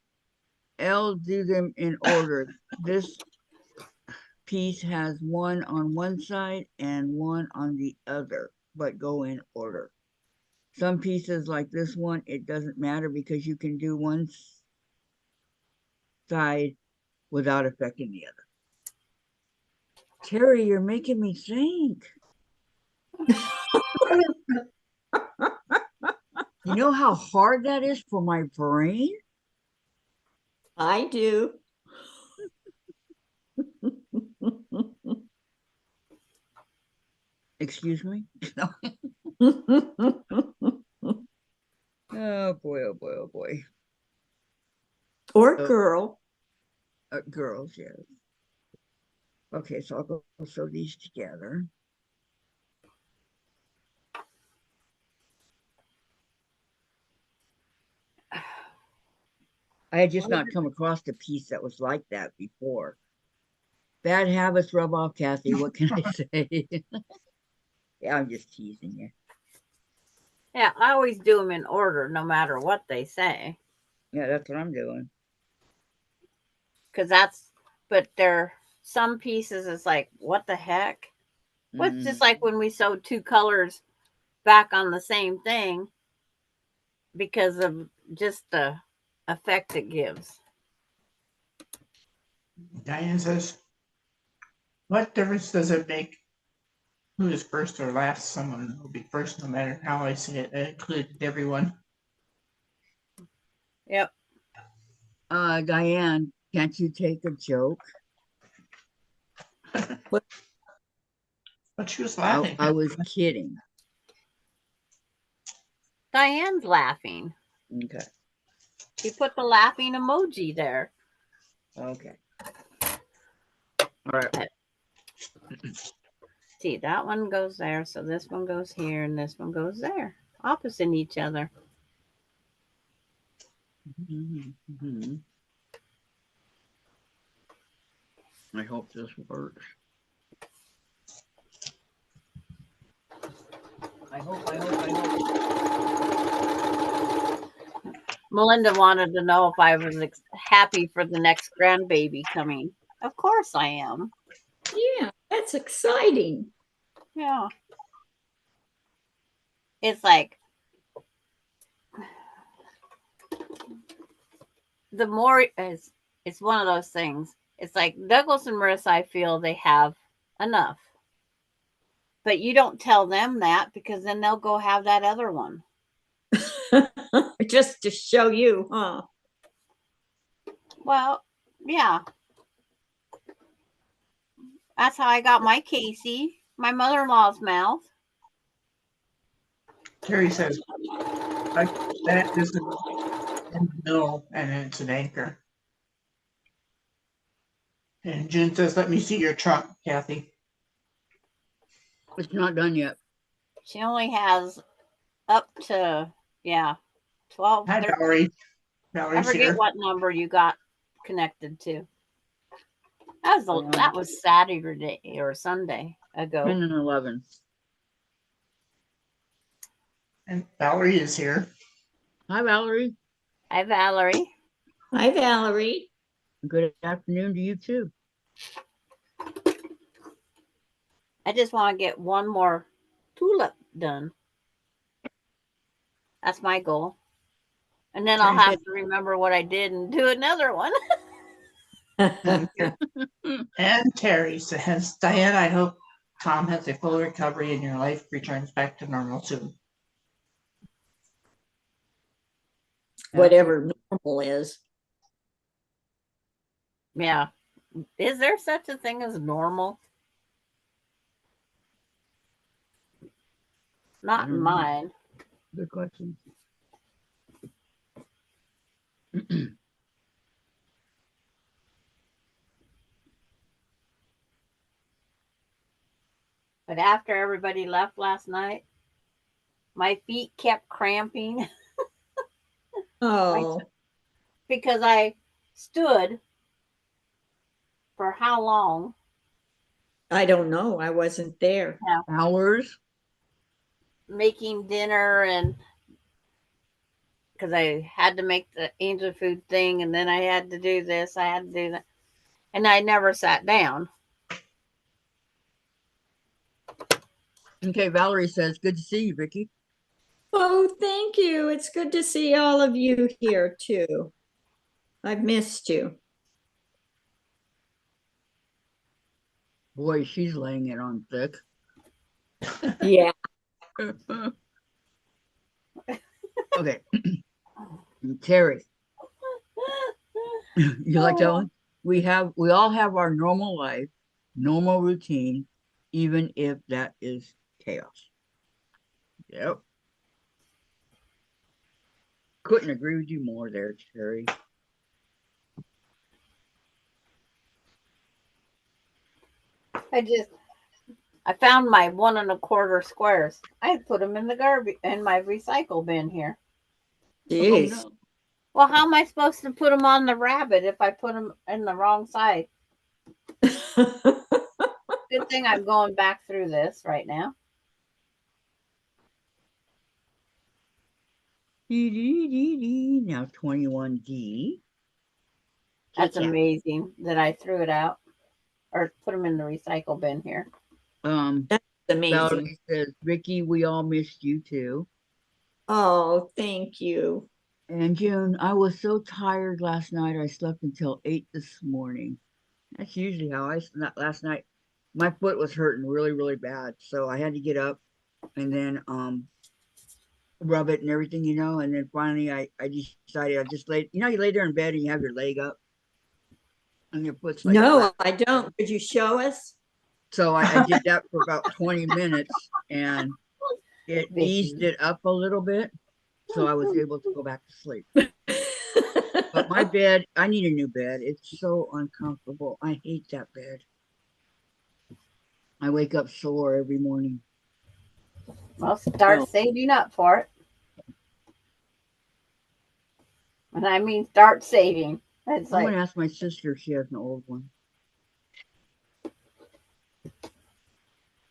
L, do them in order. This piece has one on one side and one on the other, but go in order. Some pieces like this one, it doesn't matter because you can do one side without affecting the other. Terry, you're making me think. You know how hard that is for my brain? I do. Excuse me? Oh boy, oh boy, oh boy. Or girl. Girls, yes. Okay, so I'll go sew these together. I had just not come across a piece that was like that before. Bad habits rub off, Kathy. What can I say? Yeah, I'm just teasing you. Yeah, I always do them in order, no matter what they say. Yeah, that's what I'm doing. Because but there some pieces it's like, what the heck? What's just like when we sewed two colors back on the same thing because of just the effect it gives. Diane says, what difference does it make who is first or last? Someone will be first no matter how I say it. That included everyone. Yep. Diane, can't you take a joke? But she was laughing. I was kidding. Diane's laughing. Okay. She put the laughing emoji there. Okay. All right. See, that one goes there, so this one goes here, and this one goes there, opposite each other. Mm-hmm. I hope this works. I hope. Melinda wanted to know if I was happy for the next grandbaby coming. Of course I am. Yeah, that's exciting. Yeah. It's like the more it's one of those things. It's like Douglas and Marissa, I feel they have enough. But you don't tell them that because then they'll go have that other one. Just to show you, huh? Well, yeah. That's how I got my Casey, my mother-in-law's mouth. Terry says, that is in the middle and it's an anchor. And June says, let me see your trunk, Kathy. It's not done yet. She only has up to 12. Hi, 13. Valerie. I Valerie's forget here. what number you got connected to. That was Saturday or Sunday ago. 10 and 11. And Valerie is here. Hi, Valerie. Hi, Valerie. Hi, Valerie. Good afternoon to you too. I just want to get one more tulip done. That's my goal. And then I'll have to remember what I did and do another one. And Terry says, Diane, I hope Tom has a full recovery and your life returns back to normal soon. Whatever normal is. Yeah. Is there such a thing as normal? Not in mine. Good question. But after everybody left last night, my feet kept cramping. Oh, Because I stood for how long? I don't know. I wasn't there. Hours? Making dinner, and because I had to make the angel food thing, and then I had to do this, I had to do that. And I never sat down. Okay, Valerie says, good to see you, Vicky. Oh, thank you. It's good to see all of you here too. I've missed you. Boy, she's laying it on thick. Yeah. Okay. Terry, you like that one? We all have our normal life, normal routine, even if that is chaos. Yep. Couldn't agree with you more there, Terry. I found my 1 1/4 squares. I put them in the garbage in my recycle bin here. Oh, Jeez. no. Well, how am I supposed to put them on the rabbit if I put them in the wrong side? Good thing I'm going back through this right now. Now 21D. That's Kit Kat. amazing that I threw it out or put them in the recycle bin here. That's amazing. Valerie says, Vicky, we all missed you too. Oh, thank you. And June, I was so tired last night. I slept until 8 this morning. That's usually how I slept last night. My foot was hurting really, really bad. So I had to get up and then rub it and everything, and then finally I decided I just laid, you lay there in bed and you have your leg up and your foot's like No, flat. I don't. Could you show us? So I did that for about 20 minutes and it Vicky. eased it up a little bit. So I was able to go back to sleep. But my bed, I need a new bed. It's so uncomfortable. I hate that bed. I wake up sore every morning. Well, start Oh. saving up for it. And I mean, start saving. It's I'm like, gonna ask my sister if she has an old one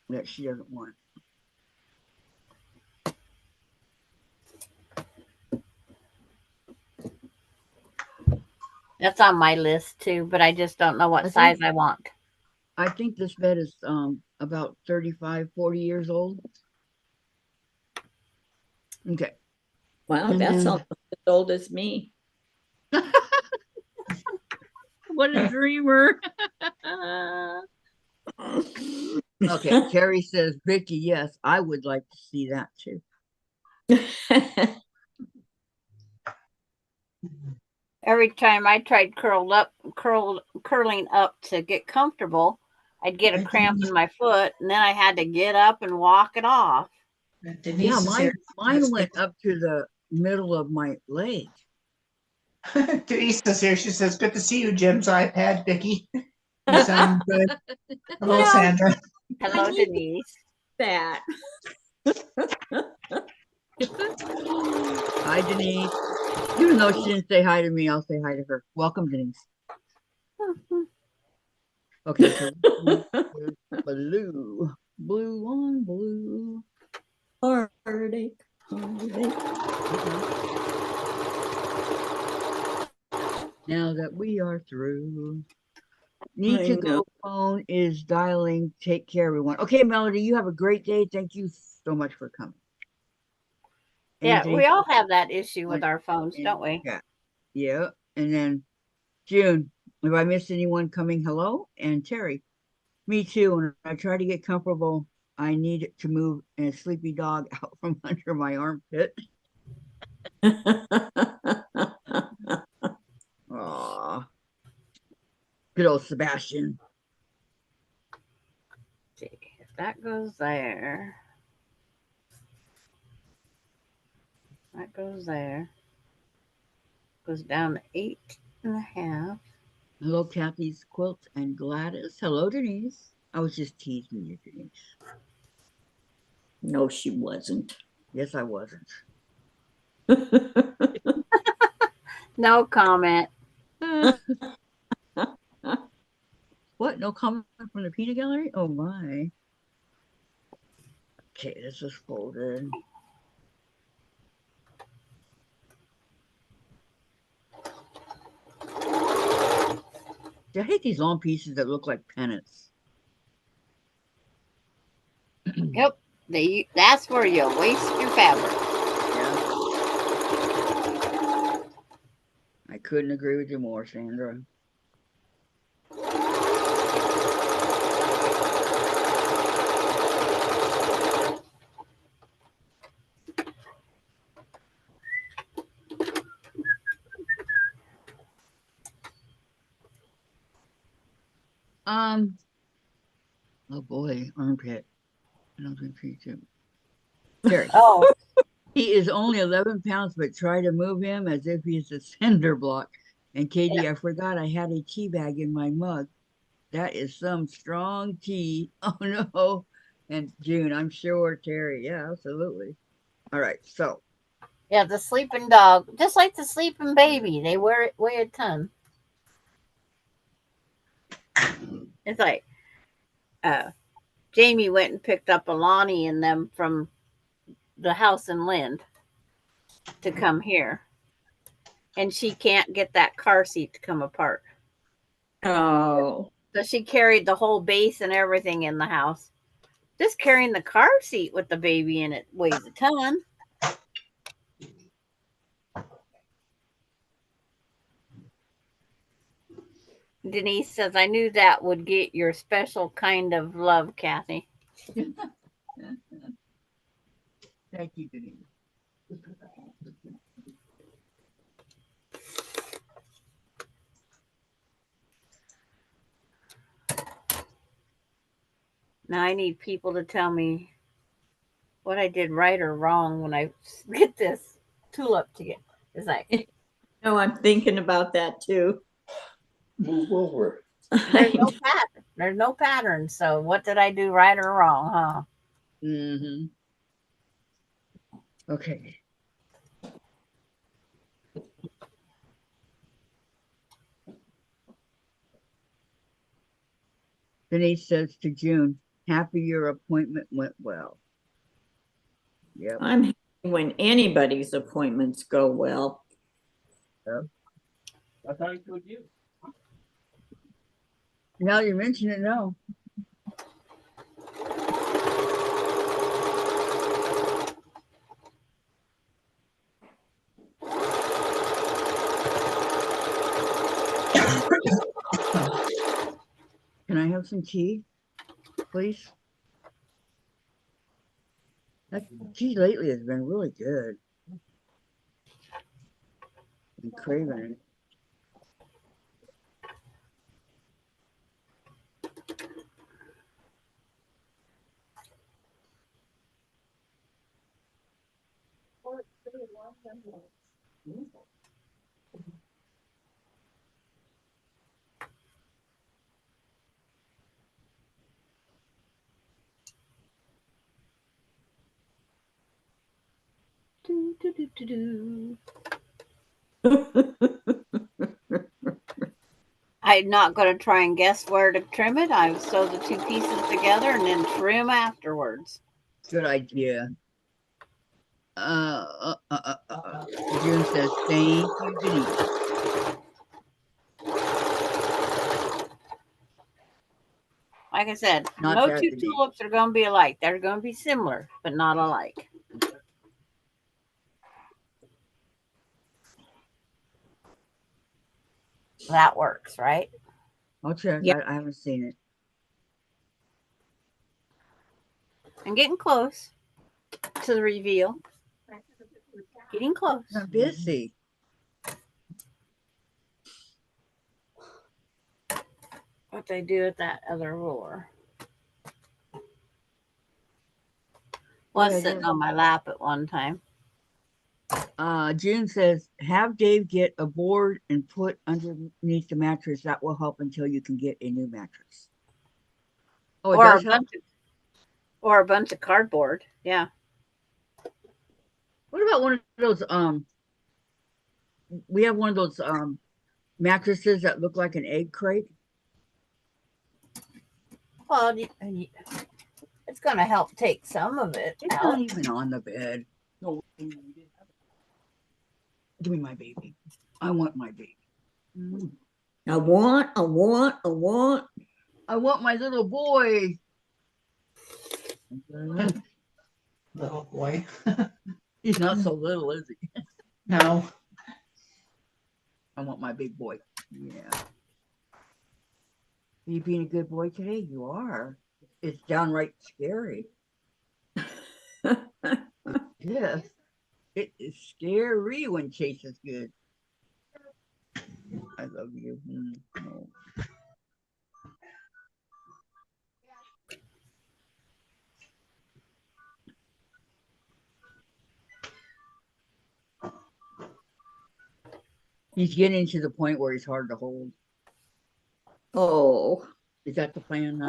that she doesn't want. that's on my list too, but I just don't know what size I want. I think this bed is about 35, 40 years old. Okay. Wow, that's almost as old as me. What a dreamer. Okay, Terry says, Vicky, yes, I would like to see that too. Every time I tried curling up to get comfortable, I'd get a cramp in my foot, and then I had to get up and walk it off. Yeah, mine went up to the middle of my leg. Denise is here. She says, "Good to see you, Jim's iPad, Vicky. You sound good." Hello, Sandra. Hello, Denise. That. Hi, Denise. Even though she didn't say hi to me, I'll say hi to her. Welcome, Denise. Okay, so blue on blue. Heartache. Now that we are through. Need to go phone is dialing. Take care, everyone. Okay, Melody, you have a great day. Thank you so much for coming. Yeah, Anthony, we all have that issue with our phones, don't we? Yeah. And then June, if I missed anyone coming, hello. And Terry, me too. When I try to get comfortable, I need to move a sleepy dog out from under my armpit. Aw. Good old Sebastian. Let's see if that goes there. That goes there. Goes down to 8.5. Hello, Kathy's Quilt and Gladys. Hello, Denise. I was just teasing you, Denise. No, she wasn't. Yes, I wasn't. No comment. What? No comment from the peanut gallery? Oh my. Okay, this is folded. I hate these long pieces that look like pennants. Yep. That's where you waste your fabric. Yeah. I couldn't agree with you more, Sandra. Oh boy, armpit. I don't think he too. Terry. Oh, He is only 11 pounds, but try to move him as if he's a cinder block. And Katie, yeah. I forgot I had a tea bag in my mug. That is some strong tea. Oh no. And June, I'm sure, Terry. Yeah, absolutely. All right. So, Yeah, the sleeping dog, just like the sleeping baby, they weigh a ton. It's like Jamie went and picked up Alani and them from the house in Lind to come here, and she can't get that car seat to come apart. Oh, So she carried the whole base and everything in the house. Just carrying the car seat with the baby in it weighs a ton. Denise says, I knew that would get your special kind of love, Kathy. thank you, Denise. Now I need people to tell me what I did right or wrong when I get this tulip to get. It's like, no, I'm thinking about that too. Move over. there's no pattern. There's no pattern. So what did I do right or wrong, huh? Mm-hmm. Okay. Denise says to June, happy your appointment went well. Yep. I'm happy when anybody's appointments go well. I thought he told you. Now you mention it, no. Can I have some tea, please? That tea lately has been really good. I'm craving it. Do, do, do, do, do. I'm not going to try and guess where to trim it. I sew the two pieces together and then trim afterwards. Good idea. June says, thank you, Denise. Like I said, Not no that two Denise. tulips are going to be alike. They're going to be similar, but not alike. That works, right? I'll check. Yep. I haven't seen it. I'm getting close to the reveal. Getting close. I'm busy. What they do with that other ruler? Was Yeah, sitting yeah. on my lap at one time. June says, have Dave get a board and put underneath the mattress. That will help until you can get a new mattress. Oh, it Or a does help? or a bunch of cardboard. Yeah. What about one of those, we have one of those mattresses that look like an egg crate. Well, it's going to help take some of it It's out. not even on the bed. No, Give me my baby. I want my baby. I want. I want my little boy. little boy. He's not so little, is he? No. I want my big boy. Yeah. Are you being a good boy today? You are. It's downright scary. Yes. It is scary when Chase is good. I love you. Oh. He's getting to the point where he's hard to hold. Oh, Is that the plan?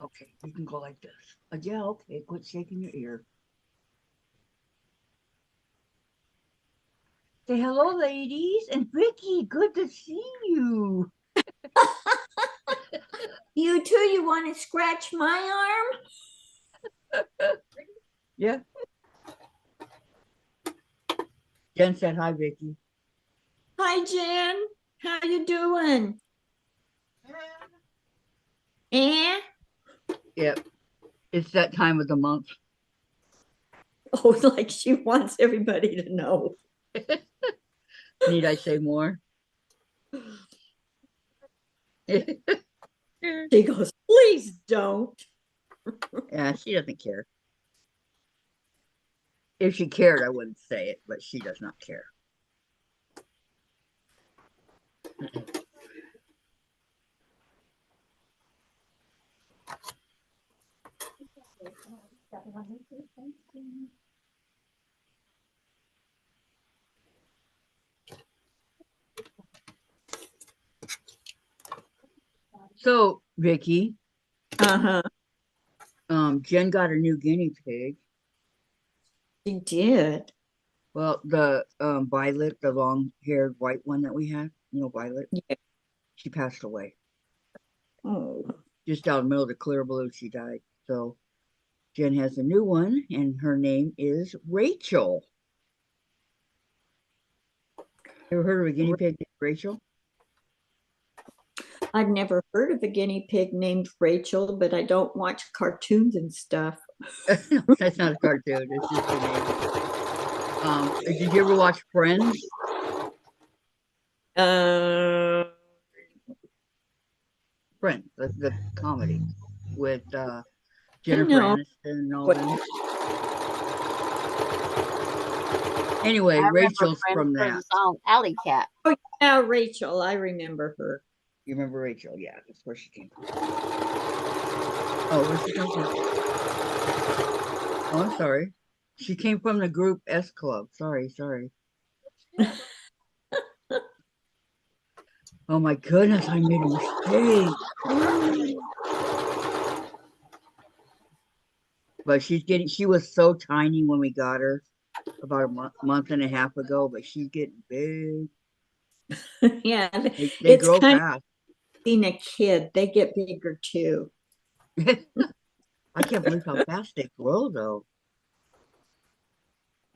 Okay, you can go like this. Yeah, okay. Quit shaking your ear. Say hello, ladies. And Vicky, good to see you. you too? You want to scratch my arm? Yeah. Jen said hi, Vicky. Hi, Jen. How you doing? Eh? Yep. It's that time of the month. Oh, like she wants everybody to know. Need I say more? She goes, please don't. Yeah, she doesn't care. If she cared, I wouldn't say it, but she does not care. So, Vicky, Uh-huh. Jen got a new guinea pig. She did. Well, the Violet, the long-haired white one that we had, Violet. Yeah. She passed away. Oh. Just out in the middle of the clear blue, she died. So Jen has a new one, and her name is Rachel. Ever heard of a guinea pig named Rachel? I've never heard of a guinea pig named Rachel, but I don't watch cartoons and stuff. That's not a cartoon. It's just a name. Did you ever watch Friends? Friends, the comedy with Jennifer Aniston and all them. Anyway, I remember Rachel's Friends from for that. the song Alley Cat. Oh, yeah, Rachel. I remember her. You remember Rachel? Yeah, that's where she came from. Oh, where's she come from? Oh, I'm sorry. She came from the group S Club. Sorry. Oh my goodness, I made a mistake. But she was so tiny when we got her about a month and a half ago, but she's getting big. Yeah, They it's grow kind fast. of being a kid. They get bigger too. I can't believe how fast they grow, though.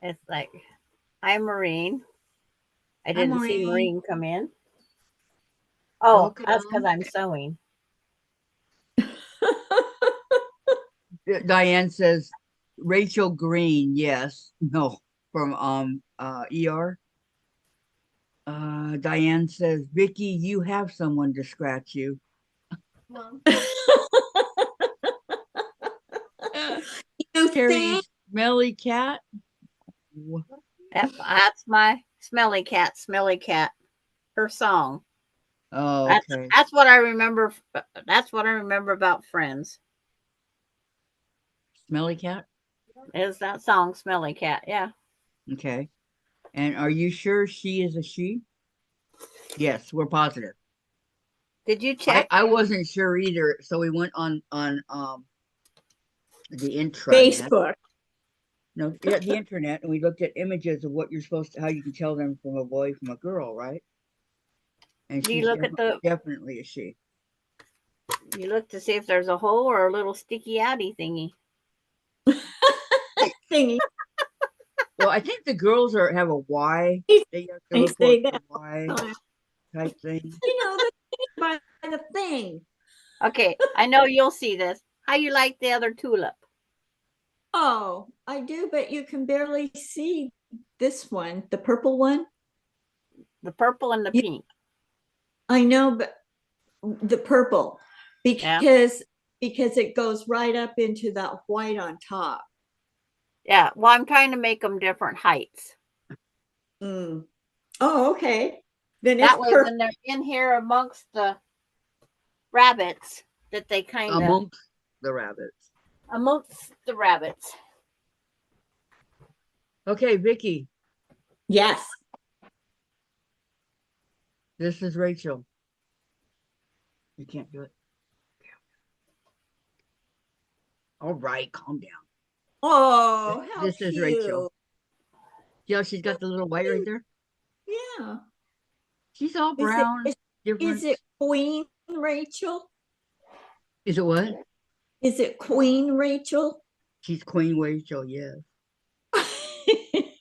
It's like, hi, Maureen. I Hi, didn't see Maureen. Maureen come in. Oh, Welcome. that's because I'm sewing. Diane says Rachel Green. Yes. No. From ER. Diane says, Vicky, you have someone to scratch you. You Terry's think? smelly cat. That's my smelly cat, her song. Oh, okay. That's what I remember. That's what I remember about Friends. Smelly cat? Is that song Smelly Cat? Yeah. Okay. And are you sure she is a she? Yes, we're positive. Did you check? I wasn't sure either, so we went on the intranet. Facebook. No, yeah, the internet, and we looked at images of what you're supposed to, how you can tell them from a boy from a girl, right? And Do you she's look at definitely a she. You look to see if there's a hole or a little sticky outy thingy. Thingy. Well, I think the girls have a Y. They have to I look say for that. a Y type thing. You know, the thing by the thing. Okay, I know you'll see this. How you like the other tulip? Oh, I do, but you can barely see this one, the purple one. The purple and the Yeah. pink. I know, but the purple, Yeah. because it goes right up into that white on top. Yeah. Well, I'm trying to make them different heights. Mm. Oh, okay. Then That it's way, perfect. when they're in here amongst the rabbits, that they kind of Amongst the rabbits. amongst the rabbits. Okay, Vicky, Yes. this is Rachel. You can't do it. All right, calm down. Oh, how This is Rachel. cute. See how she's got the little white right there? Yeah. She's all Is it, brown, is, different. is it Queen Rachel? Is it what? Is it Queen Rachel? She's Queen Rachel, yes.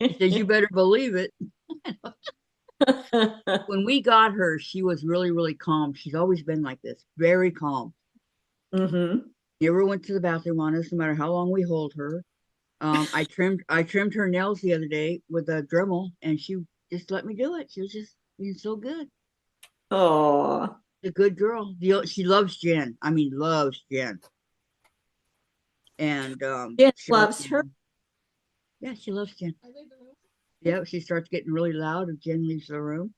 She says, you better believe it. When we got her, she was really, really calm. She's always been like this, very calm. Mm-hmm. Never went to the bathroom on us, no matter how long we hold her. I trimmed her nails the other day with a Dremel, and she just let me do it. She was just being so good. Oh, A good girl. She loves Jen. I mean, loves Jen. And Jen she loves her. Yeah, she loves Jen. Yeah, she starts getting really loud if Jen leaves the room.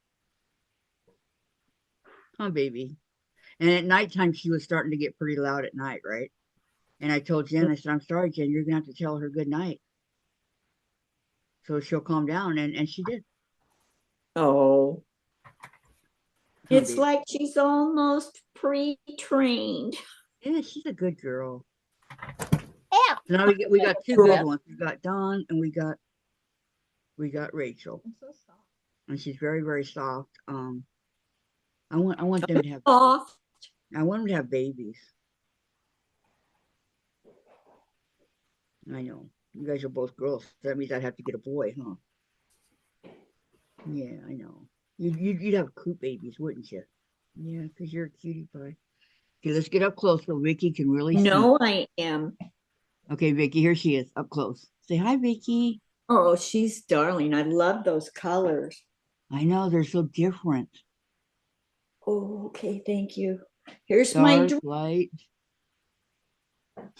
Oh, baby. And at nighttime, she was starting to get pretty loud at night, right? And I told Jen, I said, I'm sorry, Jen, you're gonna have to tell her good night. So she'll calm down, and she did. Oh, Oh, it's baby. like she's almost pre-trained. Yeah, she's a good girl. Yeah. So now we got two good ones. We got Dawn and we got Rachel. And she's very, very soft. I want them to have Soft. I want them to have babies. I know. You guys are both girls. So that means I'd have to get a boy, huh? Yeah, I know. You'd have coop babies, wouldn't you? Yeah, because you're a cutie pie. Okay, let's get up close so Vicky can really see. No, I am. Okay, Vicky, here she is, up close. Say hi, Vicky. Oh, she's darling. I love those colors. I know, they're so different. Oh, okay, thank you. Here's my Dark, drink. light.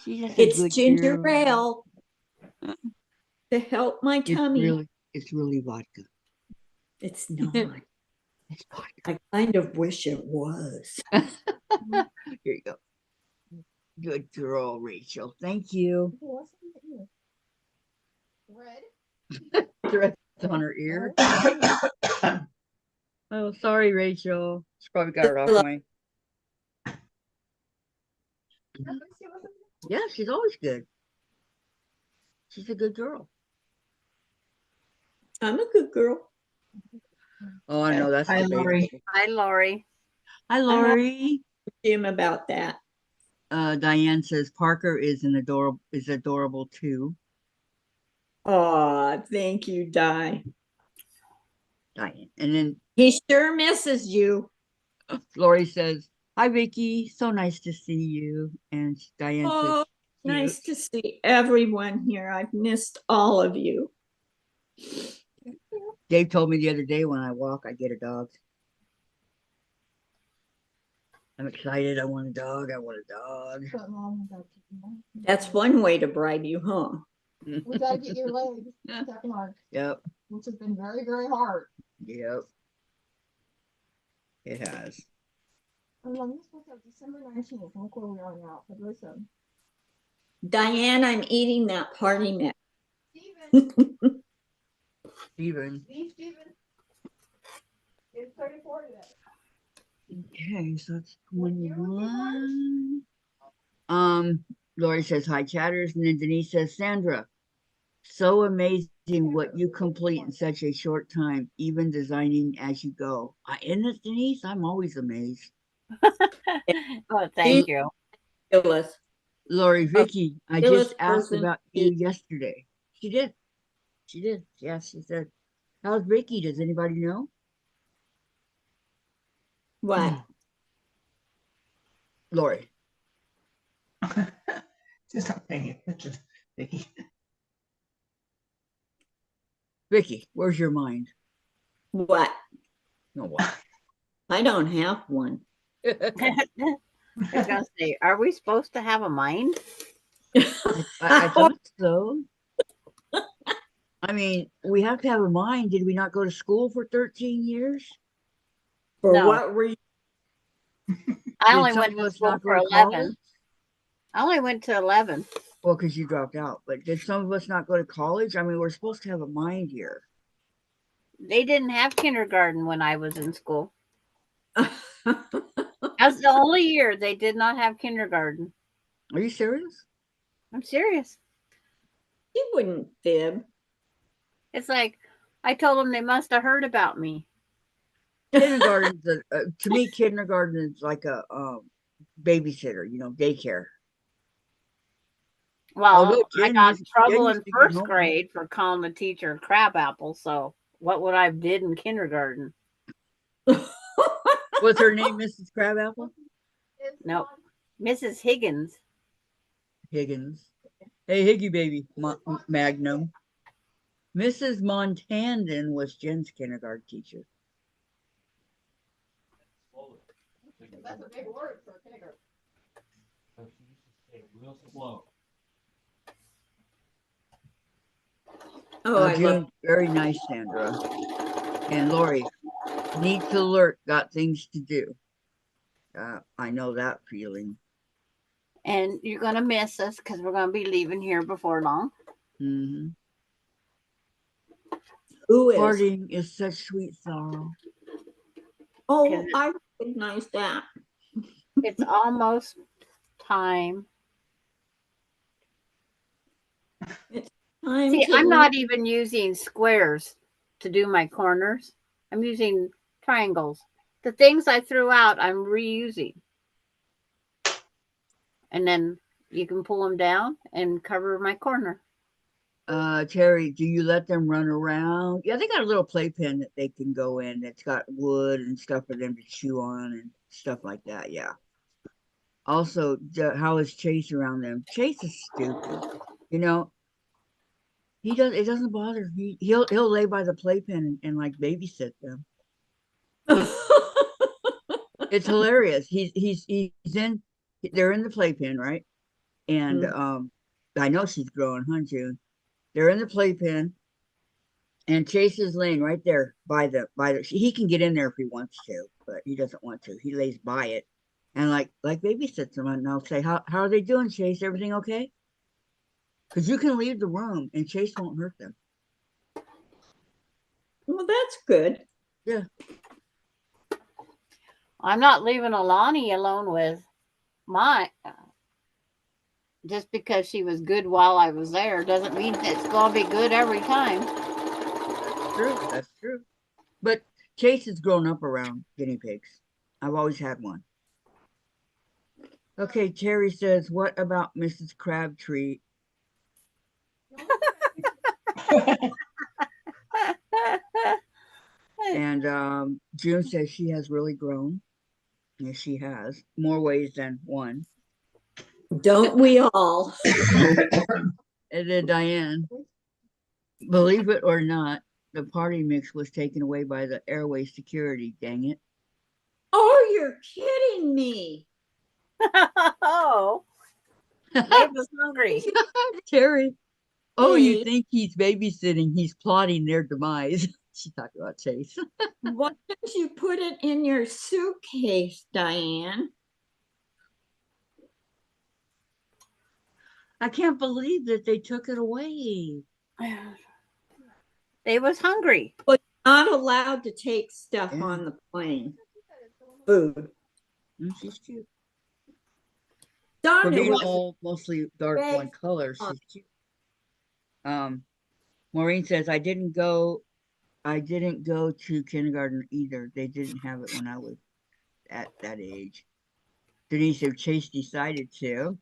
She's just a It's good ginger girl. ale to help my tummy. It's really vodka. It's not. It's vodka. I kind of wish it was. Here you go. Good girl, Rachel. Thank you. Threads on her ear. Oh, sorry, Rachel. She probably got it off my. Yeah, she's always good. She's a good girl. I'm a good girl. Oh, I know that's Hi, Lori. debatable. Hi, Lori. Hi, Lori. Jim about that. Diane says Parker is adorable too. Oh, thank you, Di. Diane, and then He sure misses you. Lori says, "Hi, Vicky. So nice to see you." And Diane Oh, says, nice to see everyone here. I've missed all of you. Dave told me the other day when I walk, I get a dog. I'm excited. I want a dog. I want a dog. That's one way to bribe you, huh? We gotta get your leg that mark, Yep. which has been very, very hard. Yep. It has. I'm supposed to have December 19th. Look where we are now. February 7th. Diane, I'm eating that party mix. Steven, Steven. Steven. It's 34 today. Okay, so that's What year was he born? 21. Lori says hi, chatters, and then Denise says, Sandra, so amazing what you complete in such a short time, even designing as you go. Isn't it, Denise? I'm always amazed. Oh, thank you. Phyllis. Lori, Vicky, I Phyllis just asked doesn't about you yesterday. She did. She did. Yes, she said. How's Vicky? Does anybody know? What? Lori. Just not paying attention, Vicky. Vicky, where's your mind? What? No, what? I don't have one. I was gonna say, are we supposed to have a mind? I thought so. I mean, we have to have a mind. Did we not go to school for 13 years? For No. what reason? I Did only some went of to us school not for go to 11. college? I only went to 11. Well, because you dropped out. But did some of us not go to college? I mean, we're supposed to have a mind here. They didn't have kindergarten when I was in school. That's the only year they did not have kindergarten. Are you serious? I'm serious. You wouldn't fib. It's like I told them they must have heard about me. Kindergarten, to me, kindergarten is like a babysitter, daycare. Well, Although I Jen got used- in trouble Jen in used to get first home. grade for calling the teacher a crab apple. So what would I have did in kindergarten? Was her name Mrs. Crabapple? Nope. Mrs. Higgins. Higgins. Hey, Higgy baby, Magnum. Mrs. Montandon was Jen's kindergarten teacher. That's a big word for a kindergarten. So she used to say it real slow. Oh, I June, love. very nice, Sandra. And Lori, need to alert, got things to do. I know that feeling. And you're going to miss us because we're going to be leaving here before long. Mm-hmm. Who is? Parting is such sweet sorrow. Oh, I recognize that. It's almost time. Time See, to I'm leave. not even using squares to do my corners. I'm using triangles. The things I threw out, I'm reusing. And then you can pull them down and cover my corner. Terry, do you let them run around? Yeah, they got a little playpen that they can go in that's got wood and stuff for them to chew on and stuff like that. Yeah. Also, how is Chase around them? Chase is stupid. He does. It doesn't bother him. He'll lay by the playpen and like babysit them. It's hilarious. He's in. They're in the playpen, right? And I know she's growing, huh, June? They're in the playpen, and Chase is laying right there by the. He can get in there if he wants to, but he doesn't want to. He lays by it, and like babysits them. And I'll say, how are they doing, Chase? Everything okay? Because you can leave the room, and Chase won't hurt them. Well, that's good. Yeah. I'm not leaving Alani alone with my. Just because she was good while I was there doesn't mean it's going to be good every time. True. That's true. But Chase has grown up around guinea pigs. I've always had one. Okay, Terry says, what about Mrs. Crabtree? And June says she has really grown. Yes, she has. More ways than one. Don't we all? And then Diane, believe it or not, the party mix was taken away by the airway security, dang it. Oh, you're kidding me. Oh, Dave was hungry. Terry, oh, you Hey. think he's babysitting, he's plotting their demise. She talked about Chase. Why don't you put it in your suitcase, Diane? I can't believe that they took it away. They was hungry. But not allowed to take stuff on the plane. Food. She's cute. Darn For it being was all mostly dark Big one color, she's cute. Maureen says, I didn't go to kindergarten either. They didn't have it when I was at that age. Denise said Chase decided to.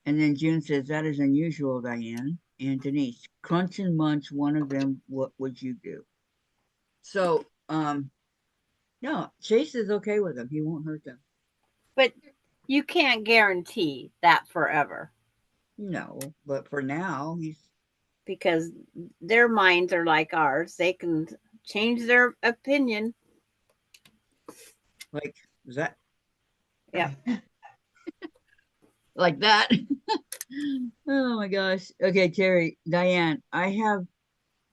And then June says, that is unusual, Diane. And Denise, crunch and munch, one of them, what would you do? So, no, Chase is okay with them. He won't hurt them. But You can't guarantee that forever No, but for now, he's because their minds are like ours. They can change their opinion. like, is that Yeah. like that? Oh my gosh. Okay, Terry, Diane, I have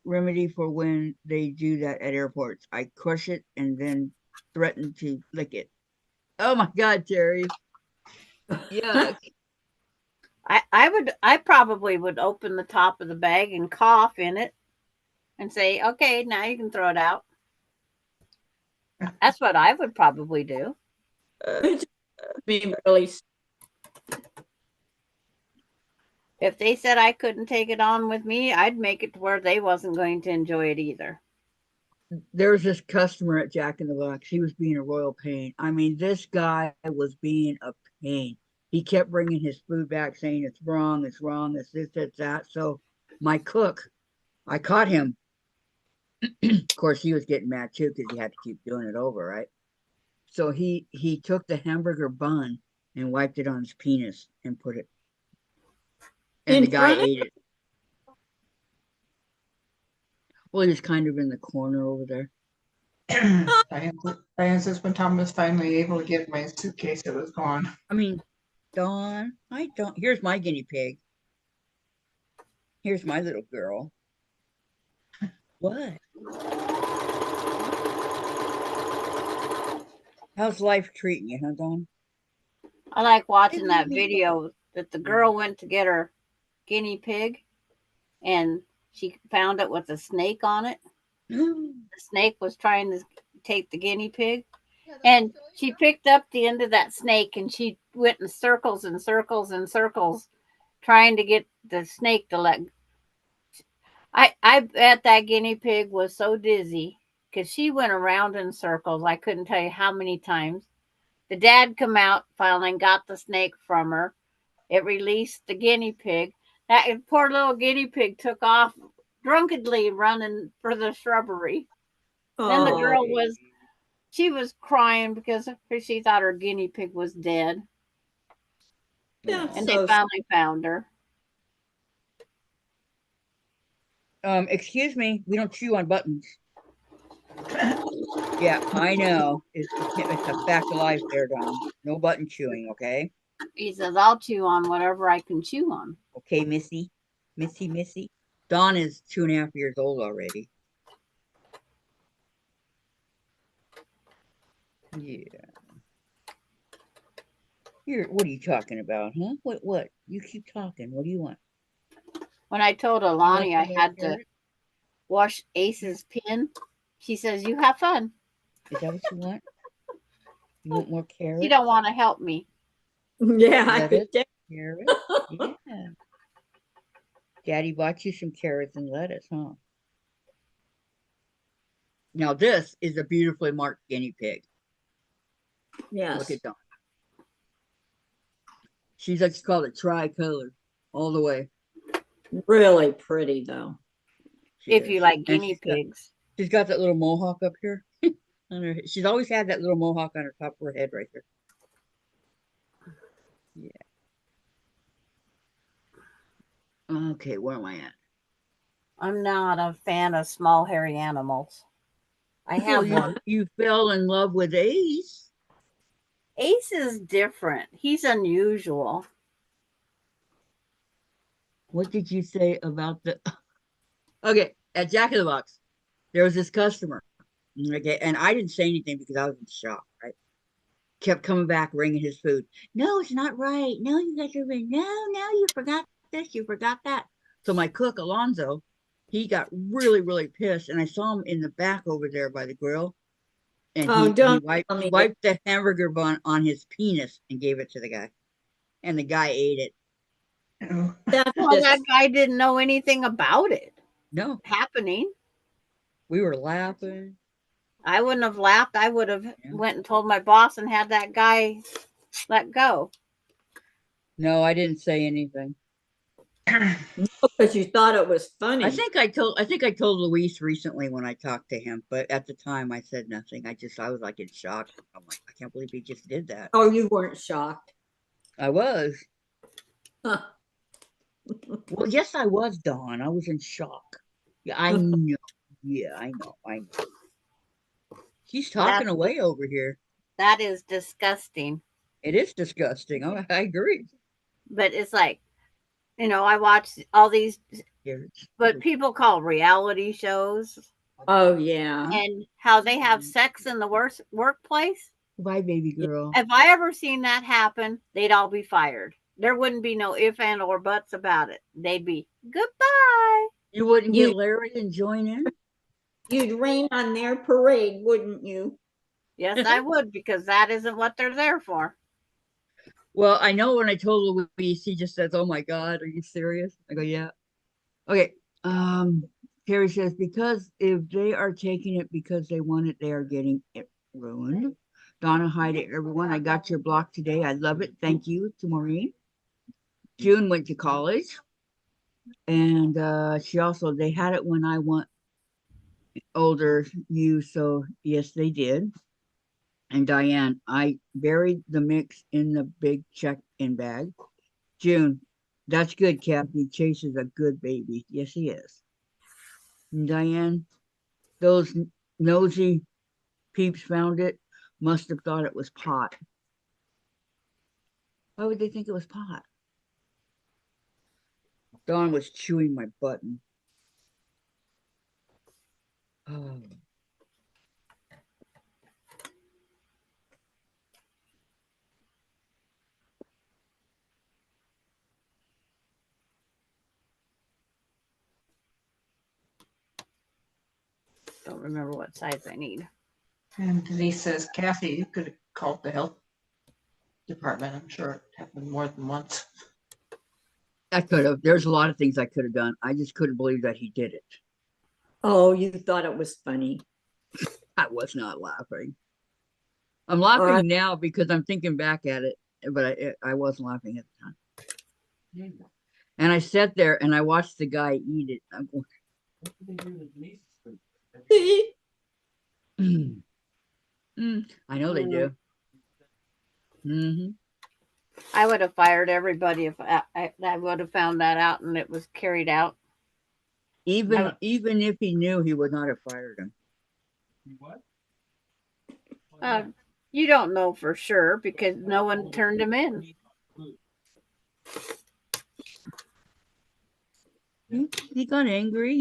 remedy for when they do that at airports. I crush it and then threaten to lick it. Oh my God, Terry. Yuck. I probably would open the top of the bag and cough in it and say, okay, now you can throw it out. That's what I would probably do. Be really If they said I couldn't take it on with me, I'd make it to where they wasn't going to enjoy it either. There was this customer at Jack in the Box. He was being a royal pain. I mean, this guy was being a pain. He kept bringing his food back saying it's wrong, it's this, it's that. So my cook, I caught him. Of course, he was getting mad too because he had to keep doing it over, right? So he took the hamburger bun and wiped it on his penis and put it, and in the guy front of ate it. Well, he was kind of in the corner over there. Diane says when Tom was finally able to get my suitcase, it was gone. I mean, Dawn, I don't. Here's my guinea pig. Here's my little girl. What? How's life treating you, huh, Dawn? I like watching that video that the girl went to get her guinea pig and she found it with a snake on it. The snake was trying to take the guinea pig. And she picked up the end of that snake and she went in circles and circles and circles trying to get the snake to let. I bet that guinea pig was so dizzy because she went around in circles. I couldn't tell you how many times. The dad come out finally and got the snake from her. It released the guinea pig. That poor little guinea pig took off drunkenly running for the shrubbery. Then the girl was she was crying because she thought her guinea pig was dead. And they finally found her. Excuse me, we don't chew on buttons. Yeah, I know. It's a fact of life there, Don. No button chewing, okay? He says, I'll chew on whatever I can chew on. Okay, Missy. Missy. Dawn is 2.5 years old already. Yeah. Here, what are you talking about, huh? What? You keep talking. What do you want? When I told Alani I had to wash Ace's pin, she says, you have fun. Is that what you want? You want more carrots? She don't want to help me. Yeah, I could tell. Carrots? Yeah. Daddy bought you some carrots and lettuce, huh? Now this is a beautifully marked guinea pig. Yes. Look at Dawn. She's like, she called it tricolor all the way. Really pretty though. If you like guinea pigs. She's got that little mohawk up here. She's always had that little mohawk on her top of her head right there. Yeah. Okay, where am I at? I'm not a fan of small hairy animals. I have one. You fell in love with Ace. Ace is different. He's unusual. What did you say about the... Okay, at Jack in the Box, there was this customer. Okay, and I didn't say anything because I was in shock, right? Kept coming back, ringing his food. No, it's not right. No, you guys are right. No, you forgot this. You forgot that. So my cook, Alonzo, he got really, really pissed. And I saw him in the back over there by the grill. And he wiped the hamburger bun on his penis and gave it to the guy. And the guy ate it. That guy didn't know anything about it. No. Happening. We were laughing. I wouldn't have laughed. I would have went and told my boss and had that guy let go. No, I didn't say anything. Because you thought it was funny. I think I told Luis recently when I talked to him, but at the time I said nothing. I was like in shock. I'm like, I can't believe he just did that. Oh, you weren't shocked. I was. Huh. Well, yes, I was, Dawn. I was in shock. Yeah, I know. Yeah, I know. I know. She's talking That away over here. that is disgusting. It is disgusting. I agree. But it's like, I watch all these It's- what people call reality shows Oh, yeah. and how they have sex in the workplace. Bye, baby girl. If I ever seen that happen, they'd all be fired. There wouldn't be no if and or buts about it. They'd be goodbye. You wouldn't You- get Larry and join in? You'd rain on their parade, wouldn't you? Yes, I would because that isn't what they're there for. Well, I know when I told Louise, she just says, "Oh my God, are you serious?" I go, "Yeah." Okay. Carrie says, because if they are taking it because they want it, they are getting it ruined. Donna, hi to everyone. I got your block today. I love it. Thank you to Maureen. June went to college. And she also, they had it when I went older, you, so yes, they did. And Diane, I buried the mix in the big check-in bag. June, that's good, Kathy. Chase is a good baby. Yes, he is. And Diane, those nosy peeps found it, must have thought it was pot. Why would they think it was pot? Dawn was chewing my button. Oh. Don't remember what size I need. And Denise says, Kathy, you could have called the health department. I'm sure it happened more than once. I could have. There's a lot of things I could have done. I just couldn't believe that he did it. Oh, you thought it was funny. I was not laughing. I'm laughing now because I'm thinking back at it, but I wasn't laughing at the time. And I sat there and I watched the guy eat it. I'm going, What do they do with Denise's food? I know they do. I would have fired everybody if I would have found that out and it was carried out. Even if he knew, he would not have fired him. What? You don't know for sure because no one turned him in. He got angry,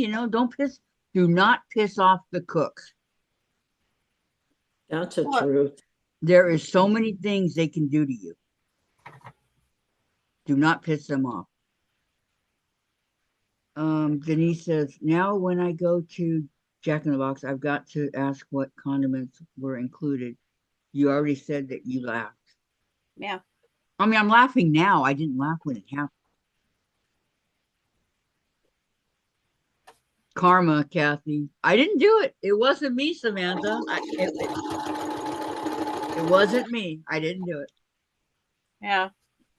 do not piss off the cooks. That's the What? truth. There is so many things they can do to you. Do not piss them off. Denise says, now when I go to Jack in the Box, I've got to ask what condiments were included. You already said that you laughed. Yeah. I mean, I'm laughing now. I didn't laugh when it happened. Karma, Kathy. I didn't do it. It wasn't me, Samantha. It wasn't me. I didn't do it. Yeah.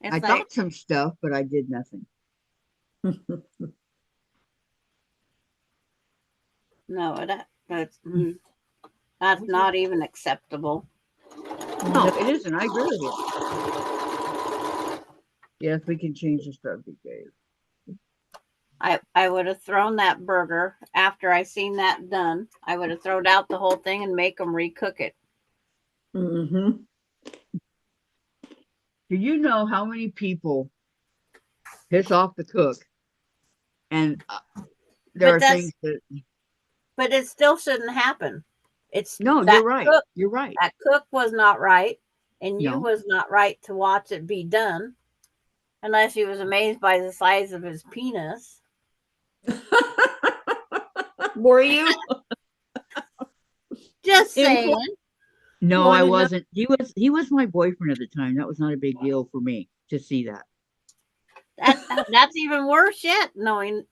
I thought some stuff, but I did nothing. No, that's not even acceptable. No, it isn't. I agree with you. Yes, we can change the subject, Dave. I would have thrown that burger after I seen that done. I would have thrown out the whole thing and make them recook it. Mm-hmm. Do you know how many people piss off the cook? And there are things that. But it still shouldn't happen. No, you're right. You're right. That cook was not right, and you No. was not right to watch it be done, unless you was amazed by the size of his penis. Were you? Just saying. No, I wasn't. He was my boyfriend at the time. That was not a big deal for me to see that. That's even worse yet, knowing,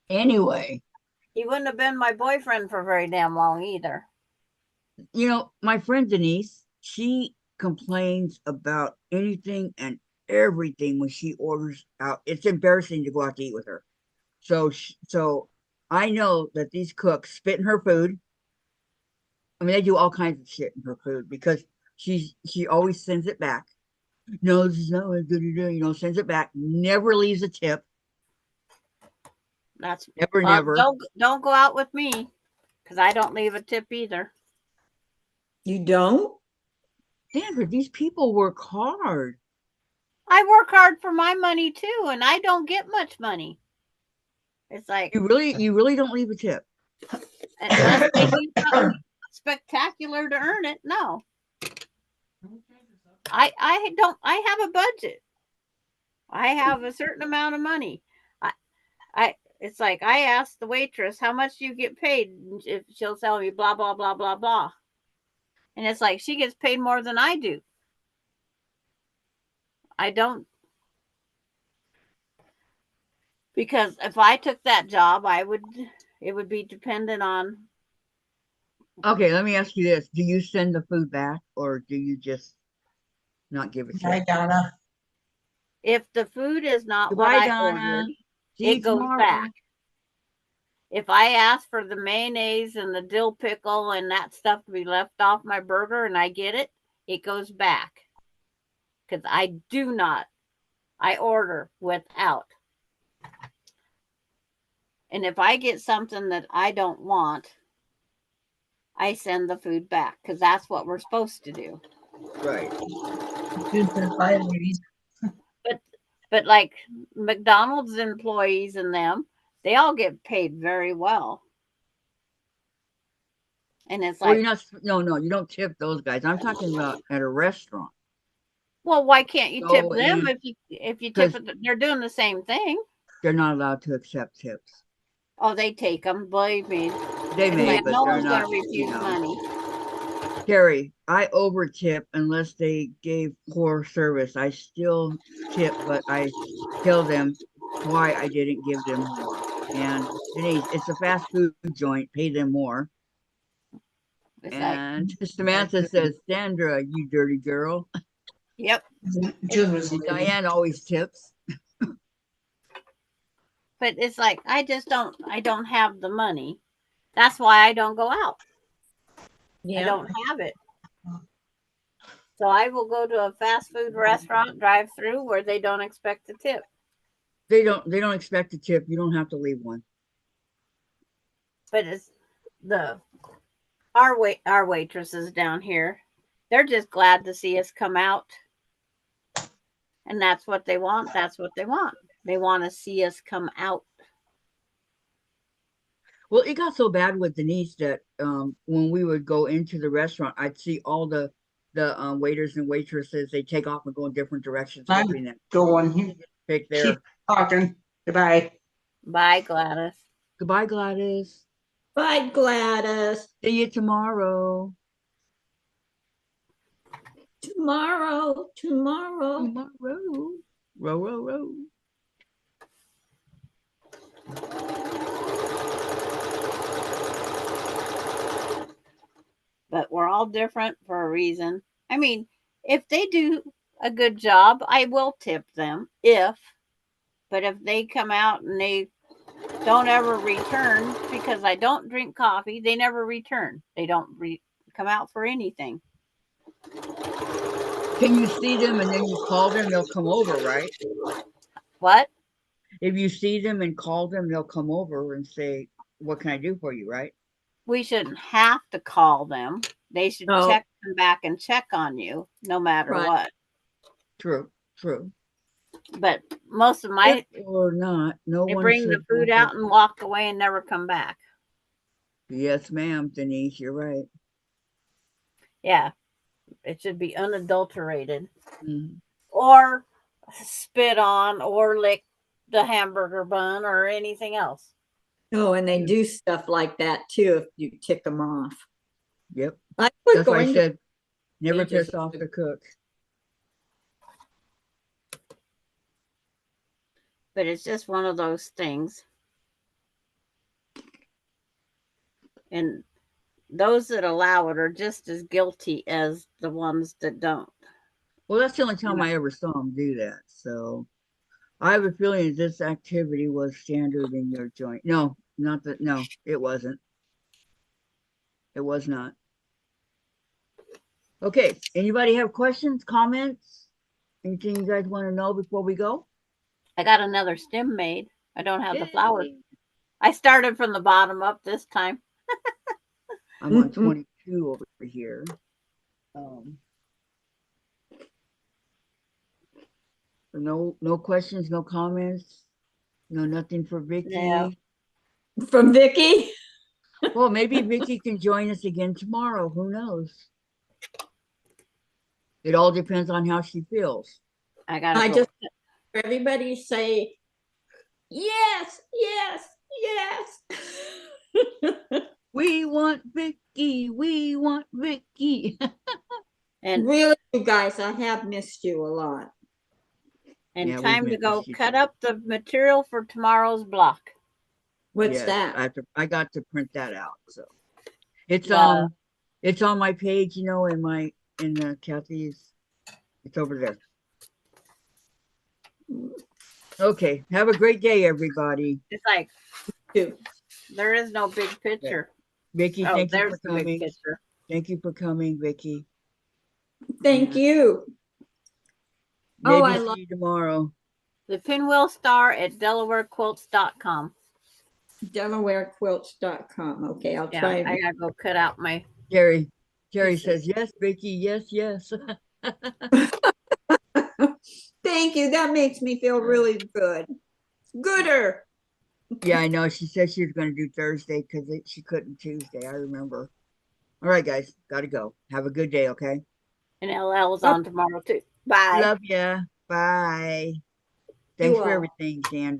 Anyway. He wouldn't have been my boyfriend for very damn long either. My friend Denise, she complains about anything and everything when she orders out. It's embarrassing to go out to eat with her. So I know that these cooks spit in her food. I mean, they do all kinds of shit in her food because she always sends it back. No, this is not what I'm gonna do. You know, sends it back. Never leaves a tip. That's Never, well, never. don't go out with me because I don't leave a tip either. You don't? Sandra, these people work hard. I work hard for my money too, and I don't get much money. It's like You really don't leave a tip. unless they do something spectacular to earn it. No, I don't. I have a budget. I have a certain amount of money. I it's like I ask the waitress how much do you get paid, and if she'll tell me blah blah blah blah blah, and it's like she gets paid more than I do. I don't, because if I took that job, it would be dependent on. Okay, let me ask you this. Do you send the food back or do you just not give a Hi, tip? Donna. If the food is not what Goodbye, I Donna. ordered, See you it goes tomorrow. back. If I ask for the mayonnaise and the dill pickle and that stuff to be left off my burger and I get it, it goes back. Because I order without. And if I get something that I don't want, I send the food back because that's what we're supposed to do. Right. Good for the fire ladies. But like McDonald's employees and them, they all get paid very well. And it's Well, like, you're not. No, you don't tip those guys. I'm talking about at a restaurant. well, why can't you tip So, them and if you tip 'cause it? They're doing the same thing. they're not allowed to accept tips. Oh, they take them. Believe me, They it's may, like but no they're one's going not. to refuse money. Carrie, I over tip unless they gave poor service. I still tip, but I tell them why I didn't give them more. And Denise, it's a fast food joint. Pay them more. It's like, And Samantha says, Sandra, you dirty girl. yep. June was leaving. Diane always tips. But it's like I don't have the money. That's why I don't go out. I don't have it. So I will go to a fast food restaurant drive through where they don't expect a tip. They don't expect a tip. You don't have to leave one. But it's our waitresses down here. They're just glad to see us come out. And that's what they want. That's what they want. They want to see us come out. Well, it got so bad with Denise that when we would go into the restaurant, I'd see all the waiters and waitresses. They take off and go in different directions, I'm hoping that going. pick Keep their. talking. Goodbye. Bye, Gladys. Goodbye, Gladys. Bye, Gladys. See you tomorrow. Tomorrow. Tomorrow. Row, row, row. But we're all different for a reason. I mean, if they do a good job, I will tip them but if they come out and they don't ever return because I don't drink coffee, they never return. They don't come out for anything. Can you see them and then you call them? They'll come over, right? What? If you see them and call them, they'll come over and say, "What can I do for you?" Right? We shouldn't have to call them. They should check them back and check on you no matter what. True. But most of my or not, no they one bring the should food out and walk away and never come back. Yes, ma'am, Denise, you're right. Yeah, it should be unadulterated. Mhm. Or spit on or lick the hamburger bun or anything else. Oh, and they do stuff like that too if you tick them off. Yep. I That's why I said never pages piss off the cook. But it's just one of those things. And those that allow it are just as guilty as the ones that don't. Well, that's the only time I ever saw him do that. So I have a feeling that this activity was standard in your joint. No, not that. No, it wasn't. It was not. Okay, anybody have questions, comments? Anything you guys want to know before we go? I got another stem made. I don't have the flowers. Yay. I started from the bottom up this time. I'm on 22 over here. No questions, no comments, no nothing for Vicky. Yeah. From Vicky. Well, maybe Vicky can join us again tomorrow. Who knows? It all depends on how she feels. I gotta I go. just everybody say yes, yes, yes. We want Vicky. We want Vicky. And Really, you guys, I have missed you a lot. Yeah, we've time to missed go you cut too. up the material for tomorrow's block. What's Yes, that? I got to print that out. So it's Yeah. it's on my page, you know, in Kathy's. It's over there. Okay, have a great day, everybody. It's like Too. there is no big picture. Vicky, Oh, thank you there's for the big coming. picture. Thank you for coming, Vicky. Thank you. Maybe Oh, I see love you tomorrow. The Pinwheel Star at DelawareQuilts.com. DelawareQuilts.com. Okay, I'll Yeah, try. I gotta go cut out my. Jerry Pieces. says, yes, Vicky, yes, yes. Thank you. That makes me feel really good. Gooder. Yeah, I know. She said she was going to do Thursday because she couldn't Tuesday. I remember. All right, guys, got to go. Have a good day, okay? And LL's on tomorrow too. Bye. Love ya. Bye. Thanks for all. everything, Sandra.